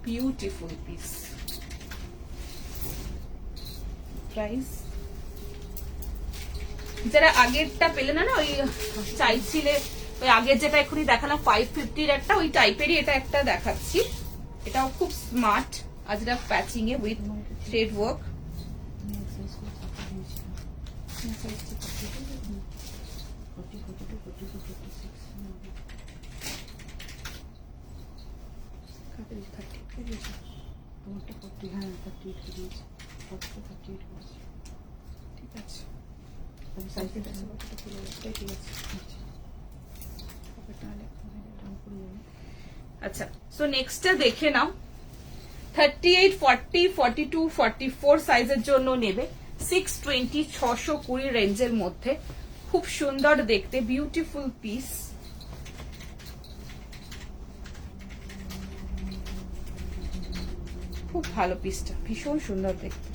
বিউটিফুল পিস। প্রাইস যারা আগেরটা পেলে না, ওই চাইছিলে, ওই আগের যেটা এখনই দেখালাম 550-র একটা, ওই টাইপেরই এটা একটা দেখাচ্ছি। এটাও খুব smart, Ezra patching A with thread work. ঠিক আছে, আচ্ছা। সো নেক্সটটা দেখে নাও, 38, 40, 42, 44 সাইজের জন্য নেবে, 620, 620 রেঞ্জের মধ্যে, খুব সুন্দর দেখতে, বিউটিফুল পিস। খুব ভালো পিসটা, ভীষণ সুন্দর দেখতে।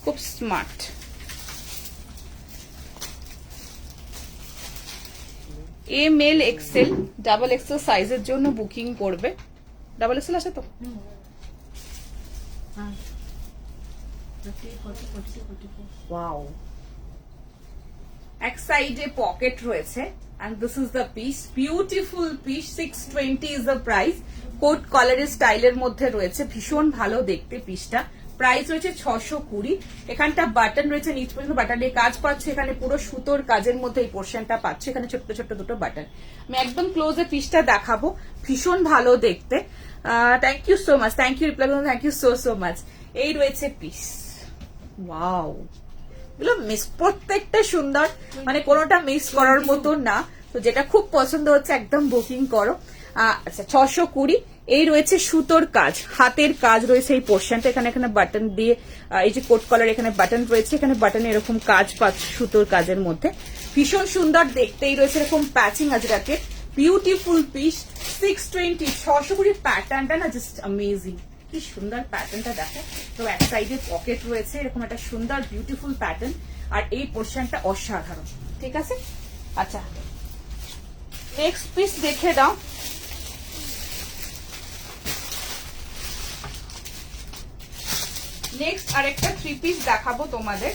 খুব smart. ML Excel double Excel সাইজের জন্য বুকিং করবে। ডাবল এক্সেল আছে তো? ওয়াও, এক সাইডে পকেট রয়েছে, and this is the piece, beautiful piece, 620 is the price, coat কলারের স্টাইলের মধ্যে রয়েছে, ভীষণ ভালো দেখতে পিসটা। প্রাইস রয়েছে 620। এখানটা বাটন রয়েছে, নিচ পর্যন্ত বাটনের কাজ পাচ্ছে, এখানে পুরো সুতোর কাজের মধ্যে এই পোর্শনটা পাচ্ছে, এখানে ছোট্ট ছোট্ট দুটো বাটন। আমি একদম ক্লোজে পিসটা দেখাবো, ভীষণ ভালো দেখতে। Thank you so much, thank you reply, thank you so much. এই রয়েছে পিস, ওয়াও, মিস, প্রত্যেকটা সুন্দর, মানে কোনোটা মিস করার মতো না। তো যেটা খুব পছন্দ হচ্ছে একদম বুকিং করো। আচ্ছা, 620। এই রয়েছে সুতোর কাজ, হাতের কাজ রয়েছে এই পোর্শনটা, এখানে এখানে বাটন দিয়ে, এই যে কোট কলার, এখানে বাটন রয়েছে, এখানে বাটনে এরকম কাজ পাচ্ছে সুতোর কাজের মধ্যে, ভীষণ সুন্দর দেখতেই রয়েছে, এরকম প্যাচিং আজরাকে, বিউটিফুল পিস, 620, 620। প্যাটার্নটা না জাস্ট অ্যামেজিং, কি সুন্দর প্যাটার্নটা দেখো। তো এক সাইডে পকেট রয়েছে, এরকম একটা সুন্দর বিউটিফুল প্যাটার্ন, আর এই পোর্শনটা অসাধারণ, ঠিক আছে। আচ্ছা, নেক্সট পিস দেখে দাও। নেক্সট আরেকটা 3 পিস দেখাবো তোমাদের,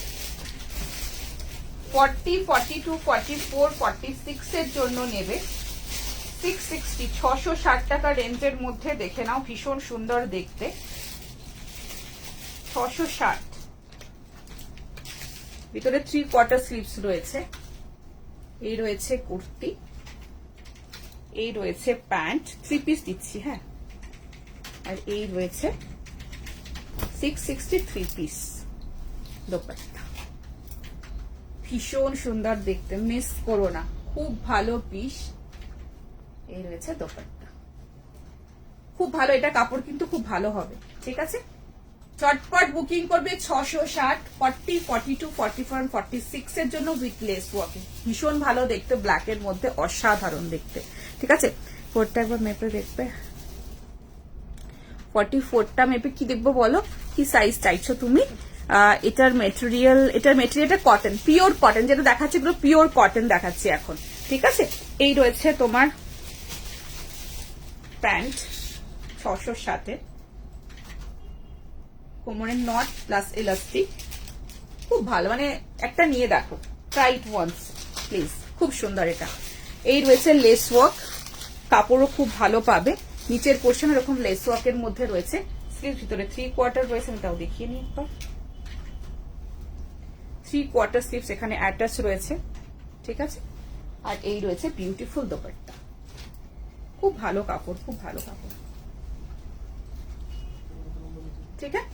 40, 42, 44, 46 এর জন্য নেবে, 660, 660 টাকা রেঞ্জের মধ্যে, দেখে নাও, ভীষণ সুন্দর দেখতে, 660। ভিতরে 3/4 স্লিভস রয়েছে। এই রয়েছে কুর্তি, এই রয়েছে প্যান্ট, 3 পিস দিচ্ছি, হ্যাঁ। আর এই রয়েছে 660 3 পিস দোপাট্টা, ভীষণ সুন্দর দেখতে, মিস করো না, খুব ভালো পিস। এই রয়েছে দোপাট্টা, খুব ভালো, এটা কাপড় কিন্তু খুব ভালো হবে, ঠিক আছে। চটপট বুকিং করবে, 660, 40, 42, 44, 46 এর জন্য উইথ লেস ওয়ার্কিং, ভীষণ ভালো দেখতে, ব্ল্যাকের মধ্যে অসাধারণ দেখতে, ঠিক আছে। 4টা একবার মেপে দেখবে, 44টা মেপে কি দেখবো বলো, কি সাইজ চাইছো তুমি? এটার মেটেরিয়ালটা কটন, পিওর কটন, যেটা দেখাচ্ছে এগুলো পিওর কটন দেখাচ্ছি এখন। ঠিক আছে, এই রয়েছে তোমার প্যান্ট 600 সাথে, কোমরের নট প্লাস ইলাস্টিক, খুব ভালো, মানে একটা নিয়ে দেখো, ট্রাই ইট ওয়ান্স প্লিজ, খুব সুন্দর এটা। এই রয়েছে লেস ওয়ার্ক, কাপড়ও খুব ভালো পাবে, নিচের পোর্শন এরকম লেস ওয়ার্কের মধ্যে রয়েছে, স্লিভ ভিতরে 3/4 রয়েছে, আমি তাও দেখিয়ে নিই একবার। 3/4 স্লিভস এখানে অ্যাটাচ রয়েছে। ঠিক আছে, আর এই রয়েছে বিউটিফুল দোপাট্টা, খুব ভালো কাপড়, খুব ভালো কাপড়। ঠিক আছে,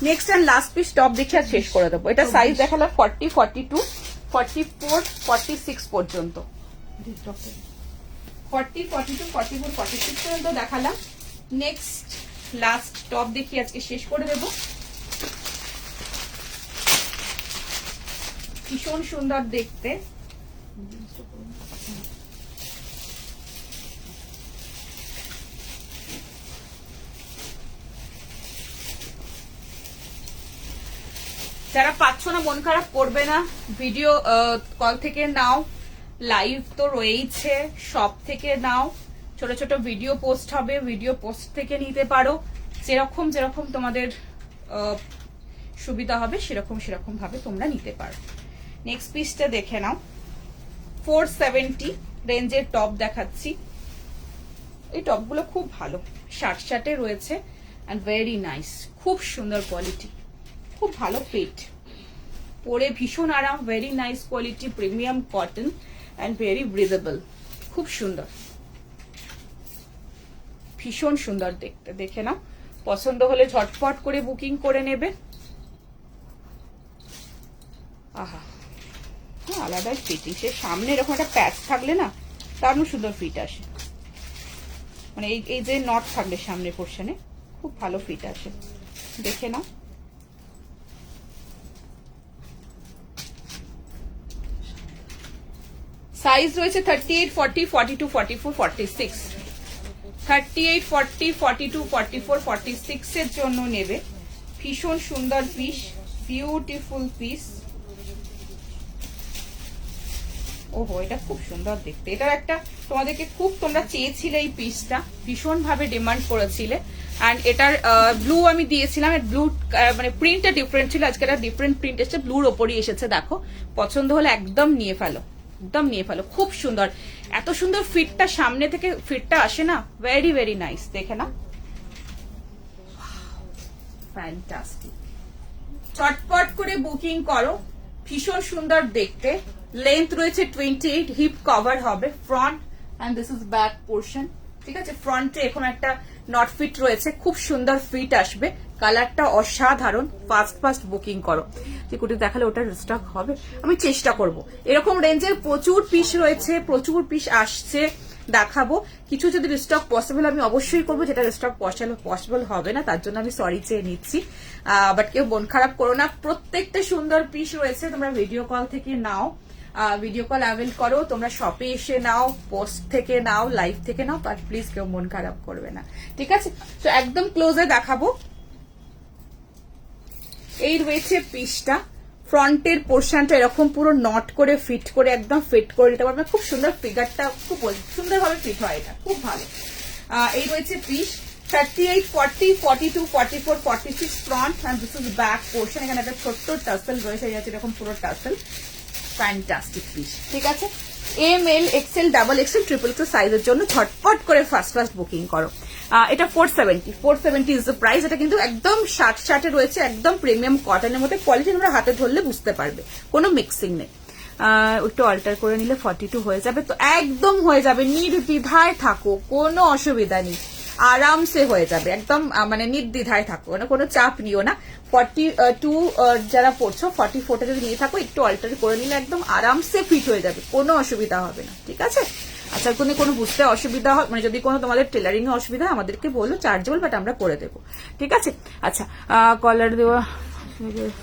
next and last piece top দেখে আর শেষ করে দেবো। এটা সাইজ দেখালাম 40, 42, 44, 46 পর্যন্ত, 40, 42, 44, 46 পর্যন্ত দেখালাম। নেক্সট লাস্ট টপ দেখি আজকে শেষ করে দেব। ভীষণ সুন্দর দেখতে, যারা পাচ্ছ না মন খারাপ করবে না, ভিডিও কল থেকে নাও, লাইভ তো রয়েইছে, শপ থেকে নাও, ছোট ছোট ভিডিও পোস্ট হবে, ভিডিও পোস্ট থেকে নিতে পারো, যেরকম যেরকম তোমাদের সুবিধা হবে সেরকম সেরকম ভাবে তোমরা নিতে পারো। নেক্সট পিসটা দেখে নাও, 470 রেঞ্জের টপ দেখাচ্ছি। এই টপগুলো খুব ভালো, শার্টে রয়েছে এন্ড ভেরি নাইস, খুব সুন্দর কোয়ালিটি, খুব ভালো ফিট, পরে ভীষণ আরাম, very nice quality, premium cotton and very breathable, খুব সুন্দর, ভীষণ সুন্দর দেখতে। দেখে নাও, পছন্দ হলে ঝটপট করে বুকিং করে নেবে। আহা, আলাদাই ফিটিং, সে সামনে এরকম একটা প্যাচ থাকলে না দারুণ সুন্দর ফিট আসে, মানে এই যে নট থাকলে সামনে পোর্শনে খুব ভালো ফিট আসে। দেখে নাও, সাইজ রয়েছে 38, 40, 42, 44, 46, 38, 40, 42, 44, 46 এর জন্য নেবে। ভীষণ সুন্দর পিস, বিউটিফুল পিস। ওহো, এটা খুব সুন্দর দেখতে, এটার একটা তোমাদেরকে খুব তোমরা চেয়েছিলে, এই পিসটা ভীষণ ভাবে ডিমান্ড করেছিলে, এন্ড এটার ব্লু আমি দিয়েছিলাম, ব্লু মানে প্রিন্টটা ডিফারেন্ট ছিল, আজকে একটা ডিফারেন্ট প্রিন্ট এসেছে, ব্লুর ওপরই এসেছে। দেখো, পছন্দ হলে একদম নিয়ে ফেলো, একদম নিয়ে ফেলো, খুব সুন্দর, এত সুন্দর ফিটটা সামনে থেকে ফিটটা আসে না, ভেরি ভেরি নাইস। দেখে না, ফ্যান্টাস্টিক, চটপট করে বুকিং করো, ভীষণ সুন্দর দেখতে। লেন্থ রয়েছে 28, হিপ কভার হবে, front end this is back portion. ঠিক আছে, ফ্রন্টে এখন একটা নট ফিট রয়েছে, খুব সুন্দর ফিট আসবে, কালারটা অসাধারণ, ফাস্ট বুকিং করো। যে কুটি দেখালে ওটা স্টক হবে, আমি চেষ্টা করব। এরকম রেঞ্জের প্রচুর পিস রয়েছে, প্রচুর পিস আসছে, দেখাবো। কিছু যদি স্টক পসিবল আমি অবশ্যই করবো, যেটা স্টক পসিবল হবে না তার জন্য আমি সরি চেয়ে নিচ্ছি, বাট কেউ মন খারাপ করো না, প্রত্যেকটা সুন্দর পিস রয়েছে। তোমরা ভিডিও কল থেকে নাও, ভিডিও কল অ্যাভেল করো, তোমরা শপে এসে নাও, পোস্ট থেকে নাও, লাইভ থেকে নাও, বাট প্লিজ কেউ মন খারাপ করবে না। ঠিক আছে, তো একদম ক্লোজে দেখাবো। এই রয়েছে পিসটা, ফ্রন্টের পোর্শনটা এরকম পুরো নট করে ফিট করে একদম ফিট করে নিতে পারবে, খুব সুন্দর, ফিগারটা খুব সুন্দরভাবে ফিট হয়, এটা খুব ভালো। এই রয়েছে piece 38, 40, 42, 44, 46 front end this is back portion. এখানে একটা ছোট্ট টাসেল রয়েছে, এরকম পুরো টাসেল, ফ্যান্টাস্টিক পিস। ঠিক আছে, M L XL double XL triple XL সাইজের জন্য ঝটপট করে ফার্স্ট বুকিং করো। এটা 470 ইজ দ্য প্রাইস। এটা কিন্তু একদম শার্টে রয়েছে, একদম প্রিমিয়াম কটনের মধ্যে, কোয়ালিটি তোমরা হাতে ধরলে বুঝতে পারবে, কোনো মিক্সিং নেই। একটু অল্টার করে নিলে 42 হয়ে যাবে, তো একদম হয়ে যাবে, নির্দ্বিধায় থাকো, কোনো অসুবিধা নেই, আরামসে হয়ে যাবে, একদম মানে নির্দ্বিধায় থাকো, মানে কোনো চাপ নিও না। 42 যারা পড়ছো, 44টা যদি নিয়ে থাকো, একটু অল্টার করে নিলে একদম আরামসে ফিট হয়ে যাবে, কোনো অসুবিধা হবে না। ঠিক আছে, আচ্ছা, কোনো বুঝতে অসুবিধা হয়, মানে যদি কোনো তোমাদের টেলারিং এ অসুবিধা হয় আমাদেরকে বলো, চার্জেবল, বাট আমরা করে দেবো। ঠিক আছে, আচ্ছা, কলার দেওয়া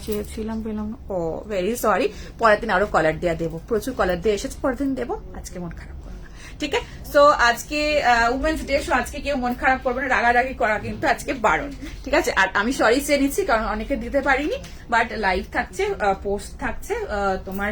চেয়েছিলাম, পেলাম না, ও ভেরি সরি, পরের দিন আরো কলার দেওয়া দেবো, প্রচুর কলার দিয়ে এসেছে, পরের দিন দেবো, আজকে মন খারাপ করো না। ঠিক আছে। সো আজকে উমেন্স ডে, সো আজকে কেউ মন খারাপ করবে না, রাগারাগি করা কিন্তু আজকে বারণ, ঠিক আছে। আর আমি সরি চেয়ে নিচ্ছি কারণ অনেকে দিতে পারিনি, বাট লাইভ থাকছে, পোস্ট থাকছে, তোমার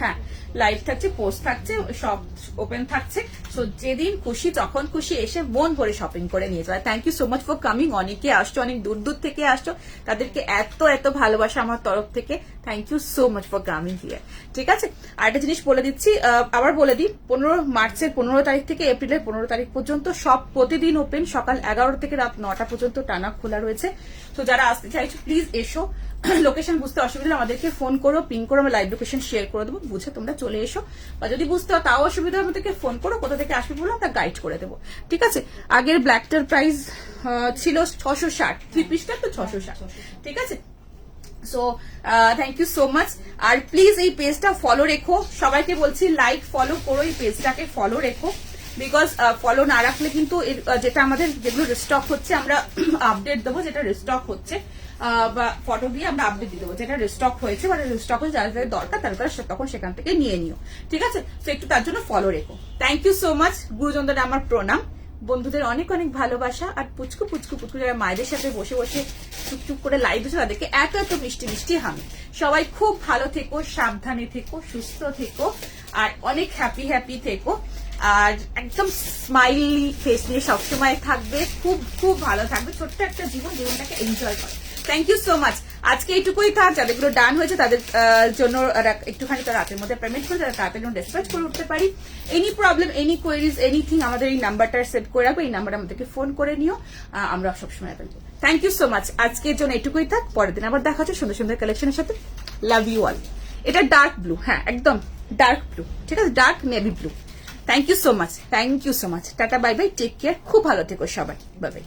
হ্যাঁ লাইভ থাকছে, পোস্ট থাকছে, সব ওপেন থাকছে। সো যেদিন খুশি তখন খুশি এসে মন ভরে শপিং করে নিয়ে যাবে। Thank you so much for coming. অনেকে আসছো, অনেক দূর দূর থেকে আসছো, তাদেরকে এত এত ভালোবাসা আমার তরফ থেকে। Thank you so much for coming here, ঠিক আছে। আর একটা জিনিস বলে দিচ্ছি, আবার বলে দিই, 15 মার্চের 15 তারিখ থেকে এপ্রিলের 15 তারিখ পর্যন্ত সব প্রতিদিন ওপেন, সকাল 11 থেকে রাত 9টা পর্যন্ত টানা খোলা রয়েছে। তো যারা আসতে চাইছো প্লিজ এসো। লোকেশন বুঝতে অসুবিধা হলে আমাদেরকে ফোন করো, পিং করো, আমরা লাইভ লোকেশন শেয়ার করে দেবো, বুঝে তোমরা চলে এসো। বা যদি বুঝতে হয় তাও অসুবিধা হয় আমাদেরকে ফোন করো, কোথা থেকে আসবে বলো, আমরা গাইড করে দেবো, ঠিক আছে। আগের ব্ল্যাকটার প্রাইস ছিল 660, 3 পিসটা তো 660, ঠিক আছে। So thank you so much. আর প্লিজ এই পেজটা ফলো রেখো, সবাইকে বলছি লাইক ফলো করো, এই পেজটাকে ফলো রেখো, বিকজ ফলো না রাখলে কিন্তু যেটা আমাদের যেগুলো রিস্টক হচ্ছে আমরা আপডেট দেবো, যেটা রিস্টক হচ্ছে বা ফটো দিয়ে আমরা আপডেট দিয়ে দেবো, যেটা রিস্টক হয়েছে বা রিস্টক হয়েছে যাদের যাদের দরকার তারা তখন সেখান থেকে নিয়ে নিও, ঠিক আছে। তো একটু তার জন্য ফলো রেখো। Thank you so much. গুরুজনদের আমার প্রণাম, বন্ধুদের অনেক অনেক ভালোবাসা। আর পুচকু পুচকু পুচকু যারা মায়েদের সাথে বসে বসে চুপচুপ করে লাইভ হচ্ছে তাদেরকে এত এত মিষ্টি মিষ্টি হামি। সবাই খুব ভালো থেকো, সাবধানে থেকো, সুস্থ থেকো, আর অনেক হ্যাপি হ্যাপি থেকো, আর একদম স্মাইলি ফেস নিয়ে সবসময় থাকবে, খুব খুব ভালো থাকবে। ছোট্ট একটা জীবনটাকে এনজয় করো। Thank you so much. আজকে এইটুকুই থাক। যাদেরগুলো ডান হয়েছে তাদের জন্য একটুখানি তো রাতের মধ্যে পেমেন্ট করে তারা তাড়াতাড়ি ডিসপ্যাচ করে উঠতে পারি। Any problem, any queries, anything আমাদের এই নাম্বারটা সেট করে রাখবো, এই নাম্বারে আমাদেরকে ফোন করে নিও, আমরা সবসময় available. Thank you so much. আজকের জন্য এটুকুই থাক, পরের দিন আবার দেখা হচ্ছে সুন্দর সুন্দর কালেকশনের সাথে। Love you all. এটা ডার্ক ব্লু, হ্যাঁ একদম ডার্ক ব্লু, ঠিক আছে, dark navy blue. Thank you so much, thank you so much. Tata, bye bye, take care, খুব ভালো থেকো সবাই, বাই বাই।